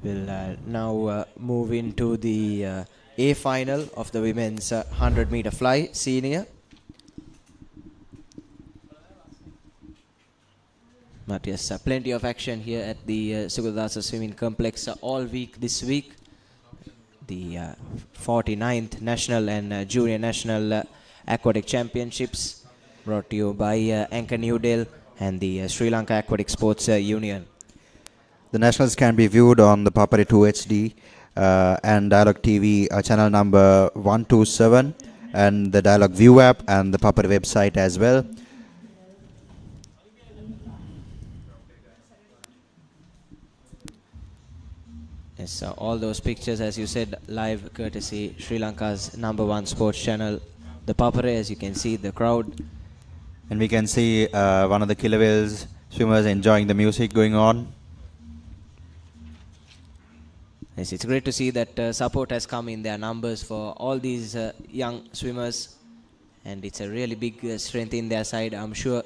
We'll now move into the A final of the women's 100-meter fly senior. But yes, plenty of action here at the Sugathadasa Swimming Complex all week this week. The 49th National and Junior National Aquatic Championships brought to you by Anchor Newdale and the Sri Lanka Aquatic Sports Union. The Nationals can be viewed on the Papare 2 HD and Dialog TV channel number 127 and the Dialog ViU App and the Papare website as well. Yes, all those pictures, as you said, live courtesy Sri Lanka's #1 sports channel, the Papare. As you can see, the crowd. And we can see one of the killer whales swimmers enjoying the music going on. Yes, it's great to see that support has come in their numbers for all these young swimmers. And it's a really big strength in their side, I'm sure.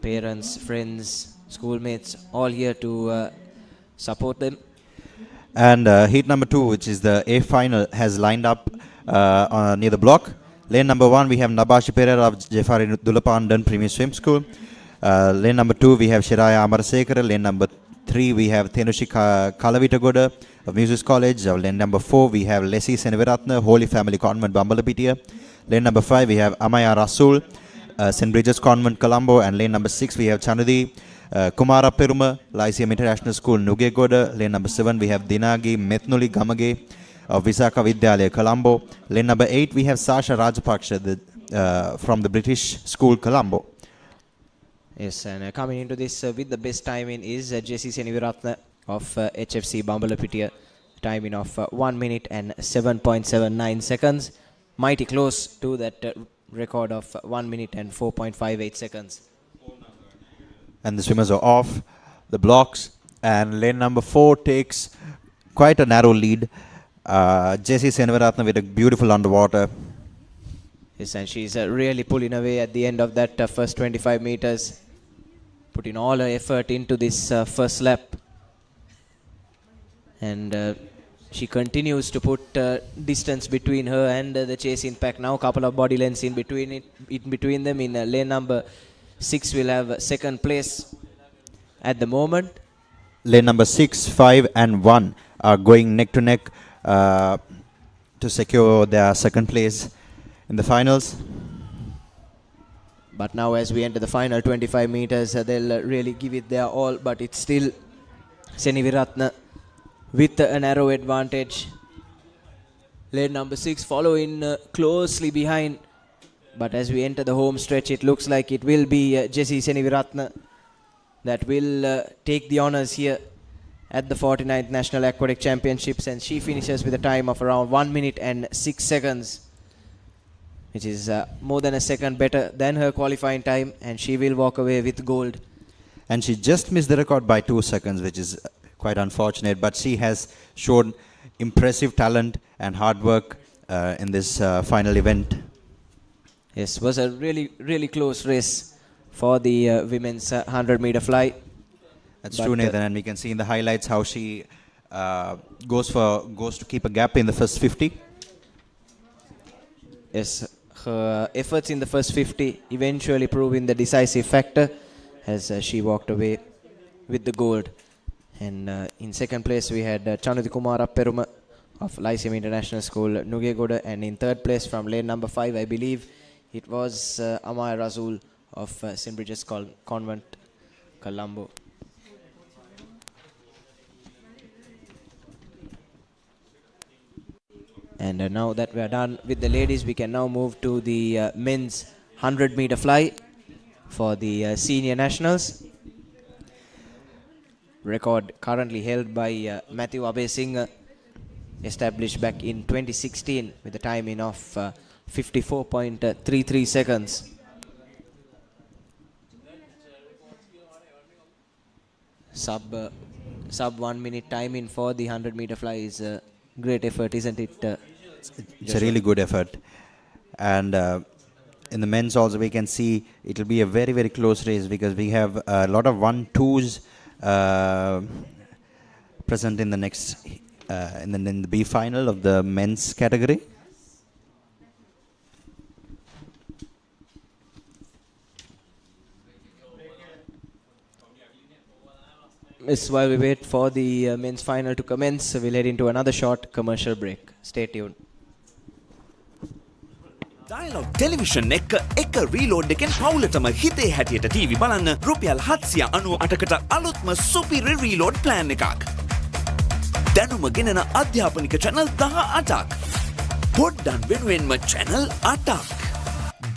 Parents, friends, schoolmates, all here to support them. And heat number 2, which is the A final, has lined up near the block. Lane number 1, we have Nabashi Pereira of Jeffari Dulapandan Premier Swim School. Lane number 2, we have Shiraya Amarasekara. Lane number 3, we have Thenushi Kalavitagoda of Music College. Lane number 4, we have Leslie Seneviratna, Holy Family Convent, Bambalapitiya. Lane number 5, we have Amaya Rasul, St. Bridget's Convent, Colombo. And lane number 6, we have Chanudi Kumara Peruma, Lyceum International School, Nugegoda. Lane number 7, we have Dinagi Methnuli Gamage of Visakha Vidyalaya, Colombo. Lane number 8, we have Sasha Rajapaksha from the British School, Colombo. Yes, and coming into this with the best timing is Jessie Seniviratna of HFC Bambalapitiya, timing of 1 minute and 7.79 seconds. Mighty close to that record of 1 minute and 4.58 seconds. And the swimmers are off the blocks, and lane number 4 takes quite a narrow lead. Jessie Seniviratna with a beautiful underwater. Yes, and she's really pulling away at the end of that first 25 meters. Putting all her effort into this first lap. And she continues to put distance between her and the chasing pack. Now a couple of body lengths in between them. In lane number 6 will have second place at the moment. Lane number 6, 5 and 1 are going neck to neck to secure their second place in the finals. But now as we enter the final 25 meters, they'll really give it their all. But it's still Seniviratna with a narrow advantage. Lane number 6 following closely behind. But as we enter the home stretch, it looks like it will be Jessie Seniviratna that will take the honors here at the 49th National Aquatic Championships. And she finishes with a time of around 1 minute and 6 seconds. Which is more than a second better than her qualifying time, and she will walk away with gold. And she just missed the record by 2 seconds, which is quite unfortunate, but she has shown impressive talent and hard work in this final event. Yes, was a really close race for the women's 100-meter fly. That's true, Nathan, and we can see in the highlights how she goes to keep a gap in the first 50. Yes, her efforts in the first 50 eventually proving the decisive factor as she walked away with the gold. And in second place we had Chanuthi Kumara Peruma of Lyceum International School, Nugegoda, and in third place from lane number 5, I believe it was Amaya Razul of St. Bridget's Convent, Colombo. And now that we are done with the ladies, we can now move to the men's 100-meter fly for the senior nationals. Record currently held by Matthew Abesing, established back in 2016 with a timing of 54.33 seconds. Sub 1 minute timing for the 100-meter fly is a great effort, isn't it? It's a really good effort. And in the men's also we can see it will be a very close race because we have a lot of 1-2s present in the next in the B final of the men's category. While we wait for the men's final to commence, we'll head into another short commercial break. Stay tuned. Dialog television එක reload එකෙන් පවුලටම හිතේ හැටියට TV බලන්න රුපියල් 798කට අලුත්ම සුපිරි reload plan එකක්. දැනුම ගෙනෙන අධ්‍යාපනික channel 18ක්. පොඩ්ඩන් වෙනුවෙන්ම channel 8ක්.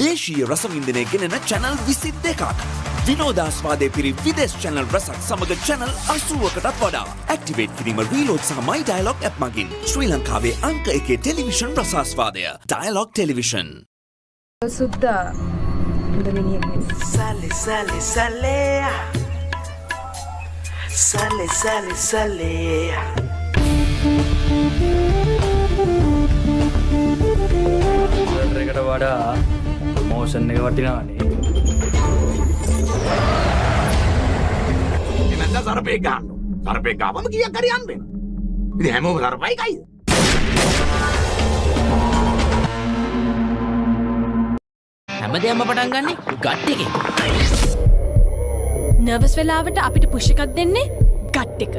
දේශීය රසවින්දනය ගෙනෙන channel 22ක්. විනෝදාස්වාදයේ පිරි විදේශ channel රසක් සමග channel 80කටත් වඩා. Activate කිරීම reload සහ my Dialog app මගින් ශ්‍රී ලංකාවේ අංක 1 ටෙලිවිෂන් රසාස්වාදය. Dialog television. සුද්දා හොඳ මිනිහෙක් වෙන්න. Sale, sale, sale. Sale, sale, sale. එකට වඩා මෝෂන් එක වටිනානේ. ඉතින් සරපේ ගන්න. සරපේ ගාවම කීයක් හරි යන්න වෙනවා. ඉතින් හැමෝම සරපයි කයිද? හැමදේම පටන් ගන්නේ ගට් එකේ. නර්වස් වෙලාවට අපිට පුෂ් එකක් දෙන්නේ ගට් එක.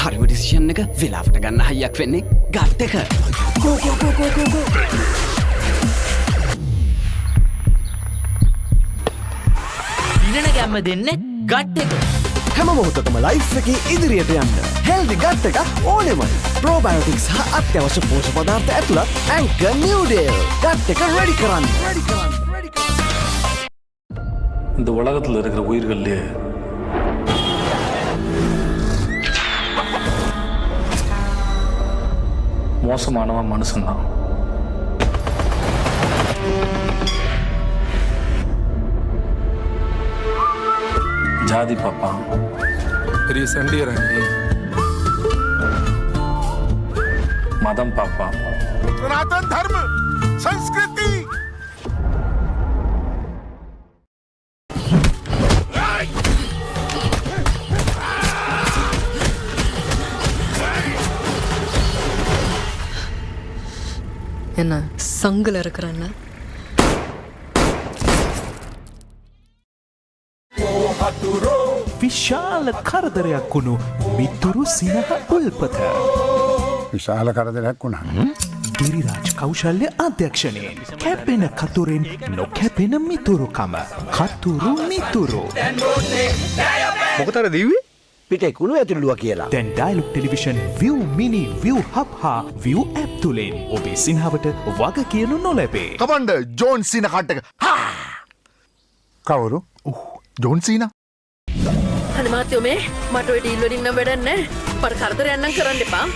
හරිම ඩිසිෂන් එක වෙලාවට ගන්න හයියක් වෙන්නේ ගට් එක. ගෝ ගෝ ගෝ ගෝ ගෝ ගෝ. දිනන ගැම්ම දෙන්නේ ගට් එක. හැම මොහොතකම ලයිෆ් එකේ ඉදිරියට යන්න හෙල්දි ගට් එකක් ඕනෙමයි. ප්‍රෝබයෝටික්ස් හා අත්‍යවශ්‍ය පෝෂක පදාර්ථ ඇතුළත් Anchor Newdale ගට් එක රෙඩි කරන්න. இந்த உலகத்துல இருக்கிற உயிர்கள்லயே மோசமானவன் மனுஷன்தான். ஜாதி பாப்பான், பெரிய சண்டியரங்கி, மதம் பாப்பான், सनातन धर्म संस्कृति என்ன சங்கில் இருக்கிறேன்னு විශාල කරදරයක් වුණු මිතුරු සිනහ උල්පත. විශාල කරදරයක් වුණා. ගිරිරාජ් කෞශල්‍ය අධ්‍යක්ෂණයෙන් කැපෙන කතුරෙන් නොකැපෙන මිතුරුකම. කතුරු මිතුරු. මොකටද දිව්වේ? පිටේ කුණු ඇතුළුවා කියලා. දැන් Dialog television ViU Mini ViU Hub හා ViU App තුලින් ඔබේ සිනහවට වග කියනු නොලැබේ. කමන්ඩ ජෝන් සීනා කට් එක. කවුරු? John Cena. අනේ මාත්‍යෝ මේ මට ඔය ඩීල් වලින් නම් වැඩක් නැහැ. මට කරදරයක් නම් කරන්න එපා.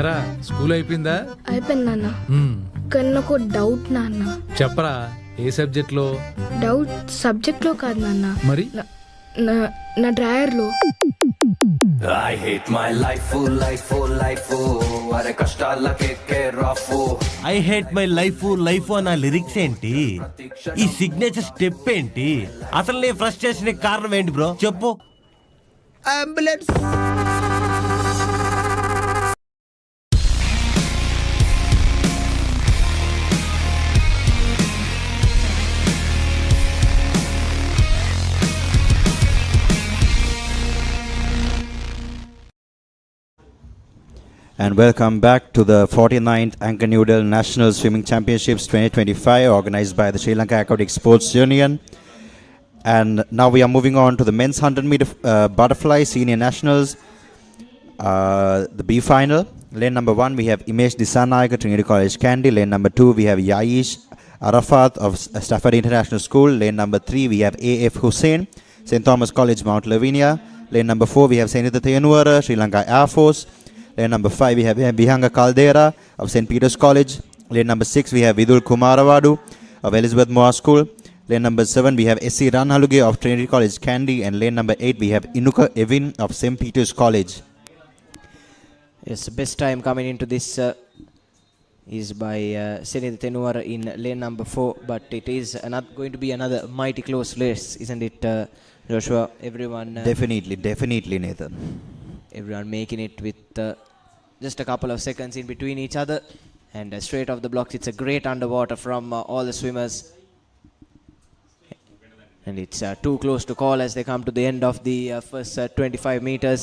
එරා ස්කූල් స్కూల్ అయిపోయిందా? అయిపోయింది నాన్న. కానీ నాకు డౌట్ నాన్న. చెప్పరా, ఏ సబ్జెక్ట్ లో? డౌట్ సబ్జెక్ట్ లో కాదు నాన్న, మరి నా డ్రాయర్ లో. I hate my life, అరే కష్టాలకే రాఫు. I hate my life అన్న లిరిక్స్ ఏంటి? ఈ సిగ్నేచర్ స్టెప్ ఏంటి? అసలు నీ ఫ్రస్ట్రేషన్ కారణం ఏంటి బ్రో చెప్పు. Ambulance. And welcome back to the 49th Anchor Newdale National Swimming Championships 2025 organized by the Sri Lanka Aquatics Sports Union. And now we are moving on to the men's 100 meter butterfly senior nationals, the B final. Lane number 1 we have Imesh Disanaika, Trinity College Kandy. Lane number 2 we have Yaish Arafat of Stafford International School. Lane number 3 we have AF Hussain, St. Thomas College, Mount Lavinia. Lane number 4 we have Senitha Theyanuwara, Sri Lanka Air Force. Lane number 5 we have Bihanga Caldera of St. Peter's College. Lane number 6 we have Vidul Kumaravadu of Elizabeth Moore School. Lane number 7 we have S.C. Ranhaluge of Trinity College Kandy. And lane number 8 we have Inuka Evin of St. Peter's College. Yes, best time coming into this is by Senitha Theyanuwara in lane number 4, but it is going to be another mighty close race, isn't it, Joshua? Everyone Definitely Nathan. Everyone making it with just a couple of seconds in between each other, and straight off the blocks it's a great underwater from all the swimmers, and it's too close to call as they come to the end of the first 25 meters.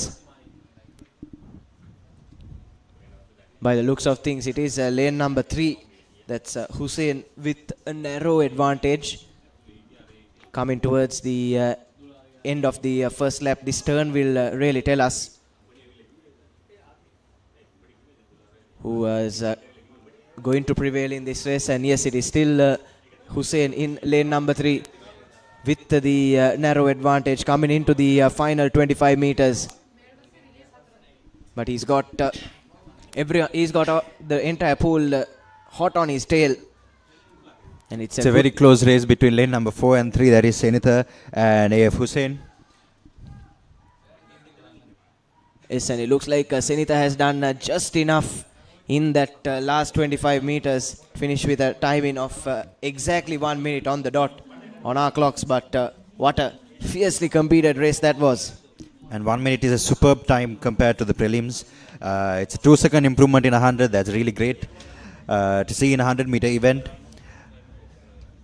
By the looks of things it is lane number 3, that's Hussain with a narrow advantage coming towards the end of the first lap. This turn will really tell us who is going to prevail in this race. And yes, it is still Hussain in lane number 3 with the narrow advantage coming into the final 25 meters. But he's got the entire pool hot on his tail. And it's a very close race between lane number 4 and 3, that is Senitha and AF Hussain. Yes, and it looks like Senitha has done just enough in that last 25 meters, finished with a timing of exactly 1 minute on the dot on our clocks. But what a fiercely competed race that was. And 1 minute is a superb time compared to the prelims. It's a 2-second improvement in 100. That's really great to see in a 100-meter event.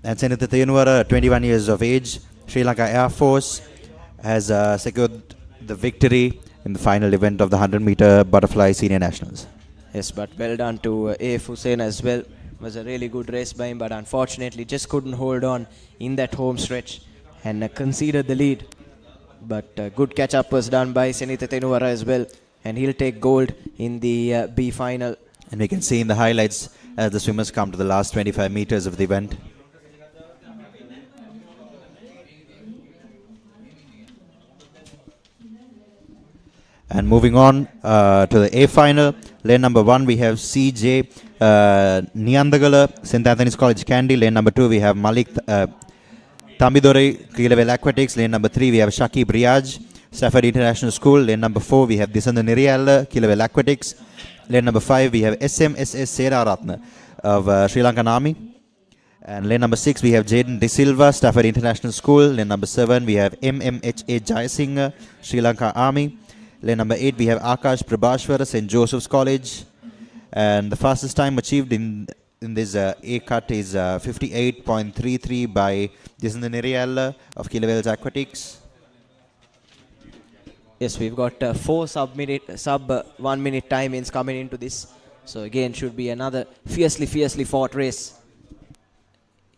And Senitha Theyanuwara, 21 years of age, Sri Lanka Air Force, has secured the victory in the final event of the 100-meter butterfly senior nationals. Yes, but well done to AF Hussain as well. It was a really good race by him, but unfortunately just couldn't hold on in that home stretch and conceded the lead. But good catch-up was done by Senitha Theyanuwara as well, and he'll take gold in the B final. And we can see in the highlights as the swimmers come to the last 25 meters of the event. And moving on to the A final, lane number 1 we have CJ Niyandagala, St. Anthony's College Kandy. Lane number 2 we have Malik Tambidore, Kilavel Aquatics. Lane number 3 we have Shakib Riyaj, Stafford International School. Lane number 4 we have Disanda Niriyalla, Kilavel Aquatics. Lane number 5 we have SMSS Seraratna of Sri Lankan Army. And lane number 6 we have Jaden De Silva, Stafford International School. Lane number 7 we have MMHA Jayasinghe, Sri Lanka Army. Lane number 8 we have Akash Prabhashwara, St. Joseph's College. And the fastest time achieved in this A cut is 58.33 by Disanda Niriyalla of Kilavels Aquatics. Yes, we've got 4 sub 1 minute timings coming into this. So again, should be another fiercely fought race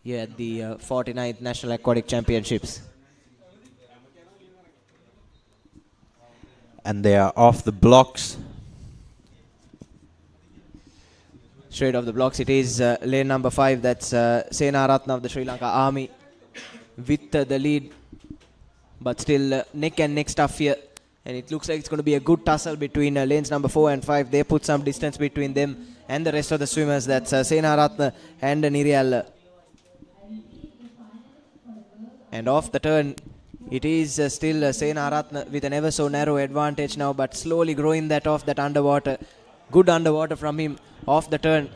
here at the 49th National Aquatic Championships. And they are off the blocks. Straight off the blocks, it is lane number 5. That's Sena Ratna of the Sri Lanka Army with the lead, but still neck and neck stuff here And it looks like it's going to be a good tussle between lanes number 4 and 5. They put some distance between them and the rest of the swimmers. That's Senaratna and Niriyal. And off the turn, it is still Senaratna with an ever so narrow advantage now, but slowly growing that off that underwater. Good underwater from him off the turn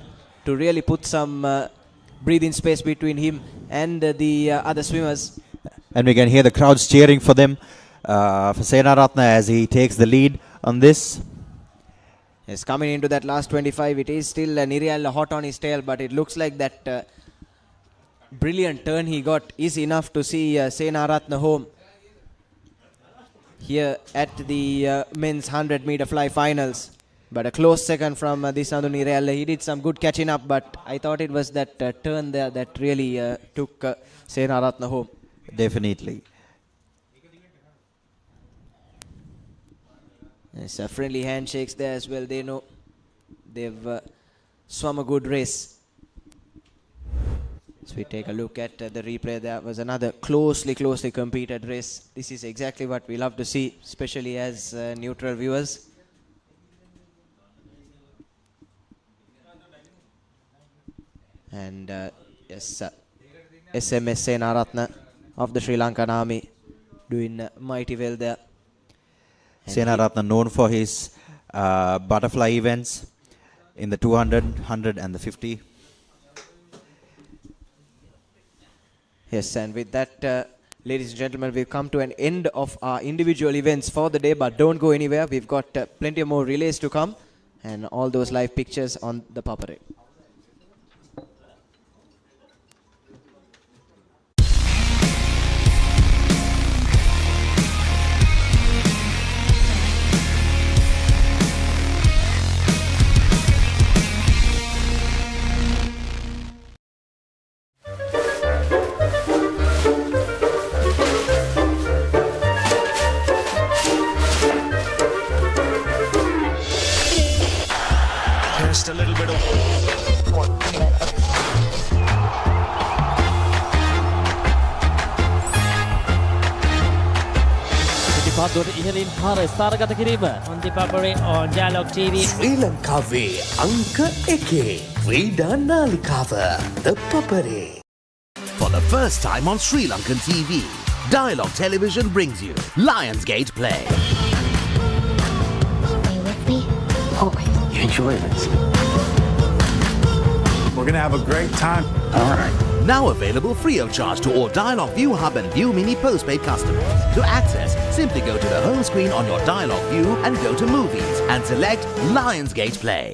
to really put some breathing space between him and the other swimmers. And we can hear the crowds cheering for them, for Senaratna as he takes the lead on this. Yes, coming into that last 25, it is still Niriyal hot on his tail, but it looks like that brilliant turn he got is enough to see Senaratna home here at the men's 100-meter fly finals. But a close second from this Nandu Niriyal. He did some good catching up, but I thought it was that turn there that really took Senaratna home. Definitely. Yes, friendly handshakes there as well. They know they've swum a good race. So we take a look at the replay. There was another closely competed race. This is exactly what we love to see, especially as neutral viewers. And yes, SMS Senaratna of the Sri Lankan Army doing mighty well there. Senaratna known for his butterfly events in the 200, 100 and the 50. Yes, and with that, ladies and gentlemen, we've come to an end of our individual events for the day, but don't go anywhere. We've got plenty of more relays to come and all those live pictures on the Papare. Just a little bit of ඉහලින් පාර ස්ථාරගත කිරීම on ThePapare on Dialog TV ශ්‍රී ලංකාවේ අංක 1 ක්‍රීඩා නාලිකාව ThePapare. For the first time on Sri Lankan TV, Dialog Television brings you Lionsgate Play. Stay with me. Oh, You enjoy this? We're gonna have a great time. All right. Now available free of charge to all Dialog ViU Hub and ViU Mini postpaid customers. To access, simply go to the home screen on your Dialog ViU and go to Movies and select Lionsgate Play.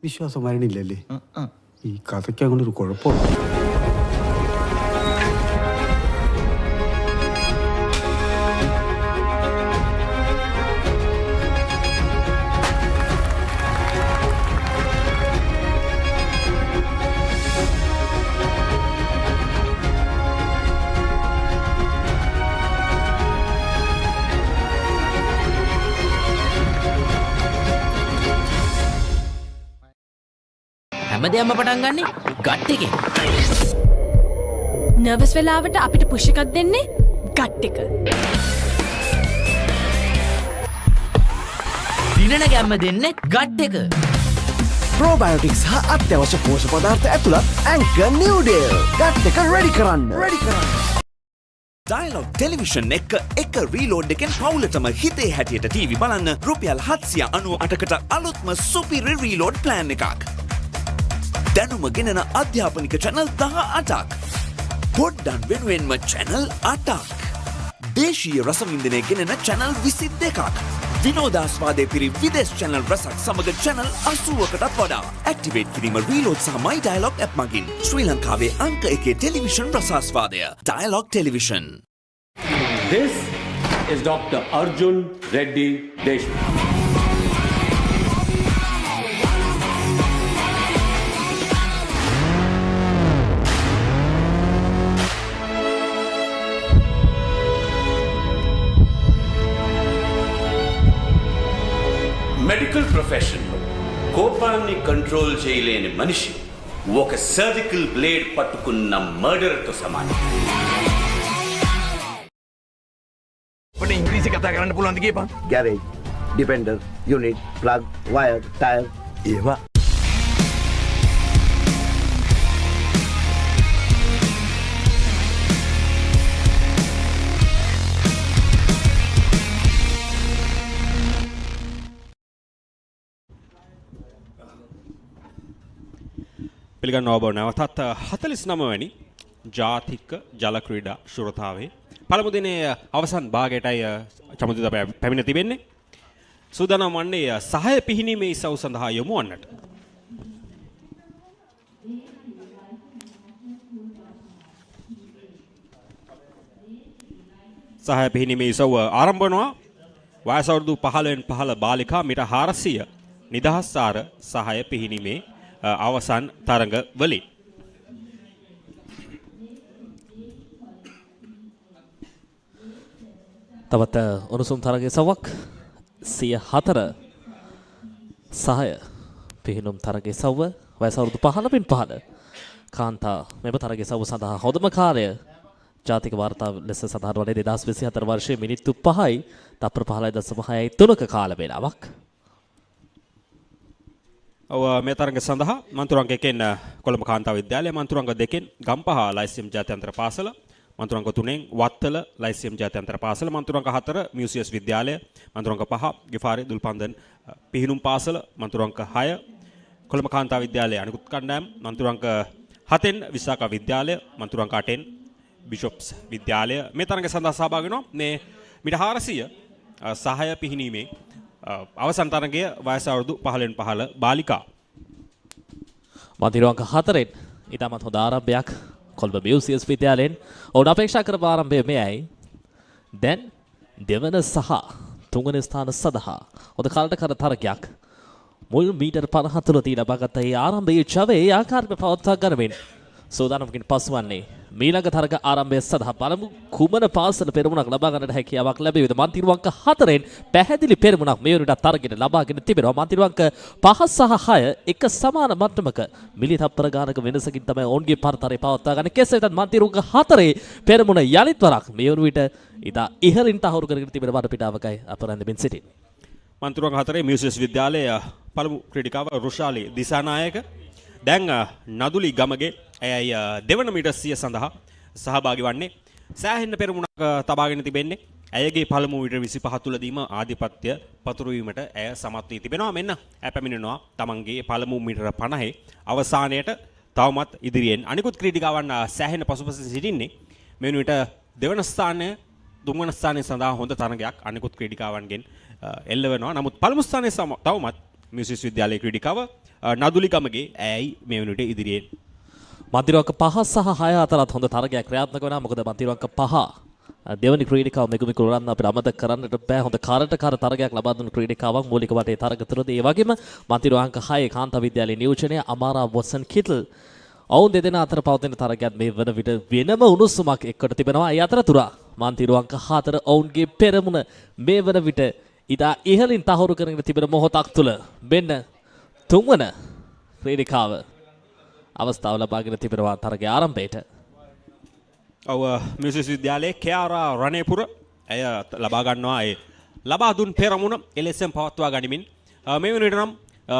വിശ്വാസമാരണില്ലല്ലേ ഈ കഥയ്ക്ക് അങ്ങനെ ഒരു കുഴപ്പമില്ല. හැමදේම පටන් ගන්නේ gut එකෙන්. Nervous වෙලාවට අපිට පුෂ් එකක් දෙන්නේ ගට් එක. දිනන ගැම්ම දෙන්නේ ගට් එක. ප්‍රෝබයොටික්ස් හා අත්‍යවශ්‍ය පෝෂක පදාර්ථ ඇතුළත් Anchor Newdale. ගට් එක රෙඩි කරන්න. Dialog Television එක රීලෝඩ් එකෙන් පවුලටම හිතේ හැටියට TV බලන්න රුපියල් 798කට අලුත්ම සුපිරි රීලෝඩ් ප්ලෑන් එකක්. දැනුම ගෙනන අධ්‍යාපනික channel 18ක්. පොඩ්ඩන් වෙනුවෙන්ම channel 8ක්. දේශීය රසවින්දනය ගෙනන channel 22ක්. විනෝදාස්වාදය පිරි විදේශ channel රසක් සමග channel 80කටත් වඩා. ඇක්ටිවේට් කිරීම රීලෝඩ් සහ My Dialog app මගින් ශ්‍රී ලංකාවේ අංක 1 ටෙලිවිෂන් රසාස්වාදය. Dialog Television. This is Dr. Arjun Reddy Deshmukh. Medical ప్రొఫెషన్లో కోపాన్ని కంట్రోల్ చేయలేని మనిషి ఒక సర్జికల్ బ్లేడ్ పట్టుకున్న మర్డర్తో సమానం. But in බේසික් කතා කරන්න පුළුවන්ද කියපන්. Garage, defender, unit, plug, wire, tyre ඒවා. පිළිගන්නවා ඔබ නැවතත් 49 වැනි ජාතික ජල ක්‍රීඩා ශුරතාවේ පළමු දිනේ අවසන් භාගයටයි චමුදිත පැමිණ තිබෙන්නේ. සූදානම් වන්නේ සහය පිහිනීමේ ඉසව් සඳහා යොමු වන්නට. සහය පිහිනීමේ ඉසව් ආරම්භ වෙනවා. වයස අවුරුදු 15න් පහළ බාලිකා මීටර් 400 නිදහස් සාර සහය පිහිනීමේ අවසන් තරඟ වලින් තවත් උණුසුම් තරගයේ සවක් 104 සහය පිහිනුම් තරගයේ සව්ව වයස අවුරුදු 15න් පහළ කාන්තා මෙම තරගයේ සව්ව සඳහා හොඳම කාලය ජාතික වාර්තා ලෙස සඳහන් වන්නේ 2024 වර්ෂයේ මිනිත්තු 5යි තප්පර 15.6යි 3ක කාල වේලාවක්. ඔව් මේ තරඟ සඳහා මන්තුරංග 1න් කොළඹ කාන්තා විද්‍යාලය, මන්තුරංග 2න් ගම්පහ ලයිසියම් ජාත්‍යන්තර පාසල, මන්තුරංග 3න් වත්තල ලයිසියම් ජාත්‍යන්තර පාසල, මන්තුරංග 4 මියුසියස් විද්‍යාලය, මන්තුරංග 5 ගිෆාරි දුල්පන්දන් පිහිනුම් පාසල, මන්තුරංග 6 කොළඹ කාන්තා විද්‍යාලය අනිකුත් කණ්ඩායම්, මන්තුරංග 7න් විසාකා විද්‍යාලය, මන්තුරංග 8න් බිෂොප්ස් විද්‍යාලය මේ තරඟ සඳහා සහභාගී වෙනවා. මේ මීටර් 400 සහය පිහිනීමේ අවසන් තරගය වයස අවුරුදු 15න් පහළ බාලිකා. මන්තිරුවන්ක 4න් ඉතාමත් හොඳ ආරම්භයක් කොළඹ මියුසියස් විද්‍යාලයෙන් ඔවුන් අපේක්ෂා කරපු ආරම්භය මෙයයි. දැන් දෙවන සහ තුන්වන ස්ථාන සඳහා හොඳ කාලට කර තරගයක් මුල් මීටර් 50 තුලදී ලබාගත් ඒ ආරම්භයේ ජවයේ ආකාරයට පවත්වා ගනිමින් සෝදානමකින් පසුවන්නේ මීළඟ තරග ආරම්භය සඳහා බලමු කුමන පාසල පෙරමුණක් ලබා ගන්නට හැකියාවක් ලැබෙයිද. මන්තිරුවන්ක 4න් පැහැදිලි පෙරමුණක් මේ වුණට තරගෙට ලබාගෙන තිබෙනවා. මන්තිරුවන්ක 5 සහ 6 එක සමාන මට්ටමක මිලි තප්පර ගානක වෙනසකින් තමයි ඔවුන්ගේ පරතරය පවත්වා ගන්න. කෙසේ වෙතත් මන්තිරුවන්ක 4 පෙරමුණ යලිත් වරක් මේ වුණ විට ඉතා ඉහළින් තහවුරු කරගෙන තිබෙන වඩ පිටාවකයි අප රැඳෙමින් සිටින්නේ. මන්තිරුවන්ක 4 මියුසියස් විද්‍යාලයේ පළමු ක්‍රීඩිකාව රුෂාලි දිසානායක දැන් නදුලි ගමගේ ඇයි දෙවන මීටර් 100 සඳහා සහභාගී වන්නේ. සෑහෙන පෙරමුණක් තබාගෙන තිබෙන්නේ. ඇයගේ පළමු මීටර් 25 තුලදීම ආධිපත්‍ය පතුරවීමට ඇය සමත් වී තිබෙනවා. මෙන්න ඇය පැමිණෙනවා තමන්ගේ පළමු මීටර් 50 අවසානයට තවමත් ඉදිරියෙන්. අනිකුත් ක්‍රීඩිකාවන් සෑහෙන පසුපස සිටින්නේ. මේ විට දෙවන ස්ථානය තුන්වන ස්ථානය සඳහා හොඳ තරගයක් අනිකුත් ක්‍රීඩිකාවන්ගෙන් එල්ල වෙනවා. නමුත් පළමු ස්ථානයේ තවමත් මියුසියස් විද්‍යාලයේ ක්‍රීඩිකාව නදුලි ගමගේ ඇයි මේ වෙනුවට ඉදිරියෙන්. මන්තිරුවන්ක 5 සහ 6 අතරත් හොඳ තරගයක් ක්‍රියාත්මක වෙනවා. මොකද මන්තිරුවන්ක 5 දෙවනි ක්‍රීඩිකාව මෙගුමි කුලරන්න අපිට අමතක කරන්නට බෑ. හොඳ කාරට කාර තරගයක් ලබා දුන්න ක්‍රීඩිකාවක් මූලික වටේ තරග තුරදී. ඒ වගේම මන්තිරුවන්ක 6 කාන්තා විද්‍යාලයේ නියෝජනය අමාරා වොසන් කිටල් ඔවුන් දෙදෙනා අතර පවතින තරගයක් මේ වන විට වෙනම උණුසුමක් එක්කට තිබෙනවා. ඒ අතරතුර මන්තිරුවන්ක 4 ඔවුන්ගේ පෙරමුණ මේ වන විට ඉතා ඉහළින් තහවුරු කරගෙන තිබෙන මොහොතක් තුල මෙන්න තුන්වන ක්‍රීඩිකාව අවස්ථාව ලබාගෙන තිබෙනවා තරගයේ ආරම්භයට. ඔව් මියුසියස් විද්‍යාලයේ කයාරා රණේපුර ඇය ලබා ගන්නවා ඒ ලබා දුන් පෙරමුණ එලෙසම පවත්වා ගනිමින් මේ වෙනවිට නම්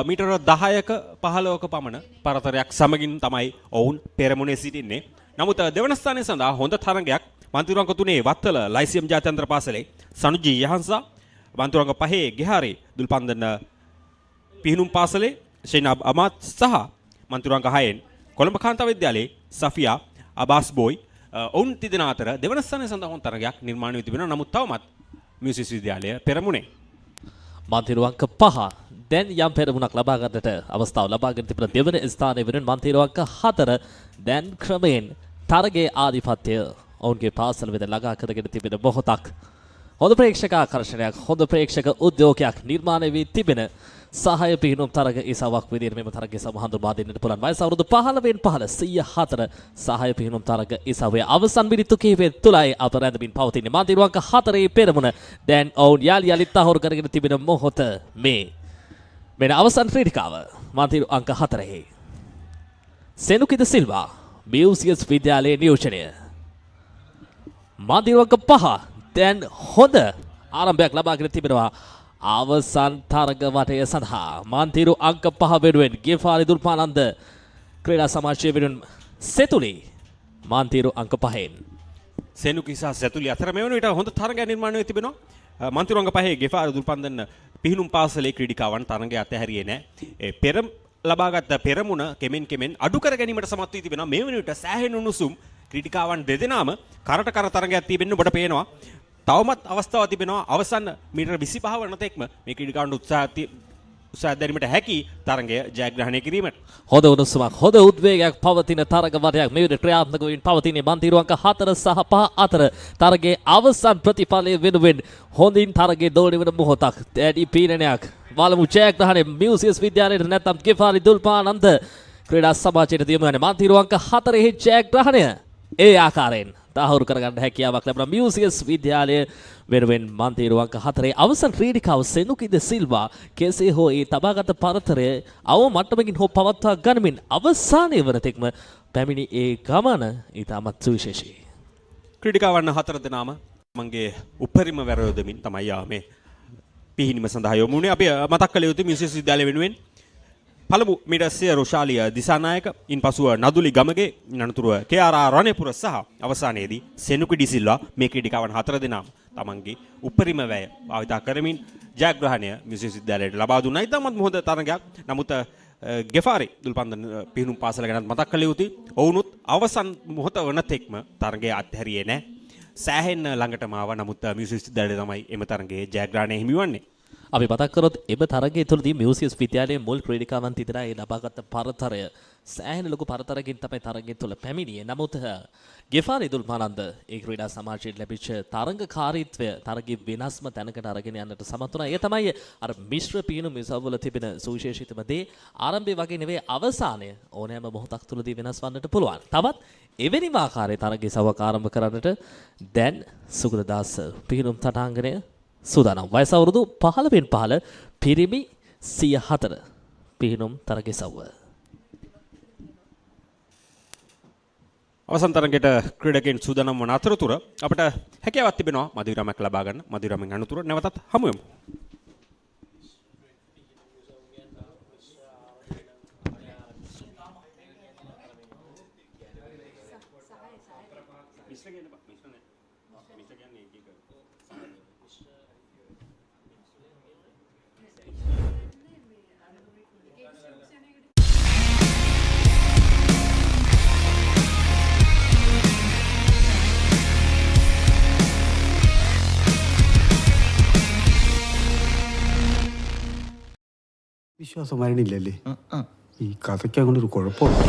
මීටර 10ක 15ක පමණ පරතරයක් සමගින් තමයි ඔවුන් පෙරමුණේ සිටින්නේ. නමුත් දෙවන ස්ථානය සඳහා හොඳ තරගයක් මන්තිරුවන්ක 3 වත්තල ලයිසියම් ජාත්‍යන්තර පාසලේ සනුජී යහන්සා, මන්තිරුවන්ක 5 ගෙහාරි දුල්පන්දන පිහිනුම් පාසලේ ෂෙනාබ් අමාත් සහ මන්තිරුවන්ක 6න් කොළඹ කාන්තා විද්‍යාලයේ සෆියා අබාස් බෝයි ඔවුන් තිදෙන අතර දෙවන ස්ථානයේ සඳහා හොඳ තරගයක් නිර්මාණය වී තිබෙනවා. නමුත් තවමත් මියුසියස් විද්‍යාලය පෙරමුණේ. මන්තිරුවන්ක 5 දැන් යම් පෙරමුණක් ලබා ගන්නට අවස්ථාව ලබාගෙන තිබෙන දෙවන ස්ථානයේ වෙනුවෙන් මන්තිරුවන්ක 4 දැන් ක්‍රමයෙන් තරගයේ ආධිපත්‍යය ඔවුන්ගේ පාසල වෙත ළඟා කරගෙන තිබෙන මොහොතක්. හොඳ ප්‍රේක්ෂක ආකර්ෂණයක්, හොඳ ප්‍රේක්ෂක උද්‍යෝගයක් නිර්මාණය වී තිබෙන සහය පිහිනුම් තරග ඉසාවක් විදිහට මෙම තරගයේ සම හඳුන්වා දෙන්නට පුළුවන්. වයස අවුරුදු 15න් පහළ 104 සහය පිහිනුම් තරග ඉසාවේ අවසන් මිනිත්තු කිහිපය තුලයි අප රැඳමින් පවතින්නේ. මන්තිරුවන්ක 4 පෙරමුණ දැන් ඔවුන් යලිත් තහවුරු කරගෙන තිබෙන මොහොත මේ. මෙන්න අවසන් ක්‍රීඩිකාව මන්තිරුවන්ක 4 සෙනුකිද සිල්වා මියුසියස් විද්‍යාලයේ නියෝජනය. මන්තිරුවන්ක 5 දැන් හොඳ ආරම්භයක් ලබාගෙන තිබෙනවා. අවසන් තරග වටය සඳහා මාන්තිරු අංක 5 වෙනුවෙන් ගෙෆාරි දුල්පානන්ද ක්‍රීඩා සමාජය වෙනුවෙන් සෙතුලි මාන්තිරු අංක 5න් සෙනුකි සහ සෙතුලි අතර මේ වන විට හොඳ තරගයක් නිර්මාණය වෙ තිබෙනවා. මාන්තිරු අංක 5 ගෙෆාරි දුල්පානන්ද පිහිනුම් පාසලේ ක්‍රීඩිකාවන් තරගය අතහැරියේ නැහැ. ඒ පෙර ලබාගත් පෙරමුණ කෙමෙන් අඩු කර ගැනීමට සමත් වී තිබෙනවා. මේ වන විට සෑහෙන උණුසුම් ක්‍රීඩිකාවන් දෙදෙනාම කරට කර තරගයක් තිබෙන්න ඔබට පේනවා. තවමත් අවස්ථාවක් තිබෙනවා අවසන් මීටර 25 වන තෙක්ම මේ ක්‍රීඩිකාවන්ට උත්සාහ දැරීමට හැකි තරගය ජයග්‍රහණය කිරීමට. හොඳ උණුසුමක් හොඳ උද්වේගයක් පවතින තරග වටයක් මේ විදිහට ක්‍රියාත්මක වෙමින් පවතින මාන්තිරු අංක 4 සහ 5 අතර තරගයේ අවසන් ප්‍රතිඵලය වෙනුවෙන් හොඳින් තරගයේ දෝණි වන මොහොතක් දැඩි පීඩනයක් වලමු ජයග්‍රහණය මියුසියස් විද්‍යාලයට නැත්නම් ගෙෆාරි දුල්පානන්ද ක්‍රීඩා සමාජයට දියුණු වෙන මාන්තිරු අංක 4 හි ජයග්‍රහණය ඒ ආකාරයෙන් තාහුරු කරගන්න හැකියාවක් ලැබුණා මියුසියස් විද්‍යාලය වෙනුවෙන් මාන්තිරු අංක 4 අවසන් ක්‍රීඩිකාව සෙනුකි ද සිල්වා කෙසේ හෝ ඒ තබාගත පරතරය අවම මට්ටමකින් හෝ පවත්වා ගනිමින් අවසානයේ වන තෙක්ම පැමිණි ඒ ගමන ඉතාමත් සුවිශේෂී. ක්‍රීඩිකාවන් 4 දෙනාම මගේ උපරිම වැරයොදමින් තමයි මේ පිහිනීම සඳහා යොමු වුණේ. අපි මතක් කළ යුතු මියුසියස් විද්‍යාලය වෙනුවෙන් පළමු මිඩස්සිය රොෂාලිය දිසානායක ඉන්පසුව නදුලි ගමගේ අනතුරුව කේ.ආර්.ආර්. රණේපුර සහ අවසානයේදී සෙනුකි ඩි සිල්වා මේ ක්‍රීඩිකාවන් 4 දෙනාම තමන්ගේ උපරිම වැය භාවිතා කරමින් ජයග්‍රහණය මියුසියස් විද්‍යාලයට ලබා දුන්නා. ඉතාමත් හොඳ තරගයක්. නමුත් ගෙෆාරි දුල්පන්දන පිහිනුම් පාසල ගැන මතක් කළ යුතුයි. ඔවුනුත් අවසන් මොහොත වන තෙක්ම තරගය අත්හැරියේ නැහැ. සෑහෙන්න ළඟටම ආවා. නමුත් මියුසියස් විද්‍යාලය තමයි එම තරගයේ ජයග්‍රහණය හිමි වන්නේ. අපි මතක් කරොත් එම තරගය තුළදී මියුසියස් විද්‍යාලයේ මුල් ක්‍රීඩිකාවන් තිදෙනා ඒ ලබාගත් පරතරය සෑහෙන ලොකු පරතරකින් තමයි තරගය තුළ පැමිණියේ. නමුත් ගෙෆාරි දුල්පානන්ද ඒ ක්‍රීඩා සමාජයට ලැබිච්ච තරඟකාරීත්වය තරගයේ වෙනස්ම තැනකට අරගෙන යන්නට සමත් වුණා. ඒ තමයි අර මිශ්‍ර පීනු මිසවල තිබෙන සුවිශේෂීතම දේ ආරම්භයේ වගේ නෙවෙයි අවසානය ඕනෑම මොහොතක් තුළදී වෙනස් වන්නට පුළුවන්. තවත් එවැනිම ආකාරයේ තරගයේ සවක ආරම්භ කරන්නට දැන් සුගතදාස පිහිනුම් තටාංගනය සූදානම්. වයස අවුරුදු 15න් 15 පිරිමි 104 පිහිනුම් තරගයේ සවුව. අවසන් තරගයට ක්‍රීඩකයන් සූදානම් වන අතරතුර අපට හැකියාවක් තිබෙනවා මදි විරාමයක් ලබා ගන්න. මදි විරාමයෙන් අනතුරු නැවතත් හමු වෙමු. വിശ്വാസം വരണില്ലല്ലേ ഈ കഥയ്ക്ക് അങ്ങനെ ഒരു കുഴപ്പമുണ്ട്.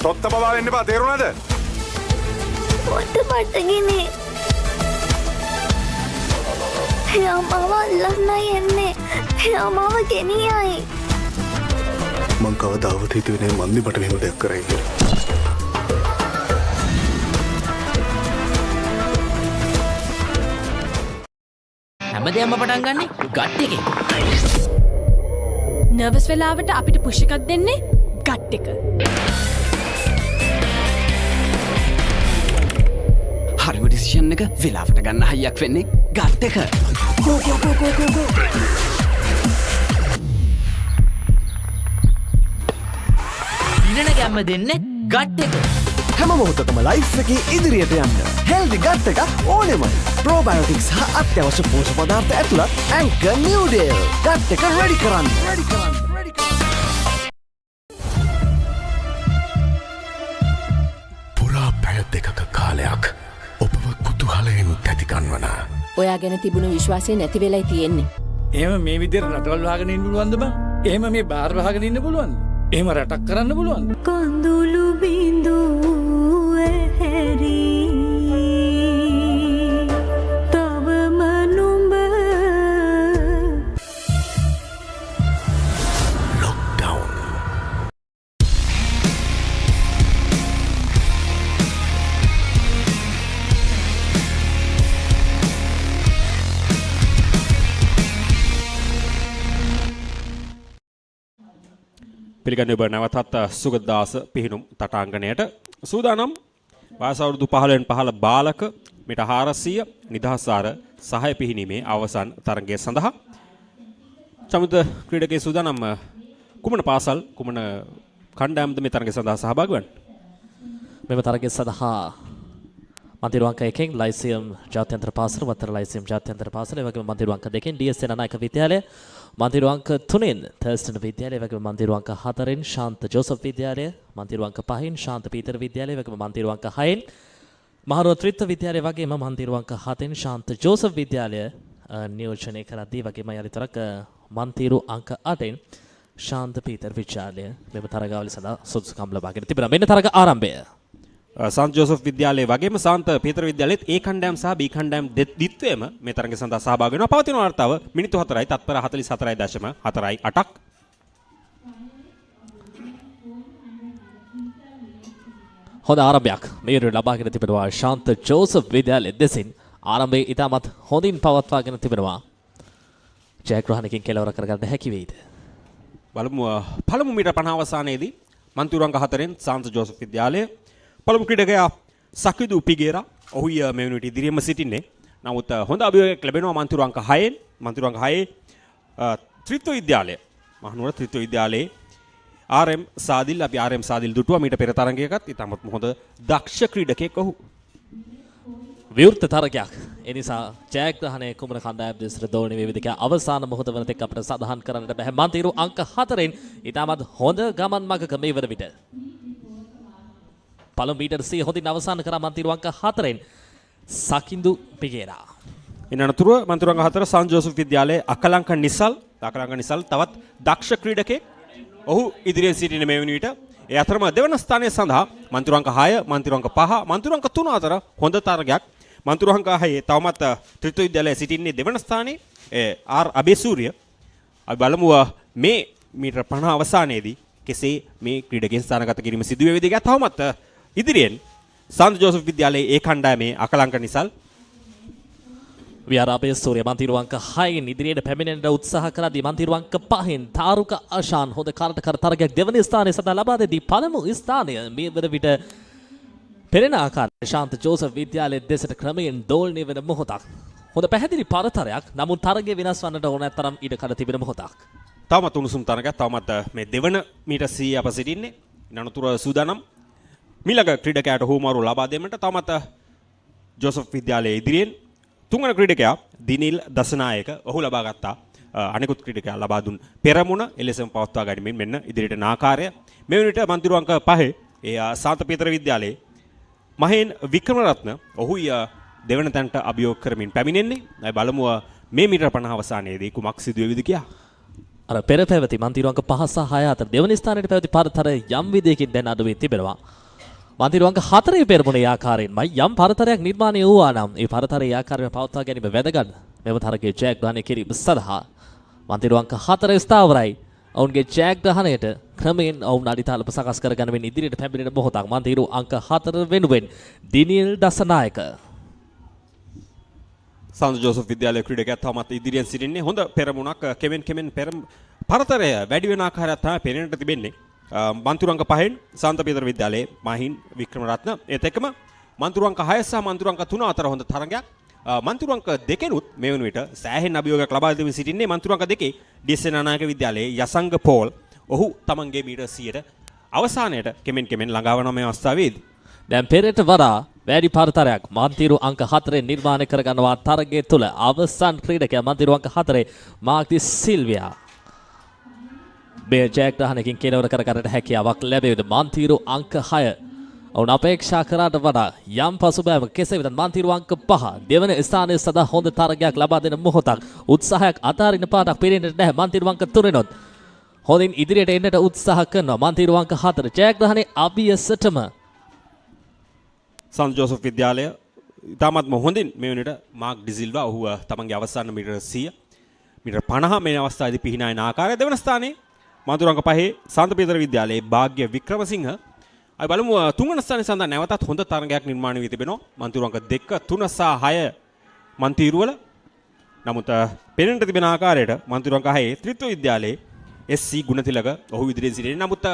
තොත්ත බබා වෙන්න බා තේරුණාද? පොත පටගෙන මාව අල්ලන්නයි එන්නේ. මාව ගෙනියයි. මං කවදාවත් හිතුවේ නෑ මන්දි මට මෙහෙම දෙයක් කරයි කියලා. හැමදේම පටන් ගන්නෙ ගට් එකේ. නර්වස් වෙලාවට අපිට පුෂ් එකක් දෙන්නේ ගට් එක. හරිම ඩිසිෂන් එක වෙලාවට ගන්න හයියක් වෙන්නේ ගට් එක. ගෝ ගෝ ගෝ ගෝ ගෝ ගෝ. දිනන ගැම්ම දෙන්නේ ගට් එක. හැම මොහොතකම ලයිෆ් එකේ ඉදිරියට යන්න හෙල්දි ගට් එකක් ඕනෙමයි. ප්‍රෝබයෝටික්ස් හා අත්‍යවශ්‍ය පෝෂක පදාර්ථ ඇතුළත් Anchor Newdale ගට් එක රෙඩි කරන්න. පුරා පැය දෙකක කාලයක් ඔබව කුතුහලයෙන් තැතිගන්වන ඔයා ගැන තිබුණු විශ්වාසය නැති වෙලයි තියෙන්නේ. එහෙම මේ විදිහට රටවල් වහගෙන ඉන්න පුළුවන්ද බං? එහෙම මේ බාර් වහගෙන ඉන්න පුළුවන්ද? එහෙම රටක් කරන්න පුළුවන්ද? කඳුළු බිඳුවේ පිළිගන්නේ ඔබ නැවතත් සුගතදාස පිහිනුම් තටාංගණයට සූදානම් වයස අවුරුදු 15න් 15 බාලක මීටර් 400 නිදහස් ආර සහය පිහිනීමේ අවසන් තරගය සඳහා චමුද ක්‍රීඩකයේ සූදානම් කුමන පාසල් කුමන කණ්ඩායම්ද මේ තරගය සඳහා සහභාගී වන්නේ? මෙම තරගය සඳහා මන්තිරුවංක 1 ලයිසියම් ජාත්‍යන්තර පාසල වත්තර ලයිසියම් ජාත්‍යන්තර පාසල ඒ වගේම මන්තිරුවංක 2 ඩීඑස් නායක විද්‍යාලය මන්තිරුවංක 3 තර්ස්ටන් විද්‍යාලය ඒ වගේම මන්තිරුවංක 4 ශාන්ත ජෝසප් විද්‍යාලය මන්තිරුවංක 5 ශාන්ත පීතර විද්‍යාලය ඒ වගේම මන්තිරුවංක 6 මහනුවර ත්‍රිත්ව විද්‍යාලය වගේම මන්තිරුවංක 7 ශාන්ත ජෝසප් විද්‍යාලය නියෝජනය කරද්දී වගේම යලිතරක් මන්තිරු අංක 8 ශාන්ත පීතර විද්‍යාලය මෙම තරගාවලිය සඳහා සුදුසුකම් ලබාගෙන තිබෙනවා. මෙන්න තරග ආරම්භය. සාන්ත ජෝසප් විද්‍යාලයේ වගේම සාන්ත පීතර විද්‍යාලයේත් ඒ කණ්ඩායම් සහ බී කණ්ඩායම් දෙත්වේම මේ තරගය සඳහා සහභාගී වෙනවා. පවතින වාර්තාව මිනිත්තු 4යි තත්පර 44.48ක්. හොඳ ආරම්භයක් මේ ලබාගෙන තිබෙනවා ශාන්ත ජෝසප් විද්‍යාලය දෙසින්. ආරම්භයේ ඉතාමත් හොඳින් පවත්වාගෙන තිබෙනවා. ජයග්‍රහණකින් කෙලවර කරගන්න හැකි වෙයිද? බලමු පළමු මීටර් 50 අවසානයේදී මන්තිරුවංක 4න් සාන්ත ජෝසප් විද්‍යාලය පළමු ක්‍රීඩකයා සකිදු පිගේරා ඔහුය මේ වෙනුවට ඉදිරියේම සිටින්නේ. නමුත් හොඳ අභියෝගයක් ලැබෙනවා මන්තිරුවංක 6න්. මන්තිරුවංක 6 ත්‍රිත්ව විද්‍යාලය මහනුවර ත්‍රිත්ව විද්‍යාලයේ ආර්.එම්. සාදිල් අපි ආර්.එම්. සාදිල් දුටුවා මීට පෙර තරගයකත් ඉතාමත් හොඳ දක්ෂ ක්‍රීඩකයෙක් ඔහු. විවෘත තරගයක්. ඒ නිසා ජයග්‍රහණය කුමන කණ්ඩායම් දෙසට දෝණි වේවිද අවසාන මොහොත වන තෙක් අපිට සඳහන් කරන්නට බෑ. මන්තිරු අංක 4න් ඉතාමත් හොඳ ගමන් මගක මේ වන විට. පළමු මීටර් 100 හොඳින් අවසන් කරා මන්තිරු අංක 4න් සකින්දු පිගේරා. ඉන් අනතුරුව මන්තිරු අංක 4 සාන්ත ජෝසප් විද්‍යාලයේ අකලංක නිසල් තවත් දක්ෂ ක්‍රීඩකයෙක්. ඔහු ඉදිරියෙන් සිටින මේ වන විට ඒ අතරම දෙවන ස්ථානය සඳහා මන්තිරු අංක 6 මන්තිරු අංක 5 මන්තිරු අංක 3 අතර හොඳ තරගයක්. මන්තිරු අංක 6 තවමත් ත්‍රිත්ව විද්‍යාලයේ සිටින්නේ දෙවන ස්ථානයේ ආර් අබේසූරිය. අපි බලමු මේ මීටර් 50 අවසානයේදී කෙසේ මේ ක්‍රීඩකයන් ස්ථානගත කිරීම සිදු වේවිද කියලා. තවමත් ඉදිරියෙන් සාන්ත ජෝසප් විද්‍යාලයේ ඒ කණ්ඩායමේ අකලංක නිසල් විහාරාපේ සූර්ය මන්තිරු අංක 6න් ඉදිරියට පැමිණෙන්න උත්සාහ කරද්දී මන්තිරු අංක 5න් තාරුක ආශාන් හොඳ කාර්යකර තරගයක් දෙවන ස්ථානයේ සඳහා ලබා දෙදී පළමු ස්ථානය මේ වන විට පෙරෙන ආකාරයේ ශාන්ත ජෝසප් විද්‍යාලයේ දෙසට ක්‍රමයෙන් දෝලණය වෙන මොහොතක්. හොඳ පැහැදිලි පරතරයක්. නමුත් තරගය වෙනස් වන්නට ඕන තරම් ඉඩ කඩ තිබෙන මොහොතක්. තවමත් උණුසුම් තරගයක්. තවමත් මේ දෙවන මීටර් 100 අප සිටින්නේ. අනතුරු සූදානම් මිලක ක්‍රීඩකයාට හුවමාරු ලබා දෙන්නට තවමත් ජෝසප් විද්‍යාලයේ ඉදිරියෙන් තුන්වන ක්‍රීඩකයා දිනිල් දසනායක ඔහු ලබා ගත්තා. අනිකුත් ක්‍රීඩකයා ලබා දුන් පෙරමුණ එලෙසම පවත්වා ගනිමින් මෙන්න ඉදිරියට නාකාරය. මේ වෙනට මන්තිරු අංක 5 ඒ සාන්ත පීතර විද්‍යාලයේ මහේන් වික්‍රමරත්න ඔහු දෙවන තැනට අභියෝග කරමින් පැමිණෙන්නේ. අපි බලමු මේ මීටර් 50 අවසානයේදී කුමක් සිදු වෙවිද කියලා. අර පෙර පැවති මන්තිරු අංක 5 සහ 6 අතර දෙවන ස්ථානයේ පැවති පරතරය යම් විදියකින් දැන් අඩු වී තිබෙනවා. මන්තිරු අංක 4 පෙරමුණේ ආකාරයෙන්මයි යම් පරතරයක් නිර්මාණය වූවා නම් ඒ පරතරයේ ආකාරයෙන් පවත්වා ගැනීම වැදගත්. මෙම තරගයේ ජයග්‍රහණය කිරීම සඳහා මන්තිරු අංක 4 ස්ථාවරයි. ඔවුන්ගේ ජයග්‍රහණයට ක්‍රමයෙන් ඔවුන් අඩිතාලප සකස් කර ගන්නමින් ඉදිරියට පැමිණෙන මොහොතක්. මන්තිරු අංක 4 වෙනුවෙන් දිනිල් දසනායක. සාන්ත ජෝසප් විද්‍යාලයේ ක්‍රීඩකයා තවමත් ඉදිරියෙන් සිටින්නේ. හොඳ පෙරමුණක් කෙමෙන් පරතරය වැඩි වෙන ආකාරයක් තමයි පෙනෙන්නට තිබෙන්නේ. මන්තිරු අංක 5න් සාන්ත පීතර විද්‍යාලයේ මහින් වික්‍රමරත්න ඒත් එක්කම මන්තිරු අංක 6 සහ මන්තිරු අංක 3 අතර හොඳ තරගයක්. මන්තිරු අංක 2නුත් මේ වන විට සෑහෙන අභියෝගයක් ලබා දෙමින් සිටින්නේ. මන්තිරු අංක 2 ඩීඑස් නායක විද්‍යාලයේ යසංග පෝල් ඔහු තමන්ගේ මීටර් 100ට අවසානයට කෙමෙන් ළඟා වන මේ අවස්ථාවේදී දැන් පෙරට වඩා වැඩි පරතරයක් මන්තිරු අංක 4 නිර්මාණය කර ගන්නවා තරගය තුල. අවසන් ක්‍රීඩකයා මන්තිරු අංක 4 මාර්ක්ටි සිල්වියා. මේ ජයග්‍රහණයකින් කෙලවර කර ගන්නට හැකියාවක් ලැබෙවිද? මන්තිරු අංක 6 ඔවුන් අපේක්ෂා කරාට වඩා යම් පසුබෑමක කෙසේ වෙතත් මන්තිරු අංක 5 දෙවන ස්ථානයේ සදා හොඳ තරගයක් ලබා දෙන මොහොතක්. උත්සාහයක් අතාරින පාඩක් පේන්නේ නැහැ. මන්තිරු අංක 3 හොඳින් ඉදිරියට එන්නට උත්සාහ කරනවා. මන්තිරු අංක 4 ජයග්‍රහණයේ අභියසටම සාන්ත ජෝසප් විද්‍යාලය ඉතාමත්ම හොඳින් මේ වෙනට මාක් ඩිසිල්වා ඔහු තමන්ගේ අවසාන මීටර් 100 මීටර් 50 මේ අවස්ථාවේදී පිහිනායන ආකාරය. දෙවන ස්ථානයේ මන්තිරු අංක 5 සාන්ත පීතර විද්‍යාලයේ භාග්‍ය වික්‍රමසිංහ. අපි බලමු තුන්වන ස්ථානයේ සඳහා නැවතත් හොඳ තරගයක් නිර්මාණය වී තිබෙනවා. මන්තිරු අංක 2 3 සහ 6 මන්තිරුවල. නමුත් පෙනෙන්නට තිබෙන ආකාරයට මන්තිරු අංක 6 ත්‍රිත්ව විද්‍යාලයේ SC ගුණතිලක ඔහු ඉදිරියෙන් සිටින නමුත්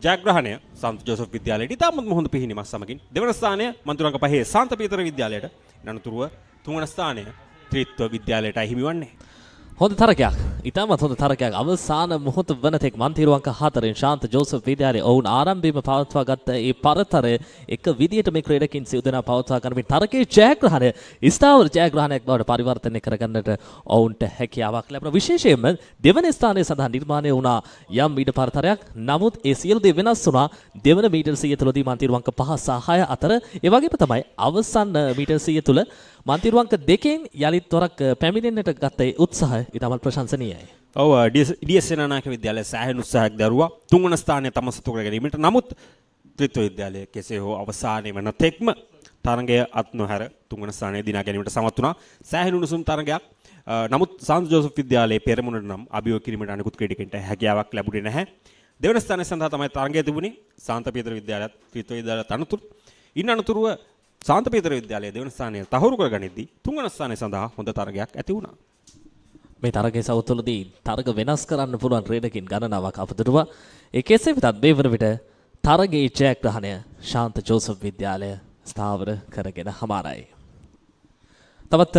ජයග්‍රහණය සන්ත ජෝසප් විද්‍යාලයට ඉතාමත් මොහොඳ පිහිනීමක් සමගින් දෙවන ස්ථානය මන්තුරංග 5 සාන්ත පීතර විද්‍යාලයට අනතුරුව තුන්වන ස්ථානය ත්‍රිත්ව විද්‍යාලයට හිමි වන්නේ. හොඳ තරගයක්. ඉතාමත් හොඳ තරගයක්. අවසාන මොහොත වනතෙක් මන්තිරුවංක 4 ශාන්ත ජෝසප් විද්‍යාලයේ ඔවුන් ආරම්භයේම පවත්වා ගත්ත ඒ පරතරය එක විදියට මේ ක්‍රීඩකින් සිව් දෙනා පවත්වා ගන්න මේ තරගයේ ජයග්‍රහණය ස්ථාවර ජයග්‍රහණයක් බවට පරිවර්තනය කරගන්නට ඔවුන්ට හැකියාවක් ලැබුණා. විශේෂයෙන්ම දෙවන ස්ථානයේ සඳහා නිර්මාණය වුණා යම් ඊට පරතරයක්. නමුත් ඒ සියලු දේ වෙනස් වුණා දෙවන මීටර 100 තුලදී මන්තිරුවංක 5 සහ 6 අතර. ඒ වගේම තමයි අවසන් මීටර 100 තුල මන්තිරුවංක දෙකෙන් යලිත් වරක් පැමිණෙන්නට ගත උත්සාහය ඉතාමත් ප්‍රශංසනීයයි. ඔව් ඩීඑස් සේනානායක විද්‍යාලය සෑහෙන උත්සාහයක් දරුවා තුන්වන ස්ථානය තම සතු කර ගැනීමට. නමුත් ත්‍රිත්ව විද්‍යාලය කෙසේ හෝ අවසානයේ වන තෙක්ම තරගය අත් නොහැර තුන්වන ස්ථානය දිනා ගැනීමට සමත් වුණා. සෑහෙන උණුසුම් තරගයක්. නමුත් සාන්ත ජෝසප් විද්‍යාලයේ පෙරමුණට නම් අභියෝග කිරීමට අනිකුත් ක්‍රීඩකයන්ට හැකියාවක් ලැබුණේ නැහැ. දෙවන ස්ථානය සඳහා තමයි තරගය තිබුණේ. සාන්ත පීතර විද්‍යාලයත් ත්‍රිත්ව විද්‍යාලයත් අනතුරු. ඉන් අනතුරුව සාන්ත පීතර විද්‍යාලයේ දෙවන ස්ථානය තහවුරු කරගනිද්දී තුන්වන ස්ථානය සඳහා හොඳ තරගයක් ඇති වුණා. මේ තරගයේ සවතුලදී තරග වෙනස් කරන්න පුළුවන් ක්‍රීඩකින් ගණනාවක් අපතුරුවා. ඒ කෙසේ වෙතත් මේ වන විට තරගයේ ජයග්‍රහණය ශාන්ත ජෝසප් විද්‍යාලය ස්ථාවර කරගෙන හමාරයි. තවත්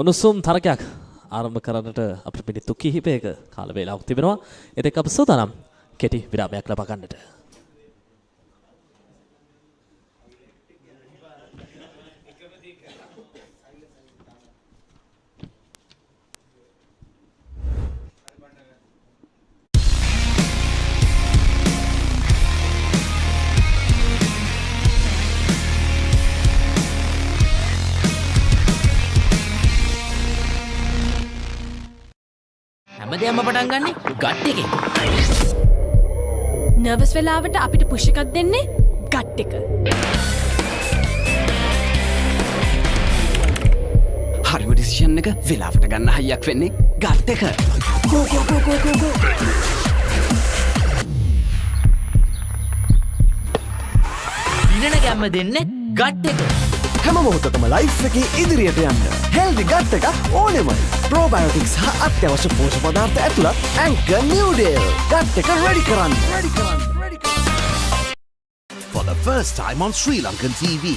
උණුසුම් තරගයක් ආරම්භ කරන්නට අපිට මිනිත්තු කිහිපයක කාල වේලාවක් තිබෙනවා. එතෙක් අප සූදානම් කෙටි විරාමයක් ලබා ගන්නට. හැමදේම පටන් ගන්නේ ගට් එකෙන්. නර්වස් වෙලාවට අපිට පුෂ් එකක් දෙන්නේ ගට් එක. හරිම ඩිසිෂන් එක වෙලාවට ගන්න හයියක් වෙන්නේ ගට් එක. ගෝ ගෝ ගෝ ගෝ ගෝ ගෝ. දිනන ගැම්ම දෙන්නේ ගට් එක. හැම මොහොතකම ලයිෆ් එකේ ඉදිරියට යන්න හෙල්දි ගට් එකක් ඕනෙමයි. ප්‍රෝබයෝටික්ස් හා අත්‍යවශ්‍ය පෝෂක පදාර්ථ ඇතුළත් Anchor Newdale ගට් එක රෙඩි කරන්න. For the first time on Sri Lankan TV,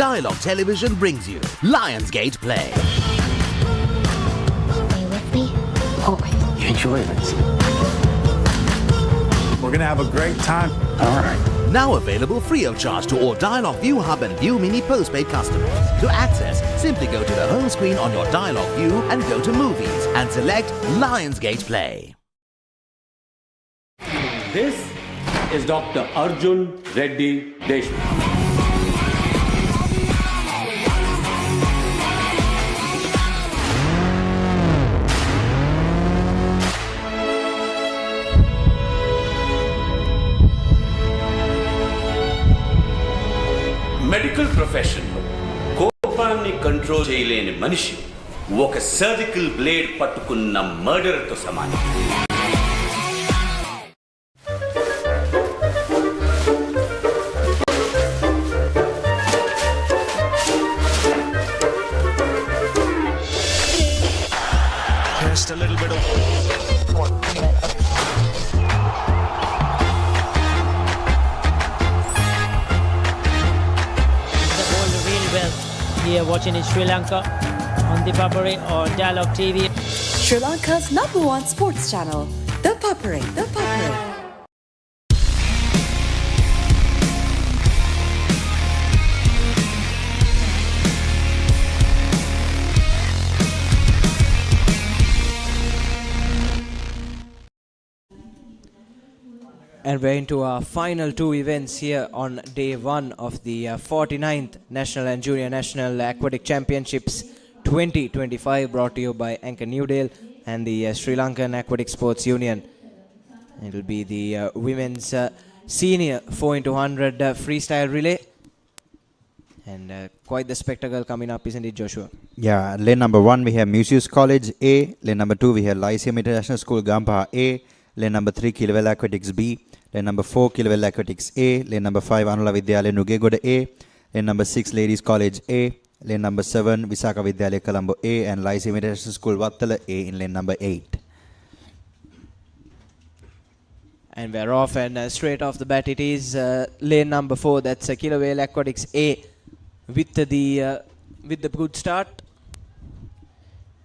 Dialog Television brings you Lionsgate Play. Stay with me. Oh, You enjoy this? We're gonna have a great time. All right. Now available free of charge to all Dialog ViU Hub and ViU Mini postpaid customers. To access, simply go to the home screen on your Dialog ViU and go to Movies and select Lionsgate Play. This is Dr. Arjun Reddy Deshmukh. Medical ప్రొఫెషన్లో కోపాన్ని control చేయలేని మనిషి ఒక surgical blade పట్టుకున్న మర్డర్తో సమానం. Just a little bit of Here watching in Sri Lanka on ThePapare or Dialog TV. Sri Lanka's #1 sports channel, ThePapare. And we're into our final two events here on day one of the 49th National and Junior National Aquatic Championships 2025, brought to you by Anchor Newdale and the Sri Lankan Aquatic Sports Union. It will be the women's senior 4x100 freestyle relay. And quite the spectacle coming up, isn't it, Joshua? Yeah, lane number 1 we have Museus College A, lane number 2 we have Lyceum International School Gampa A, lane number 3 Kilwell Aquatics B, lane number 4 Kilwell Aquatics A, lane number 5 Anula Vidyalaya Nugegoda A, lane number 6 Ladies College A, lane number 7 Visaka Vidyalaya Colombo A, and Lyceum International School Wattala A in lane number 8. And we're off, and straight off the bat it is lane number 4. That's Killer Whale Aquatics A with the good start.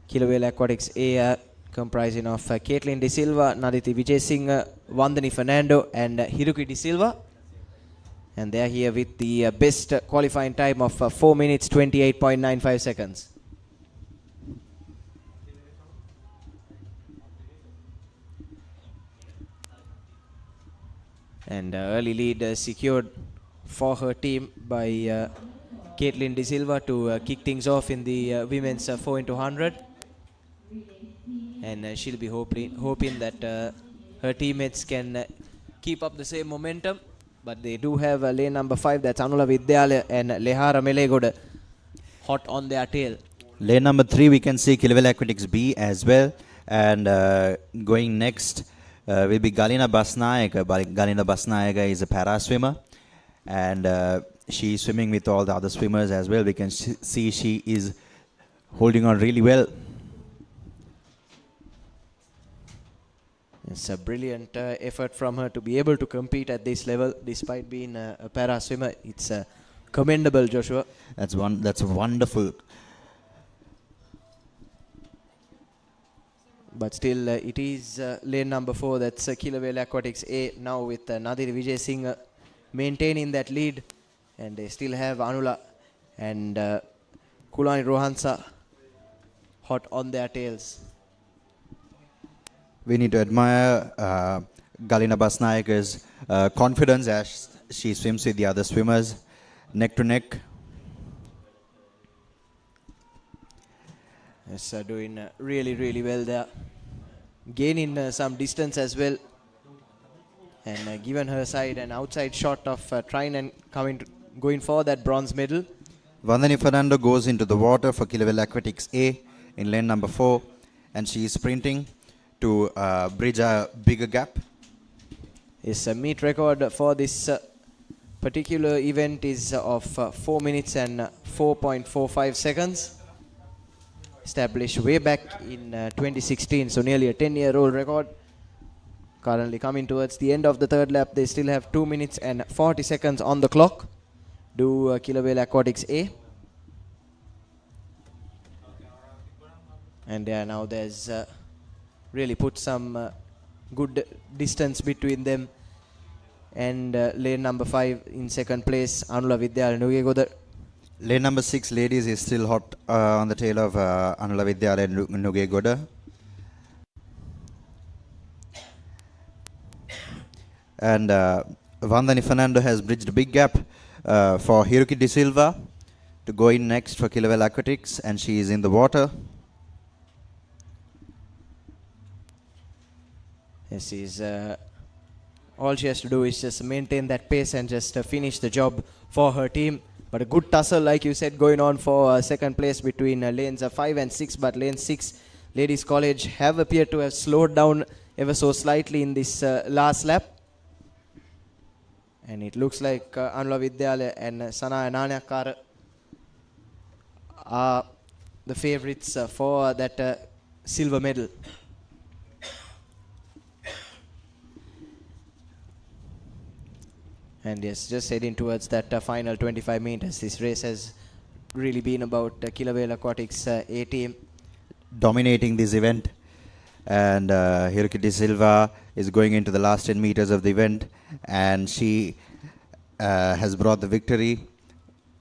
Killer Whale Aquatics A comprising of Caitlin De Silva, Naditi Vijay Singh, Vandani Fernando and Hiruki De Silva. And they are here with the best qualifying time of 4 minutes 28.95 seconds. And early lead secured for her team by Caitlin De Silva to kick things off in the women's 4x100. And she'll be hoping that her teammates can keep up the same momentum. But they do have lane number 5, that's Anula Vidyala and Lehara Melegoda hot on their tail. Lane number 3 we can see Killer Whale Aquatics B as well. And going next will be Galina Basnayaka. Galina Basnayaka is a para swimmer, and she's swimming with all the other swimmers as well. We can see she is holding on really well. It's a brilliant effort from her to be able to compete at this level despite being a para swimmer. It's commendable, Joshua. That's wonderful. But still, it is lane number 4. That's Killer Whale Aquatics A now with Nadir Vijay Singh maintaining that lead. And they still have Anula and Kulani Rohansa hot on their tails. We need to admire Galina Basnayaka's confidence as she swims with the other swimmers neck to neck. Yes, doing really well there. Gaining some distance as well. And given her side an outside shot of trying and going for that bronze medal. Vandani Fernando goes into the water for Killer Whale Aquatics A in lane number 4. And she is sprinting to bridge a bigger gap. Yes, a meet record for this particular event is of 4 minutes and 4.45 seconds. Established way back in 2016, so nearly a 10-year-old record. Currently coming towards the end of the third lap. They still have 2 minutes and 40 seconds on the clock. Do Killer Whale Aquatics A. And now there's really put some good distance between them and lane number 5 in second place, Anula Vidyala Nugegoda. Lane number 6, ladies, is still hot on the tail of Anula Vidyala and Nugegoda. And Vandani Fernando has bridged a big gap for Hiruki De Silva to go in next for Killer Whale Aquatics, and she is in the water. Yes, all she has to do is just maintain that pace and just finish the job for her team. But a good tussle, like you said, going on for second place between lanes 5 and 6. But lane 6, Ladies College have appeared to have slowed down ever so slightly in this last lap. And it looks like Anula Vidyala and Sana Ananyakara are the favorites for that silver medal. And yes, just heading towards that final 25 meters. This race has really been about Killer Whale Aquatics A team dominating this event. And Hiruki De Silva is going into the last 10 meters of the event, and she has brought the victory.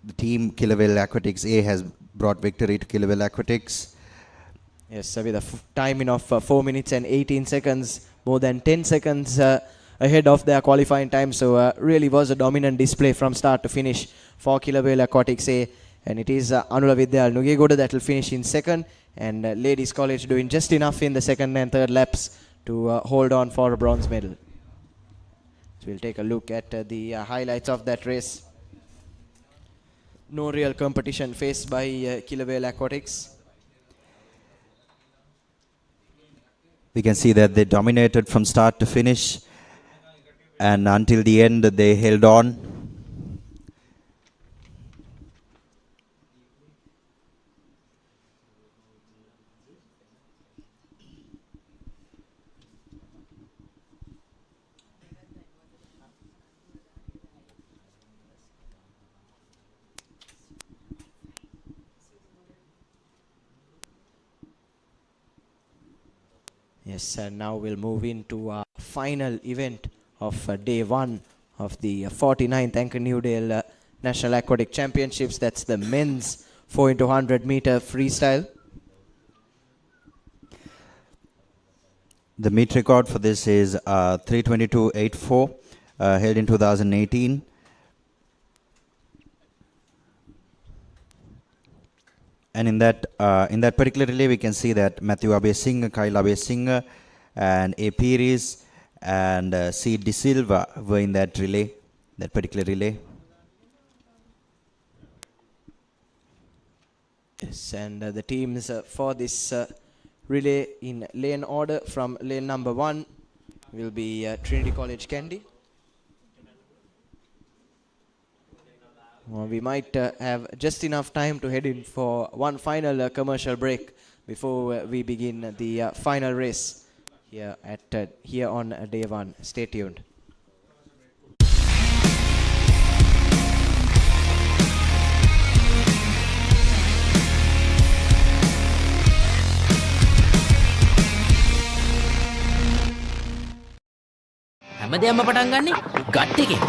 The team Killer Whale Aquatics A has brought victory to Killer Whale Aquatics. Yes, with a timing of 4 minutes and 18 seconds, more than 10 seconds ahead of their qualifying time. So really was a dominant display from start to finish for Killer Whale Aquatics A. And it is Anula Vidyala Nugegoda that will finish in second. And Ladies College doing just enough in the second and third laps to hold on for a bronze medal. So we'll take a look at the highlights of that race. No real competition faced by Killer Whale Aquatics. We can see that they dominated from start to finish, and until the end they held on. Yes, and now we'll move into our final event of day one of the 49th Anchor Newdale National Aquatic Championships. That's the men's 4x100 meter freestyle. The meet record for this is 3:22.84, held in 2018. And in that particular relay, we can see that Matthew Abesinghe, Kyle Abesinghe, and A. Pires and C. De Silva were in that relay, that particular relay. Yes, and the teams for this relay in lane order from lane number 1 will be Trinity College Kandy. We might have just enough time to head in for one final commercial break before we begin the final race here here on day 1. Stay tuned. හැමදේම පටන් ගන්නේ gut එකෙන්.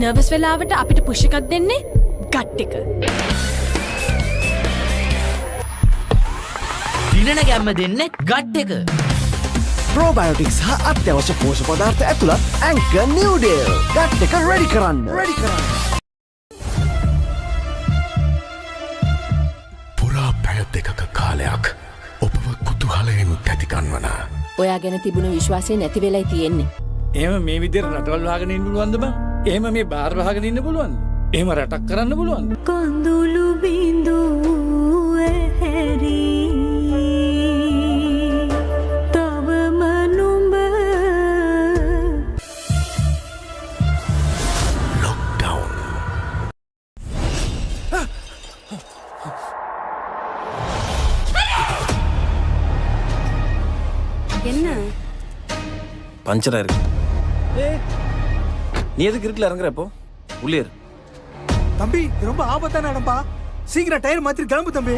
Nervous වෙලාවට අපිට push එකක් දෙන්නේ gut එක. දිනන ගැම්ම දෙන්නේ ගට් එක. ප්‍රෝබයොටික්ස් හා අත්‍යවශ්‍ය පෝෂක පදාර්ථ ඇතුළත් Anchor Newdale ගට් එක රෙඩි කරන්න. පුරා පැය දෙකක කාලයක් ඔබව කුතුහලයෙන් තැතිගන්වන ඔයා ගැන තිබුණු විශ්වාසය නැති වෙලයි තියෙන්නේ. එහෙම මේ විදිහට රටවල් වහගෙන ඉන්න පුළුවන්ද බං? එහෙම මේ බාර් වහගෙන ඉන්න පුළුවන්ද? එහෙම රටක් කරන්න පුළුවන්ද? කොඳුළු බිඳුවේ හැරි තවම නුඹ ලොක්ඩවුන් என்ன பஞ்சரா இருக்கு. நீ எதுக்கு இருக்குல இறங்குற இப்போ உள்ளே இரு. தம்பி இது ரொம்ப ஆபத்தான இடம்பா, சீக்கிரம் டயர் மாத்தி கிளம்பு தம்பி.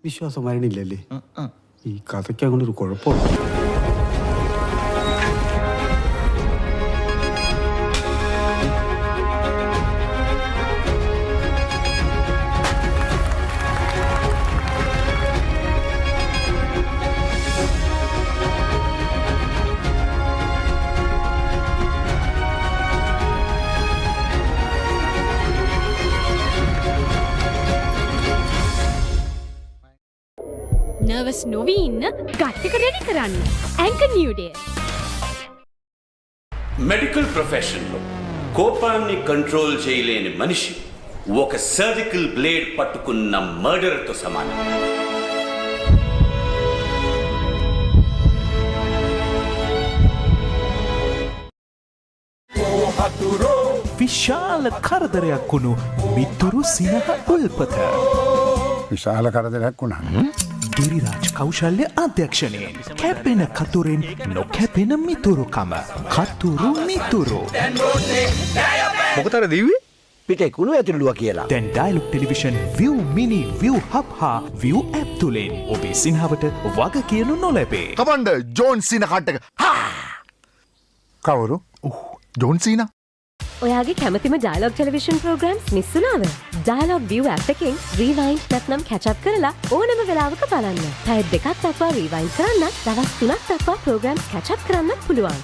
വിശ്വാസം വരണില്ലല്ലേ? ഈ കഥയ്ക്ക് അങ്ങനെ ഒരു കുഴപ്പമില്ല. නර්වස් නොවී ඉන්න ගට් එක රෙඩි කරන්න. Anchor Newdale. మెడికల్ ప్రొఫెషన్లో కోపాన్ని కంట్రోల్ చేయలేని మనిషి ఒక సర్జికల్ బ్లేడ్ పట్టుకున్న మర్డర్తో సమానం. විශාල කරදරයක් වුණු මිතුරු සිනහ උල්පත. විශාල කරදරයක් වුණා. ගිරිරාජ් කෞශල්‍ය අධ්‍යක්ෂණයෙන් කැපෙන කතුරෙන් නොකැපෙන මිතුරුකම. කතුරු මිතුරු. මොකටද දීවි? පිටේ කුණු ඇතුළුවා කියලා. දැන් Dialog television ViU Mini ViU Hub හා ViU App තුලින් ඔබේ සිනහවට වග කියනු නොලැබේ. කමන්ඩ ජෝන් සීන කට්ටක. කවුරු? ජෝන් සීන? ඔයාගේ කැමතිම ඩයලොග් ටෙලිවිෂන් ප්‍රෝග්‍රෑම්ස් මිස් වුණාද? ඩයලොග් ViU App එකෙන් රීවයින්ඩ් නැත්නම් කැච් අප් කරලා ඕනම වෙලාවක බලන්න. පැය 2ක් දක්වා රීවයින්ඩ් කරන්න, දවස් 3ක් දක්වා ප්‍රෝග්‍රෑම්ස් කැච් අප් කරන්නත් පුළුවන්.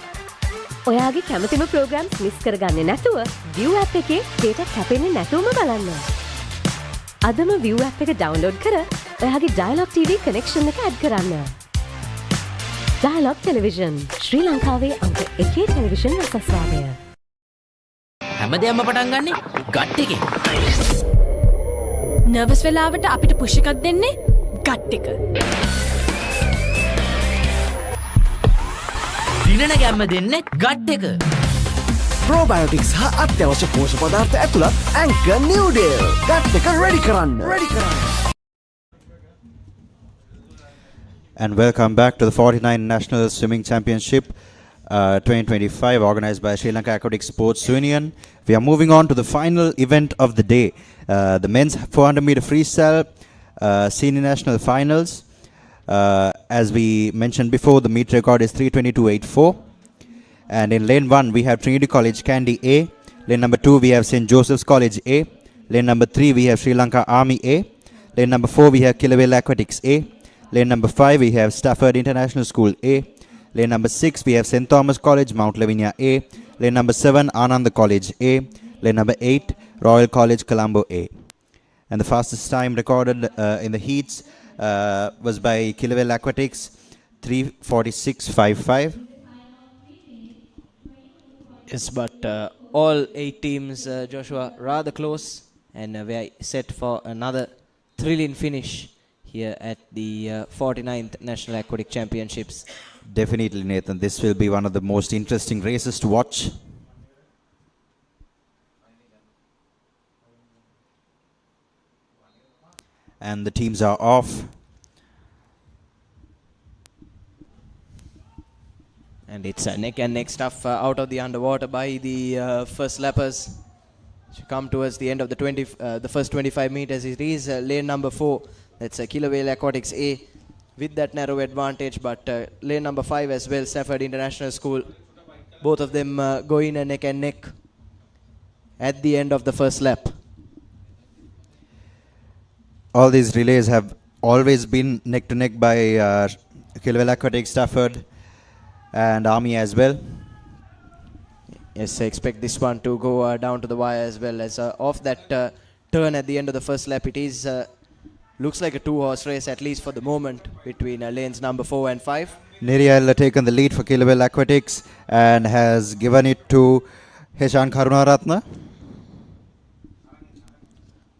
ඔයාගේ කැමතිම ප්‍රෝග්‍රෑම්ස් මිස් කරගන්නේ නැතුව ViU App එකේ data කැපෙන්නේ නැතුවම බලන්න. අදම ViU App එක ඩවුන්ලෝඩ් කර ඔයාගේ Dialog TV කනෙක්ෂන් එක ඇඩ් කරන්න. Dialog Television ශ්‍රී ලංකාවේ අංක 1 ටෙලිවිෂන් රසස්වාදය. හැමදේම පටන් ගන්නේ ගට් එකෙන්. නර්වස් වෙලාවට අපිට පුෂ් එකක් දෙන්නේ ගට් එක. දිනන ගැම්ම දෙන්නේ ගට් එක. ප්‍රෝබයොටික්ස් හා අත්‍යවශ්‍ය පෝෂක පදාර්ථ ඇතුළත් Anchor Newdale ගට් එක රෙඩි කරන්න. And welcome back to the 49th National Swimming Championship. 2025, organized by Sri Lanka Aquatics Sports Union. We are moving on to the final event of the day, the men's 400 meter freestyle senior national finals. As we mentioned before, the meet record is 3:22.84. And in lane 1, we have Trinity College Kandy A. Lane number 2, we have St. Joseph's College A. Lane number 3, we have Sri Lanka Army A. Lane number 4, we have Killavale Aquatics A. Lane number 5, we have Stafford International School A. Lane number 6, we have St. Thomas College, Mount Lavinia A. Lane number 7, Ananda College A. Lane number 8, Royal College, Colombo A. And the fastest time recorded in the heats was by Killavale Aquatics, 3:46.55. Yes, but all 8 teams, Joshua, rather close, and we are set for another thrilling finish here at the 49th National Aquatic Championships. Definitely, Nathan. This will be one of the most interesting races to watch. And the teams are off. And it's neck and neck stuff out of the underwater by the first lappers. To come towards the end of the first 25 meters, it is lane number 4. That's Killavale Aquatics A with that narrow advantage, but lane number 5 as well, Stafford International School. Both of them going neck and neck at the end of the first lap. All these relays have always been neck to neck by Killavale Aquatics, Stafford and Army as well. Yes, I expect this one to go down to the wire as well, as off that turn at the end of the first lap. It is looks like a 2-horse race, at least for the moment, between lanes number 4 and 5. Niriyal taken the lead for Killavale Aquatics and has given it to Heshan Karunaratna.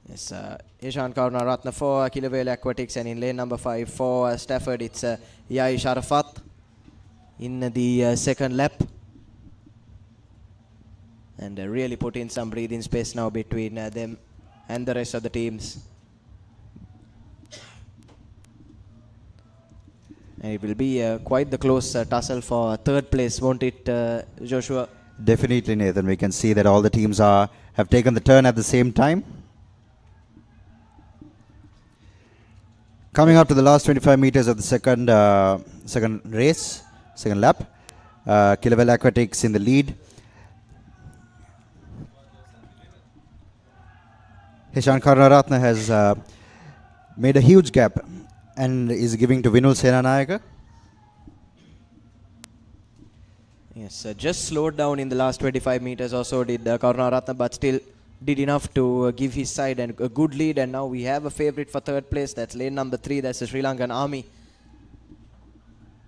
Yes, Heshan Karunaratna for Killavale Aquatics, and in lane number 5 for Stafford, it's Yai Sharafat in the second lap. And really put in some breathing space now between them and the rest of the teams. And it will be quite the close tussle for third place, won't it, Joshua? Definitely, Nathan. We can see that all the teams have taken the turn at the same time. Coming up to the last 25 meters of the second lap, Killavale Aquatics in the lead. Heshan Karunaratna has made a huge gap and is giving to Vinul Senanayaka. Yes, just slowed down in the last 25 meters or so did Karunaratna, but still did enough to give his side and a good lead. And now we have a favorite for third place. That's lane number 3. That's the Sri Lankan Army.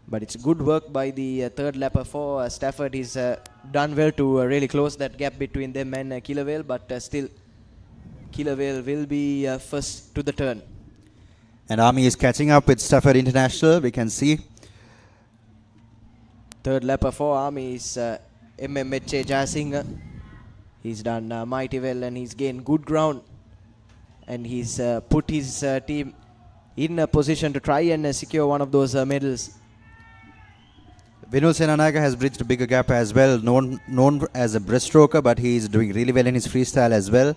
But it's good work by the third lapper for Stafford. He's done well to really close that gap between them and Killavale, but still Killavale will be first to the turn. And Army is catching up with Stafford International, we can see. Third lapper for Army is MMH Jasingh. He's done mighty well and he's gained good ground. And he's put his team in a position to try and secure one of those medals. Vinul Senanayaka has bridged a bigger gap as well, known as a breaststroker, but he is doing really well in his freestyle as well.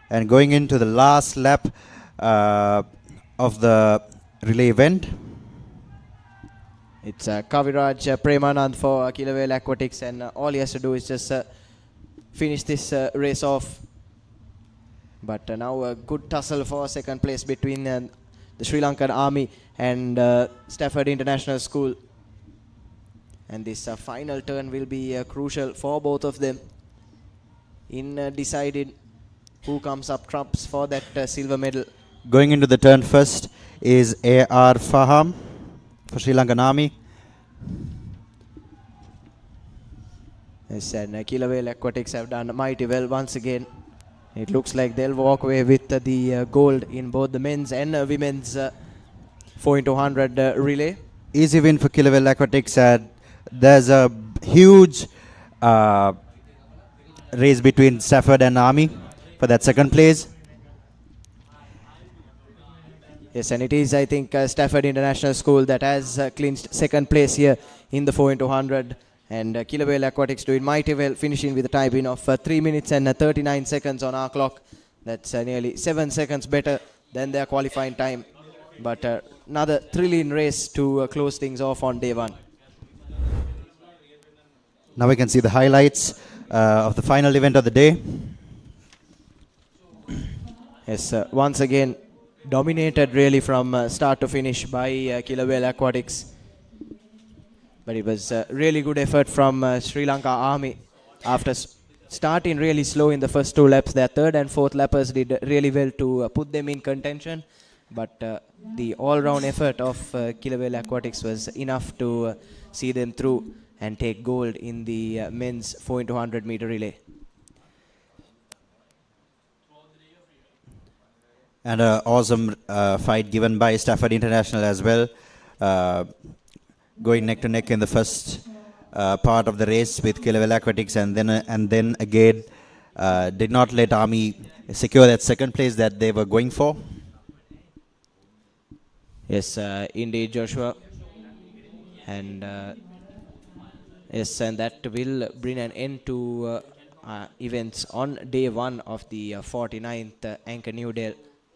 And going into the last lap of the relay event, it's Kaviraj Premanand for Killavale Aquatics, and all he has to do is just finish this race off. But now a good tussle for second place between the Sri Lankan Army and Stafford International School. And this final turn will be crucial for both of them in deciding who comes up trumps for that silver medal. Going into the turn first is A.R. Faham for Sri Lankan Army. Yes, and Killavale Aquatics have done mighty well once again. It looks like they'll walk away with the gold in both the men's and women's 4x100 relay. Easy win for Killavale Aquatics. There's a huge race between Stafford and Army for that second place. Yes, and it is, I think, Stafford International School that has clinched second place here in the 4x100. And Kilawale Aquatics doing mighty well, finishing with a time in of 3 minutes and 39 seconds on our clock. That's nearly 7 seconds better than their qualifying time. But another thrilling race to close things off on day one. Now we can see the highlights of the final event of the day. Yes, once again, dominated really from start to finish by Kilawale Aquatics. But it was a really good effort from Sri Lanka Army. After starting really slow in the first 2 laps, their third and fourth lappers did really well to put them in contention. But the all-round effort of Kilawale Aquatics was enough to see them through and take gold in the men's 4x100 meter relay. And an awesome fight given by Stafford International as well. Going neck to neck in the first part of the race with Kilawale Aquatics, and then again did not let Army secure that second place that they were going for. Yes, indeed, Joshua. And yes, and that will bring an end to events on day one of the 49th Anchor Newdale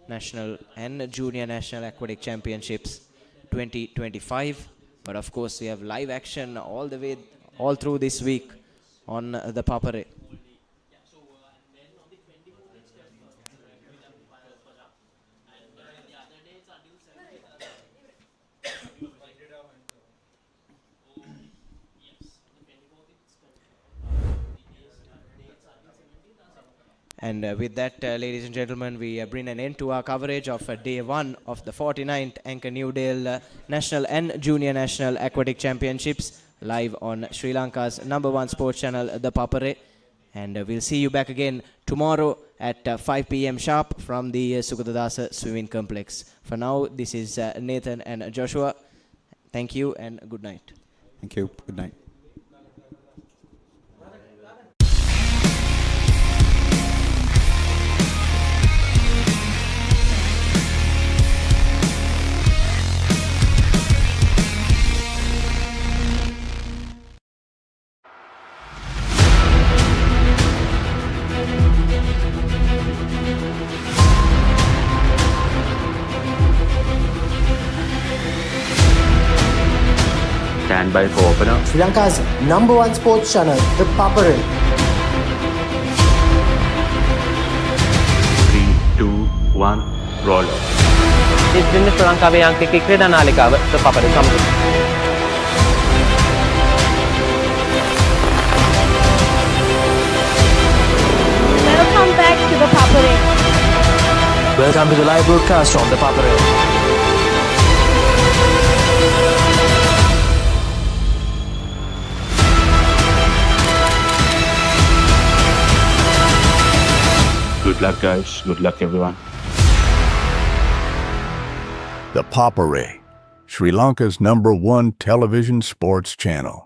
National and Junior National Aquatic Championships 2025. But of course, we have live action all through this week on the Papare. And with that, ladies and gentlemen, we bring an end to our coverage of day one of the 49th Anchor Newdale National and Junior National Aquatic Championships live on Sri Lanka's #1 sports channel, ThePapare. And we'll see you back again tomorrow at 5 p.m. sharp from the Sugathadasa Swimming Complex. For now, this is Nathan and Joshua. Thank you and good night. Thank you. Good night. Stand by for opener. Sri Lanka's #1 sports channel, ThePapare. 3, 2, 1, roll off. ඉතින් ශ්‍රී ලංකාවේ යාන්ත්‍රික ක්‍රීඩා නාලිකාව ThePapare සමග. Welcome back to the Papare. Welcome to the live broadcast from ThePapare. Good luck, guys. Good luck, everyone. The Papare, Sri Lanka's #1 television sports channel.